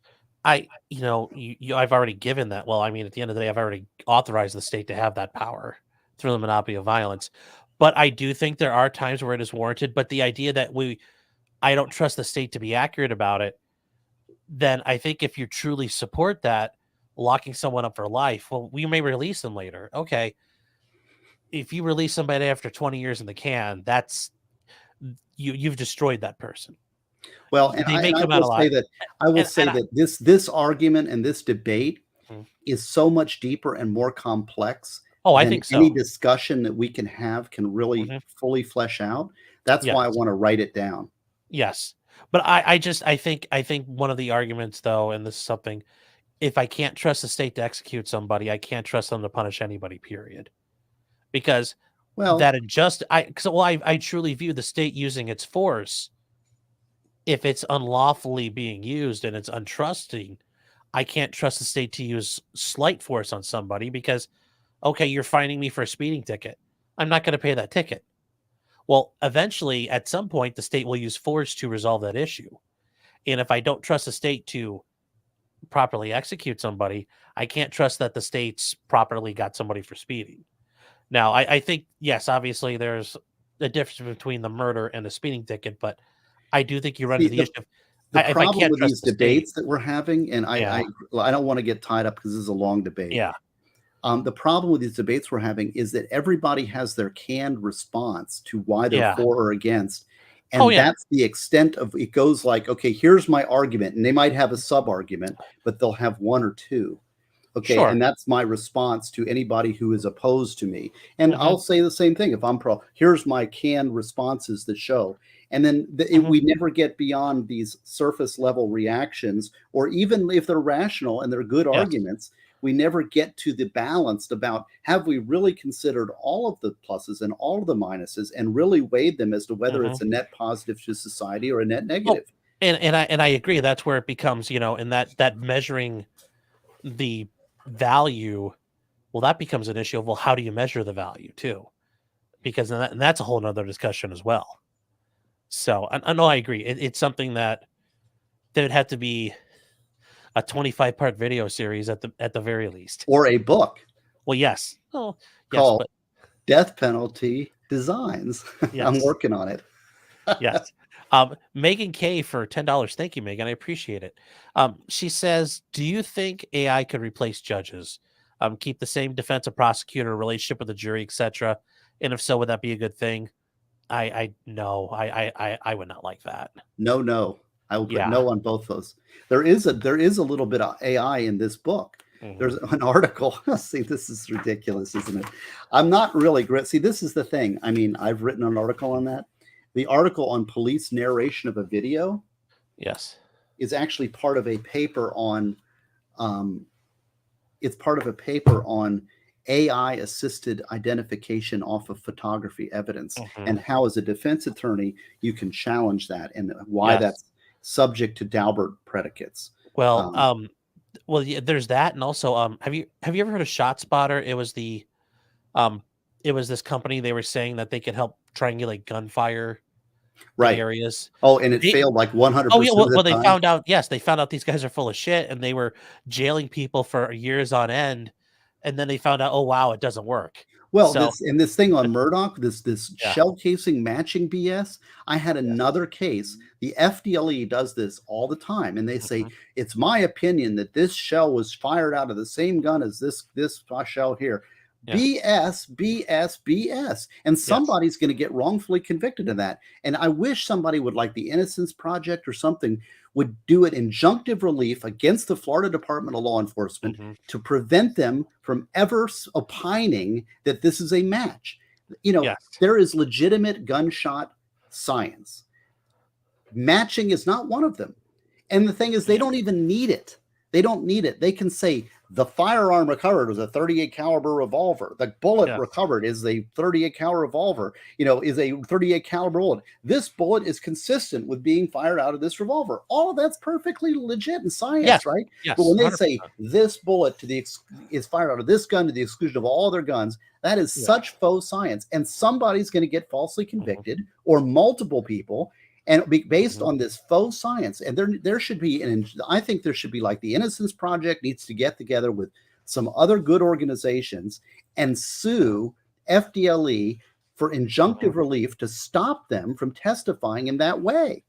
I've already given that. Well, I mean, at the end of the day, I've already authorized the state to have that power through the monopoly of violence. But I do think there are times where it is warranted. But the idea that I don't trust the state to be accurate about it, then I think if you truly support that, locking someone up for life, well, we may release them later. Okay. If you release somebody after 20 years in the can, that's you've destroyed that person. Well, and I will say that this argument and this debate is so much deeper and more complex. Oh, I think so. Any discussion that we can have can really fully flesh out. That's why I want to write it down. Yes. But I think one of the arguments, though, and this is something, if I can't trust the state to execute somebody, I can't trust them to punish anybody, period. Because I truly view the state using its force. If it's unlawfully being used and it's untrusting, I can't trust the state to use slight force on somebody because, okay, you're fining me for a speeding ticket. I'm not going to pay that ticket. Well, eventually, at some point, the state will use force to resolve that issue. And if I don't trust the state to properly execute somebody, I can't trust that the state's properly got somebody for speeding. Now, I think, yes, obviously there's a difference between the murder and the speeding ticket, but I do think you run into the issue. The problem with these debates that we're having, and I don't want to get tied up because this is a long debate. Yeah. The problem with these debates we're having is that everybody has their canned response to why they're for or against. And that's the extent of it. Goes like, okay, here's my argument. And they might have a sub-argument, but they'll have one or two. Okay, sure. And that's my response to anybody who is opposed to me. And I'll say the same thing. If I'm pro, here's my canned responses that show. And then we never get beyond these surface level reactions, or even if they're rational and they're good arguments, we never get to the balanced about, have we really considered all of the pluses and all of the minuses and really weighed them as to whether it's a net positive to society or a net negative? Oh, and I agree. That's where it becomes, and that measuring the value, well, that becomes an issue of, well, how do you measure the value too? Because and that's a whole nother discussion as well. So I know I agree. It's something that would have to be a 25-part video series at the very least, or a book. Well, yes. Oh, yes, called Death Penalty Designs. Yes. I'm working on it. Yes. Megan K for $10. Thank you, Megan. I appreciate it. She says, "Do you think AI could replace judges? Keep the same defensive prosecutor relationship with the jury, etc. And if so, would that be a good thing?" I no, I would not like that. No. I will put Yeah. no on both those. There is a little bit of AI in this book. There's an article. See, this is ridiculous, isn't it? I'm not really great. See, this is the thing. I mean, I've written an article on that. The article on police narration of a video, yes, is actually part of a paper on. It's part of a paper on AI assisted identification off of photography evidence, and how, as a defense attorney, you can challenge that, and why that's subject to Daubert predicates. Well, well, yeah, there's that, and also, have you ever heard of ShotSpotter? It was this company. They were saying that they could help triangulate gunfire areas. Oh, and it failed like 100%. Oh yeah, well, they found out. Yes, they found out these guys are full of shit, and they were jailing people for years on end, and then they found out, oh wow, it doesn't work. Well, this thing on Murdoch, this shell casing matching BS. I had another case. The FDLE does this all the time, and they say, it's my opinion that this shell was fired out of the same gun as this shell here. BS. And somebody's going to get wrongfully convicted of that. And I wish somebody would, like the Innocence Project or something, would do an injunctive relief against the Florida Department of Law Enforcement to prevent them from ever opining that this is a match. You know, there is legitimate gunshot science. Matching is not one of them. And the thing is, they don't even need it. They don't need it. They can say the firearm recovered was a 38 caliber revolver. The bullet recovered is a 38 caliber revolver, is a 38 caliber bullet. This bullet is consistent with being fired out of this revolver. All of that's perfectly legit in science, right? Yes, but when they 100%. say this bullet is fired out of this gun to the exclusion of all other guns, that is such faux science. And somebody's going to get falsely convicted, or multiple people. And based on this faux science, and there should be, I think there should be, like the Innocence Project needs to get together with some other good organizations and sue FDLE for injunctive relief to stop them from testifying in that way.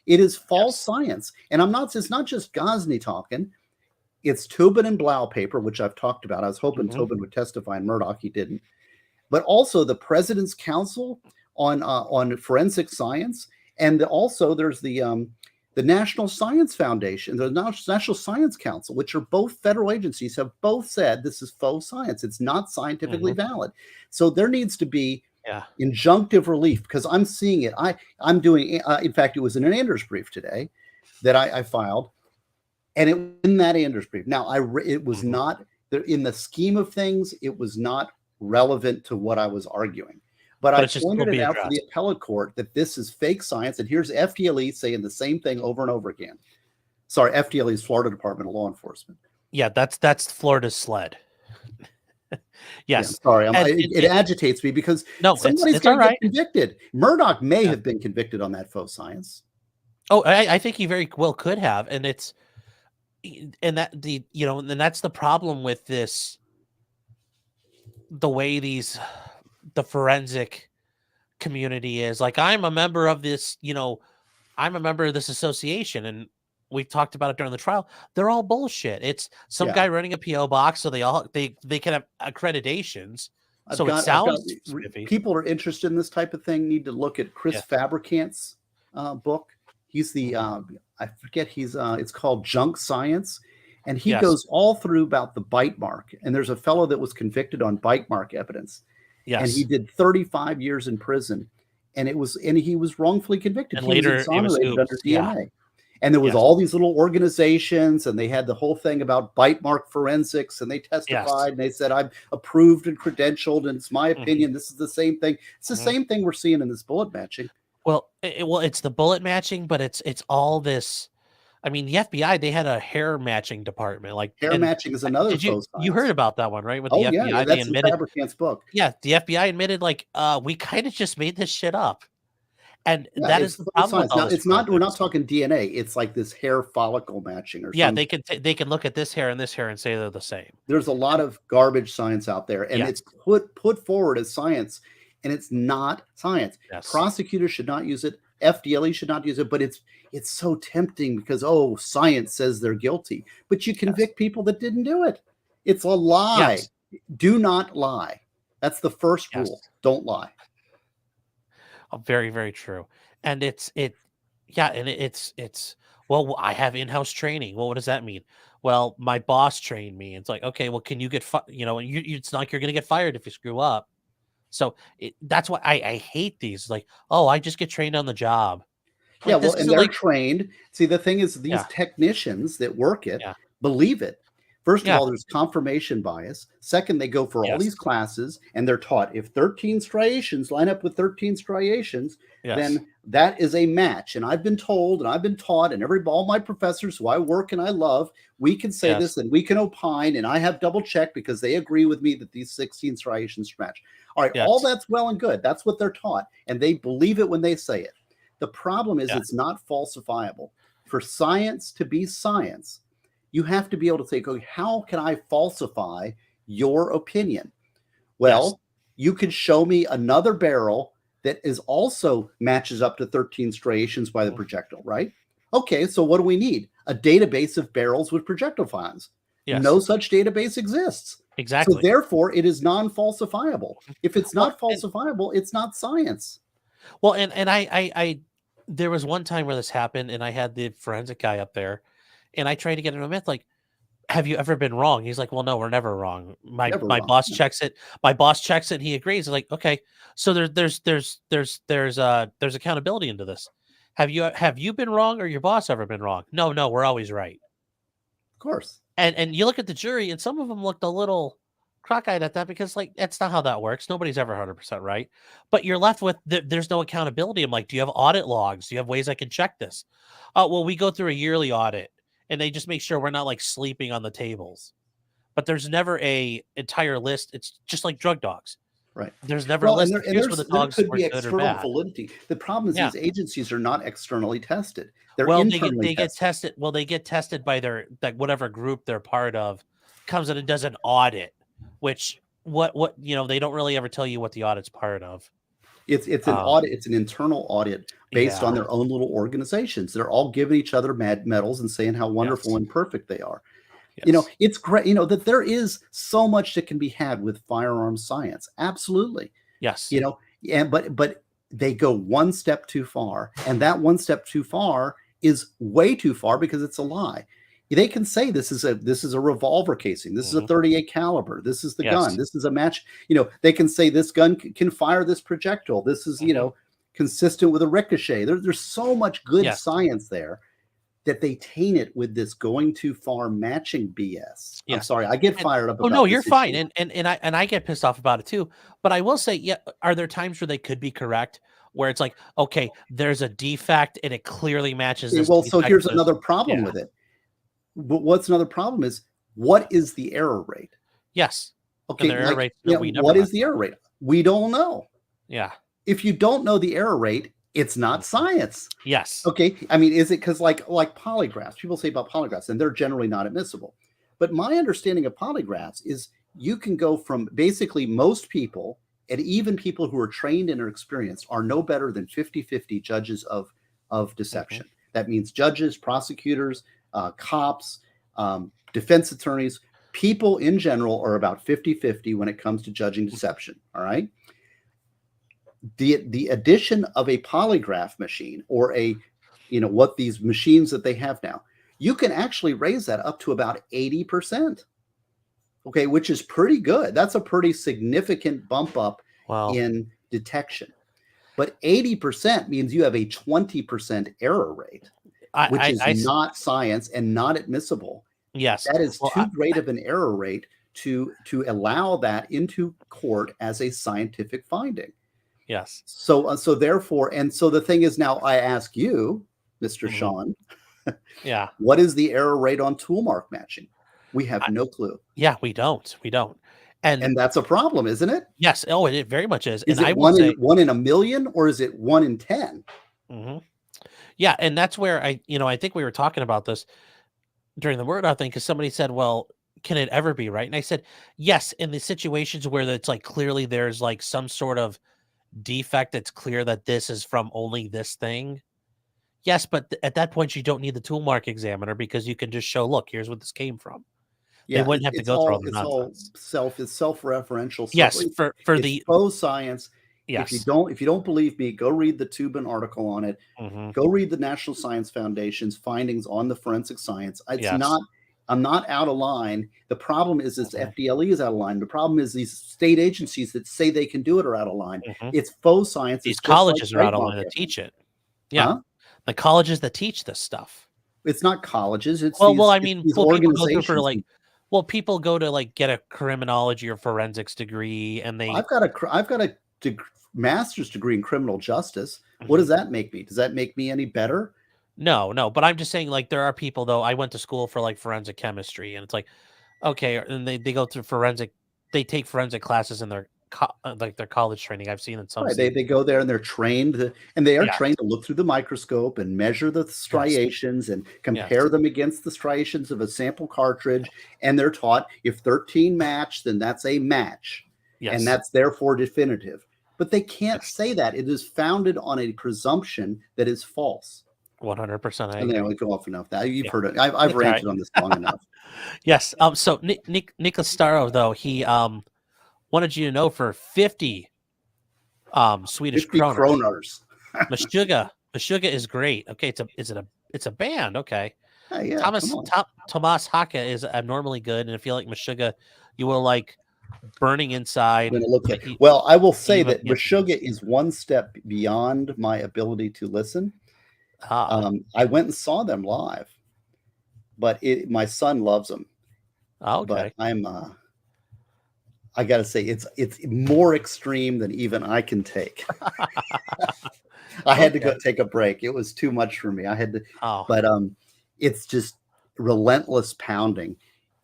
It is false science. And it's not just Gosney talking. It's Tobin and Blau paper, which I've talked about. I was hoping Tobin would testify in Murdoch. He didn't. But also the President's Council on Forensic Science. And also there's the National Science Foundation, the National Science Council, which are both federal agencies, have both said this is faux science. It's not scientifically valid. So there needs to be injunctive relief, because I'm seeing it. I'm doing, in fact, it was in an Anders brief today that I filed, and in that Anders brief. Now, it was not, in the scheme of things, it was not relevant to what I was arguing. But I pointed it out to the appellate court that this is fake science, and here's FDLE saying the same thing over and over again. Sorry, FDLE is Florida Department of Law Enforcement. Yeah, that's Florida's SLED. Yes. Yeah, sorry, it agitates me because somebody's going to get convicted. Murdoch may have been convicted on that faux science. Oh, I think he very well could have, and that's the problem with this. The way the forensic community is, like, I'm a member of this, I'm a member of this association, and we've talked about it during the trial. They're all bullshit. It's some guy running a PO box, so they can have accreditations. People are interested in this type of thing need to look at Chris Fabricant's book. He's the I forget, it's called Junk Science. And he goes all through about the bite mark. And there's a fellow that was convicted on bite mark evidence. Yes. And he did 35 years in prison. And he was wrongfully convicted. And he later was exonerated under DNA. Yeah. And there was all these little organizations, and they had the whole thing about bite mark forensics, and they testified and they said, I'm approved and credentialed, and it's my opinion. This is the same thing. It's the same thing we're seeing in this bullet matching. Well, it's the bullet matching, but it's all this. I mean, the FBI, they had a hair matching department. Like hair matching is another. You heard about that one, right? With the FBI, yeah, that's in Fabricant's book. Yeah, the FBI admitted, like, we kind of just made this shit up, and that is the problem. Now, it's not. We're not talking DNA. It's like this hair follicle matching, or something. They can look at this hair and say they're the same. There's a lot of garbage science out there, and it's put forward as science, and it's not science. Prosecutors should not use it. FDLE should not use it, but it's so tempting because, oh, science says they're guilty, but you convict people that didn't do it. It's a lie. Yes. Do not lie. That's the first rule. Don't lie. Oh, very, very true. And it's well, I have in-house training. Well, what does that mean? Well, my boss trained me. It's like, okay, well, can you get it's not like you're going to get fired if you screw up. So that's why I hate these. Like, oh, I just get trained on the job. Yeah, well, and they're trained. See, the thing is, these technicians that work it believe it. First of all, there's confirmation bias. Second, they go for all these classes and they're taught if 13 striations line up with 13 striations, then that is a match. And I've been told and I've been taught, and all my professors who I work and I love, we can say this and we can opine, and I have double checked because they agree with me that these 16 striations match. All right, all that's well and good. That's what they're taught, and they believe it when they say it. The problem is it's not falsifiable. For science to be science, you have to be able to say, okay, how can I falsify your opinion? Well, you could show me another barrel that is also matches up to 13 striations by the projectile, right? Okay, so what do we need? A database of barrels with projectile finds. No such database exists. Exactly. So therefore, it is non-falsifiable. If it's not falsifiable, it's not science. Well, and I there was one time where this happened, and I had the forensic guy up there, and I tried to get him a myth, like, have you ever been wrong? He's like, well, no, we're never wrong. My boss checks it. My boss checks it. And he agrees. He's like, okay, so there's accountability into this. Have you been wrong, or your boss ever been wrong? No, we're always right. Of course. And you look at the jury, and some of them looked a little cockeyed at that, because like, that's not how that works. Nobody's ever 100% right, but you're left with there's no accountability. I'm like, do you have audit logs? Do you have ways I can check this? Oh, well, we go through a yearly audit, and they just make sure we're not like sleeping on the tables. But there's never a entire list. It's just like drug dogs. Right. There's never a list. There could be external validity. The problem is these agencies are not externally tested. They're internally get tested. Well, they get tested by their, like, whatever group they're part of comes in and does an audit, which they don't really ever tell you what the audit's part of. It's an audit. It's an internal audit based on their own little organizations. They're all giving each other medals and saying how wonderful and perfect they are. Yes. It's great, that there is so much that can be had with firearms science. Absolutely. Yes. But they go one step too far, and that one step too far is way too far because it's a lie. They can say this is a revolver casing. This is a 38 caliber. This is the gun. This is a match. They can say this gun can fire this projectile. This is, consistent with a ricochet. There's so much good science there that they taint it with this going too far matching BS. I'm sorry, I get fired up. Oh no, you're fine, and I get pissed off about it too. But I will say, are there times where they could be correct, where it's like, okay, there's a defect and it clearly matches this well, so here's another problem with it. But what's another problem is, what is the error rate? Yes. Okay. Error rate, what is the error rate? We don't know. Yeah. If you don't know the error rate, it's not science. Yes. Okay. I mean, is it because like polygraphs? People say about polygraphs, and they're generally not admissible. But my understanding of polygraphs is you can go from basically most people, and even people who are trained and are experienced, are no better than 50-50 judges of deception. That means judges, prosecutors, cops, defense attorneys, people in general are about 50-50 when it comes to judging deception. All right. The addition of a polygraph machine, or what these machines that they have now, you can actually raise that up to about 80%. Okay. Which is pretty good. That's a pretty significant bump up in detection. But 80% means you have a 20% error rate, which is not science and not admissible. Yes. That is too great of an error rate to allow that into court as a scientific finding. Yes. So therefore, and so the thing is, now I ask you, Mr. Sean, what is the error rate on tool mark matching? We have no clue. Yeah, we don't. And that's a problem, isn't it? Yes. Oh, it very much is. Is it one in a million, or is it 1 in 10? Yeah, and that's where I think we were talking about this during the word out thing, because somebody said, well, can it ever be right? And I said, yes, in the situations where it's like clearly there's like some sort of defect that's clear that this is from only this thing, yes, but at that point you don't need the tool mark examiner because you can just show, look, here's what this came from. They wouldn't have to go through all the nonsense. It's self-referential. Yes, for it's the faux science. yes. If you don't believe me, go read the Tubin article on it. Go read the National Science Foundation's findings on the forensic science. I'm not out of line. The problem is FDLE is out of line. The problem is these state agencies that say they can do it are out of line. It's faux science. These colleges are out of line to teach it. Yeah. Huh? The colleges that teach this stuff. It's not colleges. It's people go to get a criminology or forensics degree, and I've got a master's degree in criminal justice. What does that make me? Does that make me any better? No. But I'm just saying, there are people though. I went to school for forensic chemistry, and it's okay, and they go through forensic. They take forensic classes in their their college training. I've seen in some. Right. They go there and they're trained, trained to look through the microscope and measure the striations and compare them against the striations of a sample cartridge. And they're taught if 13 match, then that's a match, and that's therefore definitive. But they can't say that. It is founded on a presumption that is false. 100%. And then we go off enough. That you've heard it. I've ranted on this long enough. Yes. So Nicholas Starro, though, he wanted you to know for 50 Swedish 50 kroners. Meshuggah is great. Okay, it's a band. Okay. Hey, yeah, Tomas Haka is abnormally good, and if you like Meshuggah, you will like Burning Inside. Well, I will say that Meshuggah is one step beyond my ability to listen. I went and saw them live, but my son loves them. Okay. But I got to say, it's more extreme than even I can take. I had to go take a break. It was too much for me. I had to, but it's just relentless pounding.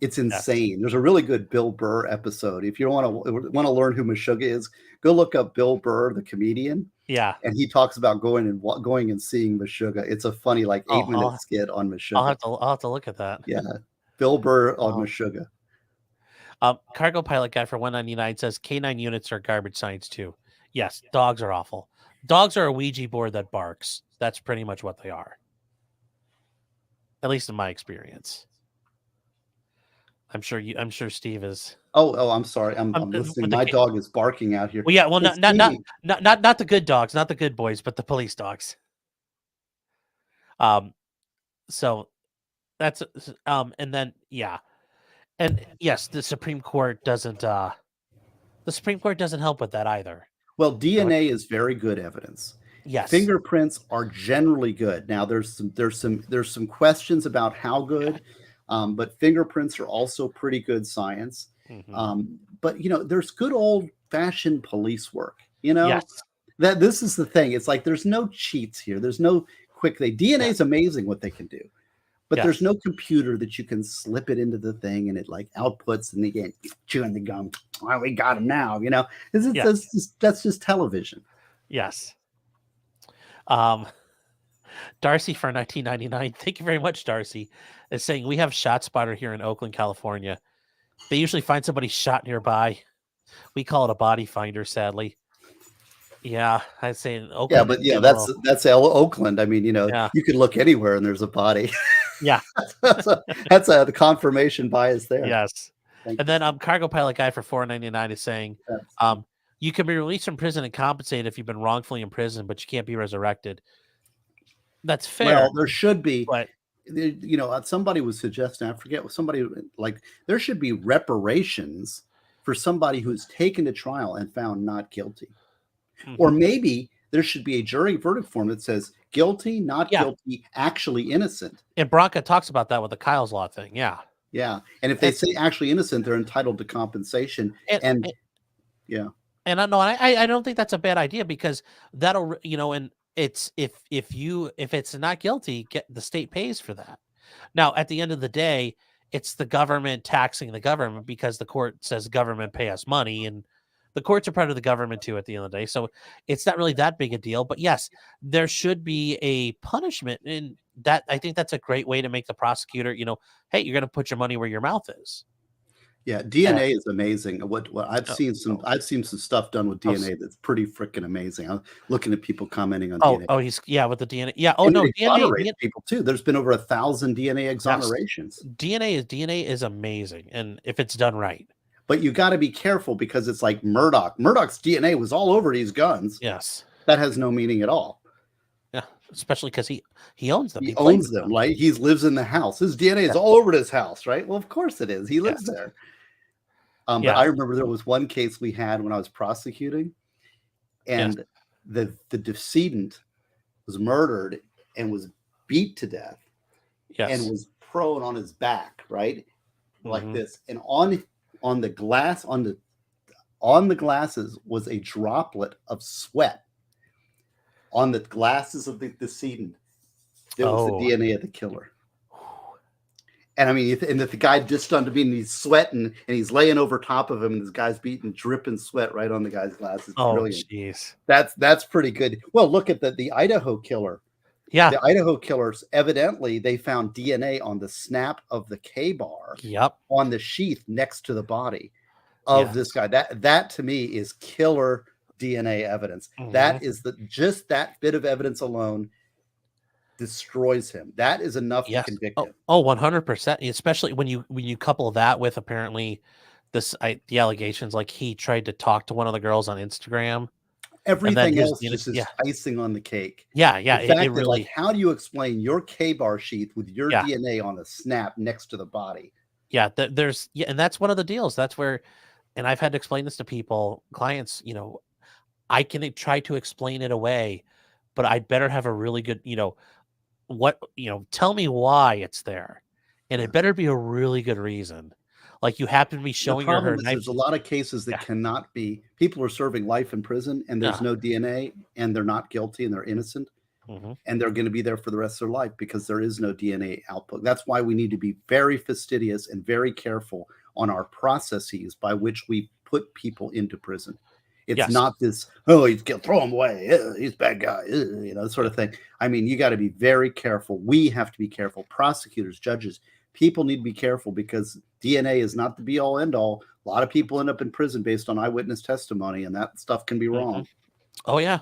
It's insane. Yes. There's a really good Bill Burr episode. If you want to learn who Meshuggah is, go look up Bill Burr, the comedian. Yeah, and he talks about going and seeing Meshuggah. It's a funny 8-minute skit on Meshuggah. I'll have to look at that. Yeah, Bill Burr on Meshuggah. Cargo pilot guy for 199 says K9 units are garbage science too. Yes, dogs are awful. Dogs are a Ouija board that barks. That's pretty much what they are. At least in my experience. I'm sure Steve is. Oh, I'm sorry. I'm listening. My dog is barking out here. Well, yeah. Well, not the good dogs, not the good boys, but the police dogs. So that's and then and yes, the Supreme Court doesn't. The Supreme Court doesn't help with that either. Well, DNA is very good evidence. Yes. Fingerprints are generally good. Now there's some questions about how good. But fingerprints are also pretty good science. But there's good old fashioned police work. That this is the thing. It's there's no cheats here. There's no quick thing. DNA is amazing what they can do, but there's no computer that you can slip it into the thing and it outputs and again chewing the gum. Well, we got him now. That's just television. Yes. Darcy for 1999. Thank you very much, Darcy. Is saying we have ShotSpotter here in Oakland, California. They usually find somebody shot nearby. We call it a body finder, sadly. Yeah, I'd say in Oakland. Yeah, but that's Oakland. I mean, you could look anywhere and there's a body. Yeah, that's the confirmation bias there. Yes, and then cargo pilot guy for $4.99 is saying you can be released from prison and compensated if you've been wrongfully imprisoned, but you can't be resurrected. That's fair. Well, there should be, but somebody was suggesting, I forget what somebody there should be reparations for somebody who's taken to trial and found not guilty. Or maybe there should be a jury verdict form that says guilty, not guilty, actually innocent. And Bronca talks about that with the Kyle's Law thing. Yeah. Yeah. And if they say actually innocent, they're entitled to compensation. And I don't think that's a bad idea because that'll, and it's if it's not guilty, the state pays for that. Now, at the end of the day, it's the government taxing the government because the court says government pay us money, and the courts are part of the government too at the end of the day. So it's not really that big a deal. But yes, there should be a punishment, and that I think that's a great way to make the prosecutor, hey, you're going to put your money where your mouth is. Yeah, DNA is amazing. What I've seen some stuff done with DNA that's pretty freaking amazing. I'm looking at people commenting on DNA. With the DNA. Yeah. Oh And no, it exonerates DNA people too. There's been over 1,000 DNA exonerations. Yes. DNA is amazing, and if it's done right. But you got to be careful because it's like Murdoch. Murdoch's DNA was all over these guns. Yes. That has no meaning at all. Yeah, especially because he owns them. He owns them, right? He lives in the house. His DNA is all over his house, right? Well, of course it is. He lives there. But I remember there was one case we had when I was prosecuting, and the decedent was murdered and was beat to death, and was prone on his back, right, like this, and on the glass on the glasses was a droplet of sweat. On the glasses of the decedent, there was the DNA of the killer. And I mean, and if the guy just done to me and he's sweating and he's laying over top of him and this guy's dripping sweat right on the guy's glasses. Brilliant. Jeez. That's pretty good. Well, look at the Idaho killer. Yeah. The Idaho killers, evidently, they found DNA on the snap of the K-bar on the sheath next to the body of this guy. That to me is killer DNA evidence. That is just that bit of evidence alone destroys him. That is enough to convict him. 100%. Especially when you couple that with apparently the allegations, like he tried to talk to one of the girls on Instagram. Everything else is icing on the cake. Yeah. The fact that, like, how do you explain your K-bar sheath with your DNA on a snap next to the body? Yeah, and that's one of the deals. That's where, and I've had to explain this to people, clients, I can try to explain it away, but I'd better have a really good, tell me why it's there. And it better be a really good reason. Like, you happen to be showing her knife. There's a lot of cases that cannot be, people are serving life in prison and there's no DNA and they're not guilty and they're innocent. And they're going to be there for the rest of their life because there is no DNA output. That's why we need to be very fastidious and very careful on our processes by which we put people into prison. It's not this, he's killed, throw him away, he's a bad guy, that sort of thing. I mean, you got to be very careful. We have to be careful. Prosecutors, judges, people need to be careful because DNA is not the be all end all. A lot of people end up in prison based on eyewitness testimony, and that stuff can be wrong. Oh yeah,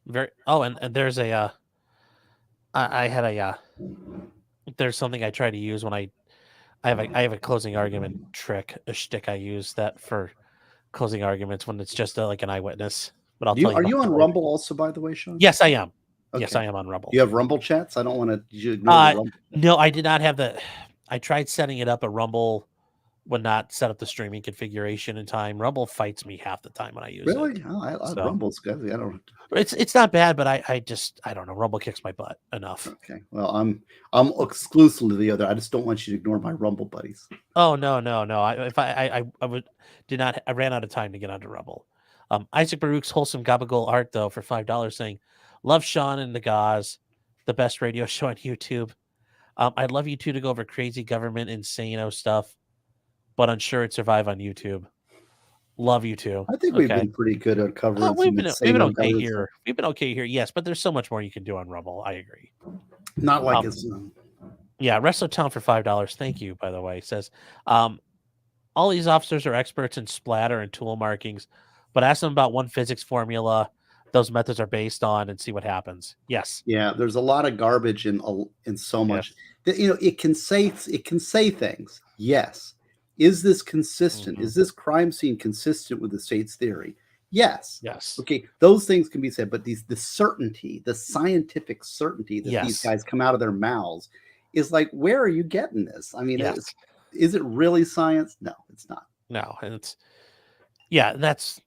and there's a, there's something I try to use when I have a closing argument a shtick I use that for closing arguments when it's just like an eyewitness. But I'll tell you. Are you on Rumble also, by the way, Sean? Yes, I am. Okay. Yes, I am on Rumble. You have Rumble chats? I don't want to. No, I did not have I tried setting it up, but Rumble would not set up the streaming configuration in time. Rumble fights me half the time when I use it. Really? Oh, Rumble's good. I don't. It's not bad, but I don't know. Rumble kicks my butt enough. Okay. Well, I'm exclusive to the other. I just don't want you to ignore my Rumble buddies. Oh no. I ran out of time to get onto Rumble. Isaac Baruch's wholesome gabagool art though for $5 saying, "Love Sean and the Gauze, the best radio show on YouTube. I'd love you two to go over crazy government insano stuff, but unsure it'd survive on YouTube. Love you too." I think we've been pretty good at covering. We've been okay here. We've been okay here, yes, but there's so much more you can do on Rumble. I agree. Not like it's. Yeah, wrestlertown for $5. Thank you, by the way. Says, all these officers are experts in splatter and tool markings, but ask them about one physics formula those methods are based on and see what happens. Yes. Yeah, there's a lot of garbage in so much. That, it can say things. Yes. Is this consistent? Is this crime scene consistent with the state's theory? Yes. Okay, those things can be said, but the certainty, the scientific certainty that these guys come out of their mouths is like, where are you getting this? I mean, is it really science? No, it's not. No, and it's that's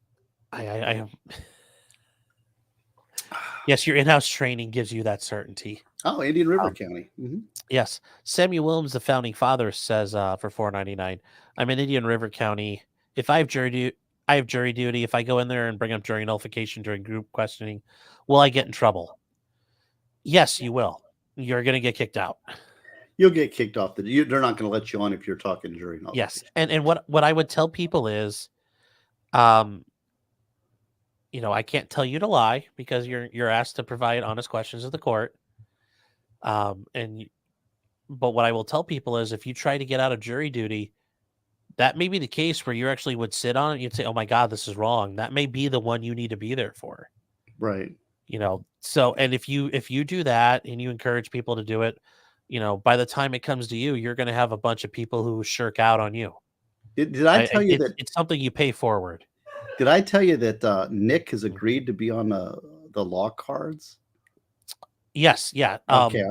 I yes, your in-house training gives you that certainty. Oh, Indian River County. Yes. Samuel Williams, the founding father, says for $4.99, I'm in Indian River County. If I have jury duty. If I go in there and bring up jury nullification during group questioning, will I get in trouble? Yes, you will. You're going to get kicked out. You'll get kicked off. They're not going to let you on if you're talking jury nullification. Yes. And what I would tell people is, I can't tell you to lie because you're asked to provide honest questions of the court. But what I will tell people is if you try to get out of jury duty, that may be the case where you actually would sit on it. You'd say, "Oh my God, this is wrong." That may be the one you need to be there for. Right. So, and if you do that and you encourage people to do it, by the time it comes to you, you're going to have a bunch of people who shirk out on you. Did I tell you that it's something you pay forward? Did I tell you that Nick has agreed to be on the law cards? Yes, yeah. Okay,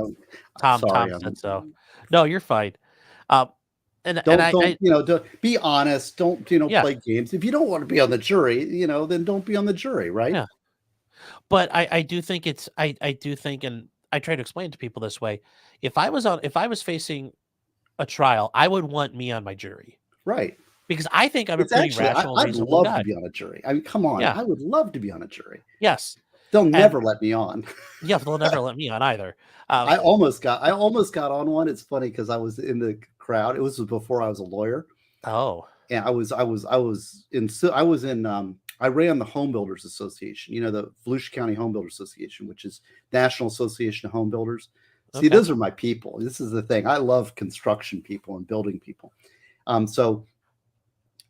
Tom sorry. said so. No, you're fine. And don't be honest. Don't yeah, play games. If you don't want to be on the jury, then don't be on the jury, right? yeah. But I do think I do think, and I try to explain to people this way. If I was facing a trial, I would want me on my jury, right? because I think I'm a It's pretty actually, rational, I'd reasonable love to guy. be on a jury. I mean, come on, Yeah. I would love to be on a jury. Yes. They'll never let me on. Yeah, they'll never let me on either. I almost got on one. It's funny because I was in the crowd. It was before I was a lawyer. Oh. And I ran the Home Builders Association, the Volusia County Home Builders Association, which is National Association of Home Builders. See, those are my people. This is the thing. I love construction people and building people. And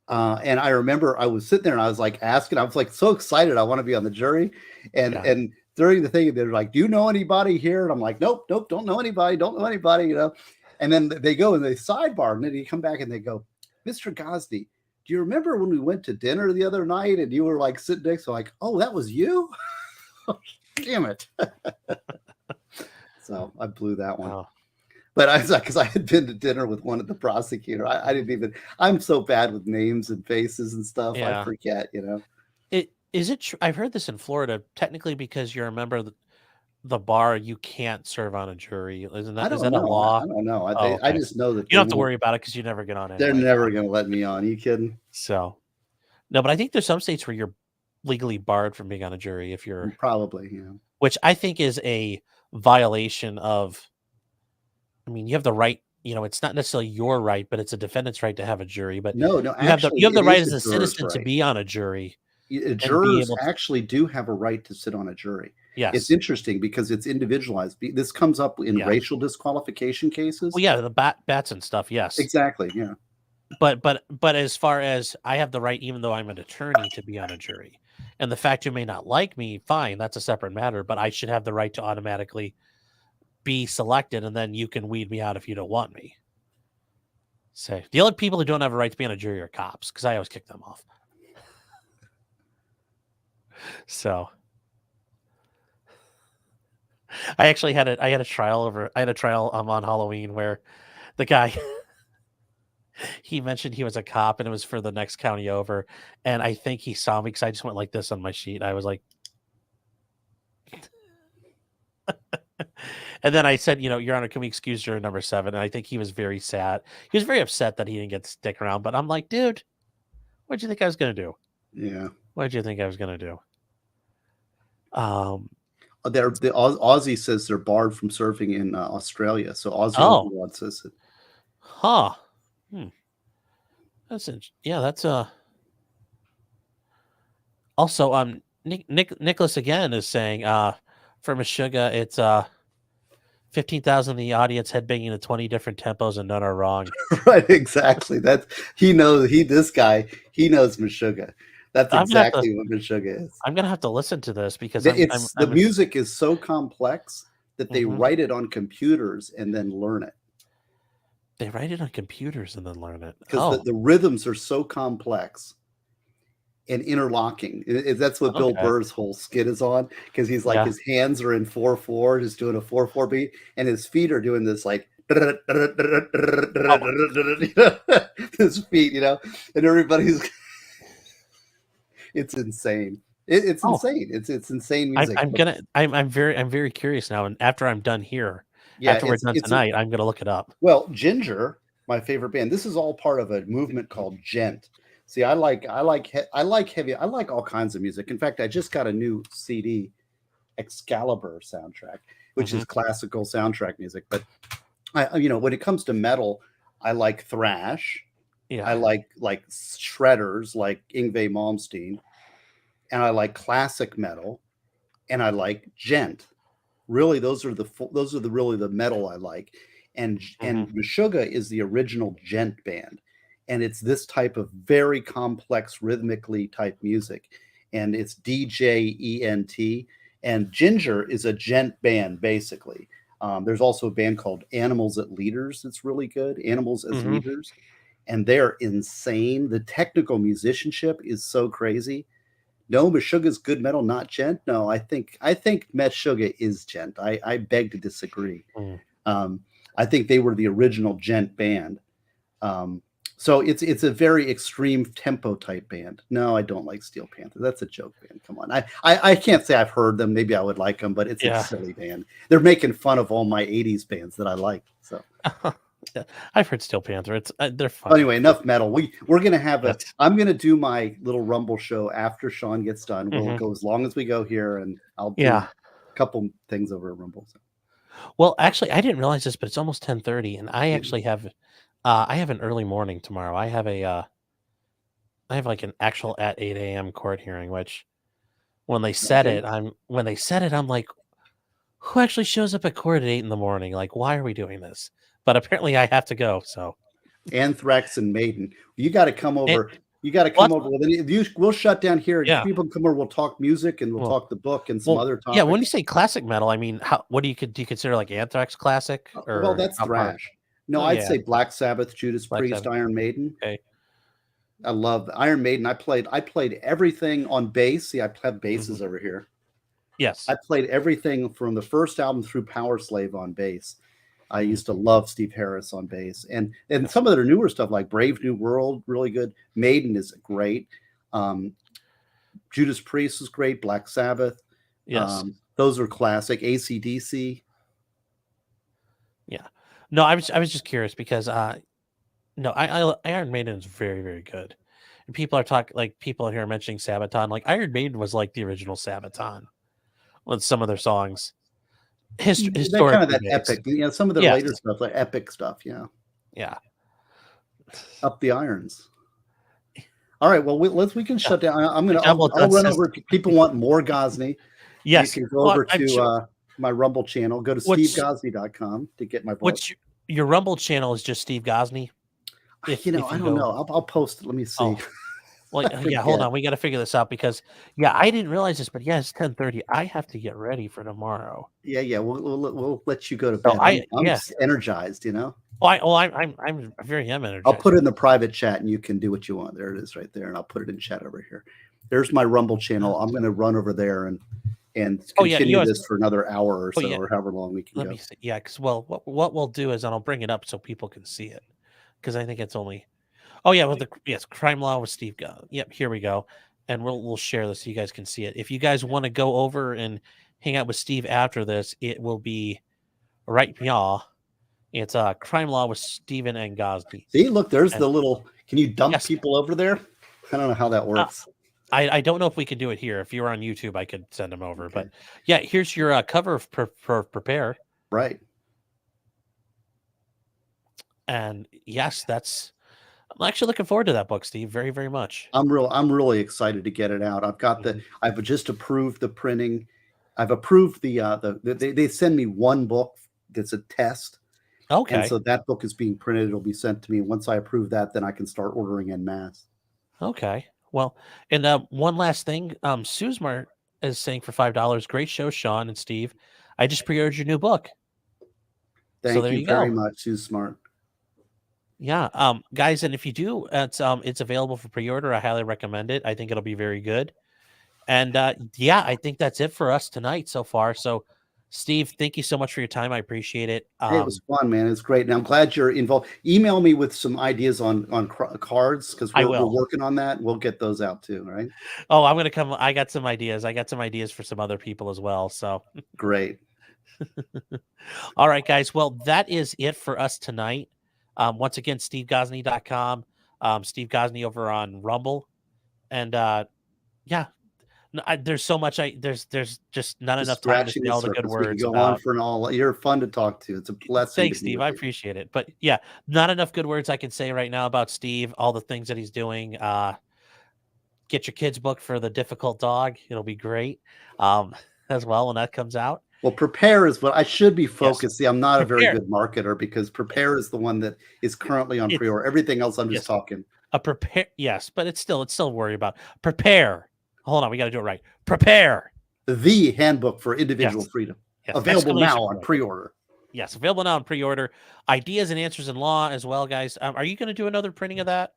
I remember I was sitting there and I was like asking, I was like so excited. I want to be on the jury. And during the thing, they're like, "Do you know anybody here?" And I'm like, nope, don't know anybody. And then they go and they sidebar, and then you come back and they go, "Mr. Gosney, do you remember when we went to dinner the other night and you were like sitting next to like, oh, that was you?" Damn it. So I blew that one. Oh. But I was like, because I had been to dinner with one of the prosecutor. I didn't even, I'm so bad with names and faces and stuff. Yeah. I forget, Is it true? I've heard this in Florida, technically, because you're a member of the bar, you can't serve on a jury. Is that a law? I don't know. Okay. I just know that you don't have to worry about it because you never get on it. They're never going to let me on. Are you kidding? So, no, but I think there's some states where you're legally barred from being on a jury if you're probably, yeah. Which I think is a violation of. I mean, you have the right. It's not necessarily your right, but it's a defendant's right to have a jury. But no, you have the right as a citizen to be on a jury. Jurors actually do have a right to sit on a jury. Yes. It's interesting because it's individualized. This comes up in racial disqualification cases. Well, yeah, the bats and stuff. Yes, exactly. Yeah. But as far as I have the right, even though I'm an attorney, to be on a jury, and the fact you may not like me, fine, that's a separate matter. But I should have the right to automatically be selected, and then you can weed me out if you don't want me. So the only people who don't have a right to be on a jury are cops, because I always kick them off. So I actually had a trial on Halloween where the guy he mentioned he was a cop and it was for the next county over, and I think he saw me because I just went like this on my sheet. I was like, and then I said, Your Honor, can we excuse juror number 7? And I think he was very sad. He was very upset that he didn't get to stick around. But I'm like, dude, what'd you think I was gonna do? Yeah. What'd you think I was gonna do? The Aussie says they're barred from serving in Australia. So Aussie says it. Huh. That's also Nicholas again is saying for Meshuggah it's 15,000 in the audience headbanging to 20 different tempos and none are wrong. Right, exactly. He knows Meshuggah. That's exactly what Meshuggah is. I'm gonna have to listen to this because the music is so complex that they write it on computers and then learn it. They write it on computers and then learn it because the rhythms are so complex and interlocking. That's what Bill Burr's whole skit is on, because he's like his hands are in 4/4, just doing a 4/4 beat, and his feet are doing this like his feet, and everybody's. It's insane. It's insane. It's insane music. I'm very curious now, and after I'm done here. Yeah, after we're done tonight, I'm going to look it up. Well, Ginger, my favorite band. This is all part of a movement called Gent. See, I like heavy. I like all kinds of music. In fact, I just got a new CD, Excalibur soundtrack, which is classical soundtrack music. But when it comes to metal, I like thrash. Yeah, I like shredders like Yngwie Malmsteen, and I like classic metal, and I like Gent. Really, those are the metal I like, and Meshuggah is the original Gent band, and it's this type of very complex rhythmically type music, and it's DJENT. And Ginger is a gent band, basically. There's also a band called Animals as Leaders that's really good. Animals as Leaders, and they're insane. The technical musicianship is so crazy. No, Meshuggah's good metal, not gent. No, I think Meshuggah is gent. I beg to disagree. I think they were the original gent band. So it's a very extreme tempo type band. No, I don't like Steel Panther. That's a joke band. Come on. I can't say I've heard them. Maybe I would like them, but it's a silly band. They're making fun of all my 80s bands that I like. So I've heard Steel Panther. They're fun. Anyway, enough metal. We're gonna have I'm gonna do my little Rumble show after Sean gets done. We'll go as long as we go here, and I'll do a couple things over at Rumble. So. Well, actually, I didn't realize this, but it's almost 10:30, and I actually have I have an early morning tomorrow. I have like an actual at 8 a.m. court hearing, which when they said it, I'm like, who actually shows up at court at 8 in the morning? Like, why are we doing this? But apparently I have to go. So Anthrax and Maiden. You got to come over. You got to come over. We'll shut down here. Yeah. People come over. We'll talk music and we'll talk the book and some other topics. Yeah. When you say classic metal, I mean, what do you consider like Anthrax classic? Or well, that's thrash. No, I'd say Black Sabbath, Judas Priest, Iron Maiden. Okay. I love Iron Maiden. I played everything on bass. See, I have basses over here. Yes. I played everything from the first album through Power Slave on bass. I used to love Steve Harris on bass. And some of their newer stuff like Brave New World, really good. Maiden is great. Judas Priest is great. Black Sabbath. Yes. Those are classic. AC/DC. Yeah. No, I was just curious because no, Iron Maiden is very, very good. And people are talking like people here are mentioning Sabaton. Like Iron Maiden was like the original Sabaton with some of their songs. Historically kind of that epic, some of their later stuff, like epic stuff, yeah. Up the irons. All right, well, we can shut down. I'll run over. People want more Gosney. Yes, you can go over to my Rumble channel. Go to SteveGosney.com to get my book. Your Rumble channel is just Steve Gosney. I don't know. I'll post it. Let me see. Oh. Well, yeah, hold on. We got to figure this out because, I didn't realize this, but it's 10:30. I have to get ready for tomorrow. Yeah. We'll let you go to bed. I'm energized, Oh, I'm very energized. I'll put it in the private chat, and you can do what you want. There it is, right there, and I'll put it in chat over here. There's my Rumble channel. I'm going to run over there and continue this for another hour or so, or however long we can go. Let me see. Yeah, because what we'll do is I'll bring it up so people can see it because I think it's only. Oh yeah, crime law with Steve. Yep, here we go, and we'll share this so you guys can see it. If you guys want to go over and hang out with Steve after this, it will be right here. It's crime law with Stephen and Gosney. See, look, there's the little. Can you dump people over there? I don't know how that works. I don't know if we can do it here. If you were on YouTube, I could send them over. Okay. But here's your cover of Prepare. Right. And yes, I'm actually looking forward to that book, Steve, very, very much. I'm really excited to get it out. I've just approved the printing. I've approved they send me one book that's a test. Okay. And so that book is being printed. It'll be sent to me. Once I approve that, then I can start ordering en masse. Okay. Well, and one last thing, Suzmar is saying for $5, great show, Sean and Steve. I just pre-ordered your new book. Thank you very much, Suzmart. Yeah, guys, and if you do, it's available for pre-order. I highly recommend it. I think it'll be very good. And I think that's it for us tonight so far. So, Steve, thank you so much for your time. I appreciate it. It was fun, man. It's great, and I'm glad you're involved. Email me with some ideas on cards because we're working on that. We'll get those out too, right? Oh, I'm gonna come. I got some ideas. I got some ideas for some other people as well. So great. All right, guys. Well, that is it for us tonight. Once again, SteveGosney.com, Steve Gosney over on Rumble, and there's so much. There's just not enough time to say all the good words. Go on for all. You're fun to talk to. It's a blessing. Thanks, Steve. I appreciate it. But not enough good words I can say right now about Steve. All the things that he's doing. Get your kids' book for The Difficult Dog. It'll be great as well when that comes out. Well, Prepare is what I should be focused. Yes. See, I'm not Prepare. a very good marketer because Prepare is the one that is currently on pre-order. Everything else, I'm just talking. Prepare, yes, but it's still worry about. Prepare. Hold on, we got to do it right. Prepare. The Handbook for Individual Freedom. Yes. Available now on pre-order. Yes, available now on pre-order. Ideas and Answers in Law as well, guys. Are you going to do another printing of that?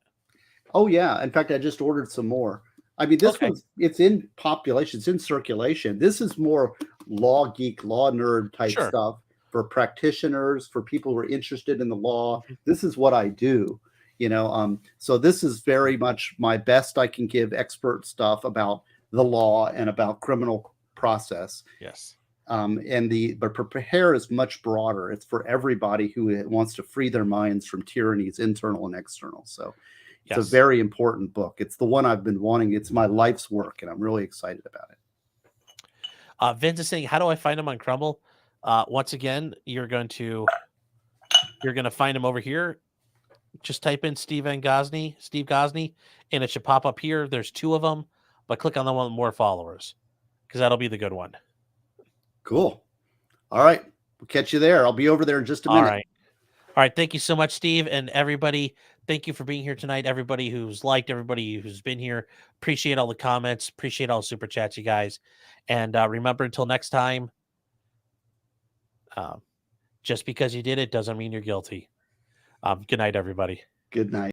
Oh, yeah. In fact, I just ordered some more. I mean, this one's, it's in population. It's in circulation. This is more law geek, law nerd type stuff for practitioners, for people who are interested in the law. This is what I do, you know. So this is very much my best I can give expert stuff about the law and about criminal process. Yes. But Prepare is much broader. It's for everybody who wants to free their minds from tyrannies, internal and external. So it's a very important book. It's the one I've been wanting. It's my life's work, and I'm really excited about it. Vince is saying, how do I find him on Crumble? Once again, you're going to find him over here. Just type in Steve Gosney, and it should pop up here. There's 2 of them, but click on the one with more followers because that'll be the good one. Cool. All right. We'll catch you there. I'll be over there in just a minute. All right. Thank you so much, Steve, and everybody. Thank you for being here tonight. Everybody who's liked, everybody who's been here. Appreciate all the comments. Appreciate all the super chats, you guys. And remember, until next time, just because you did it doesn't mean you're guilty. Good night, everybody. Good night.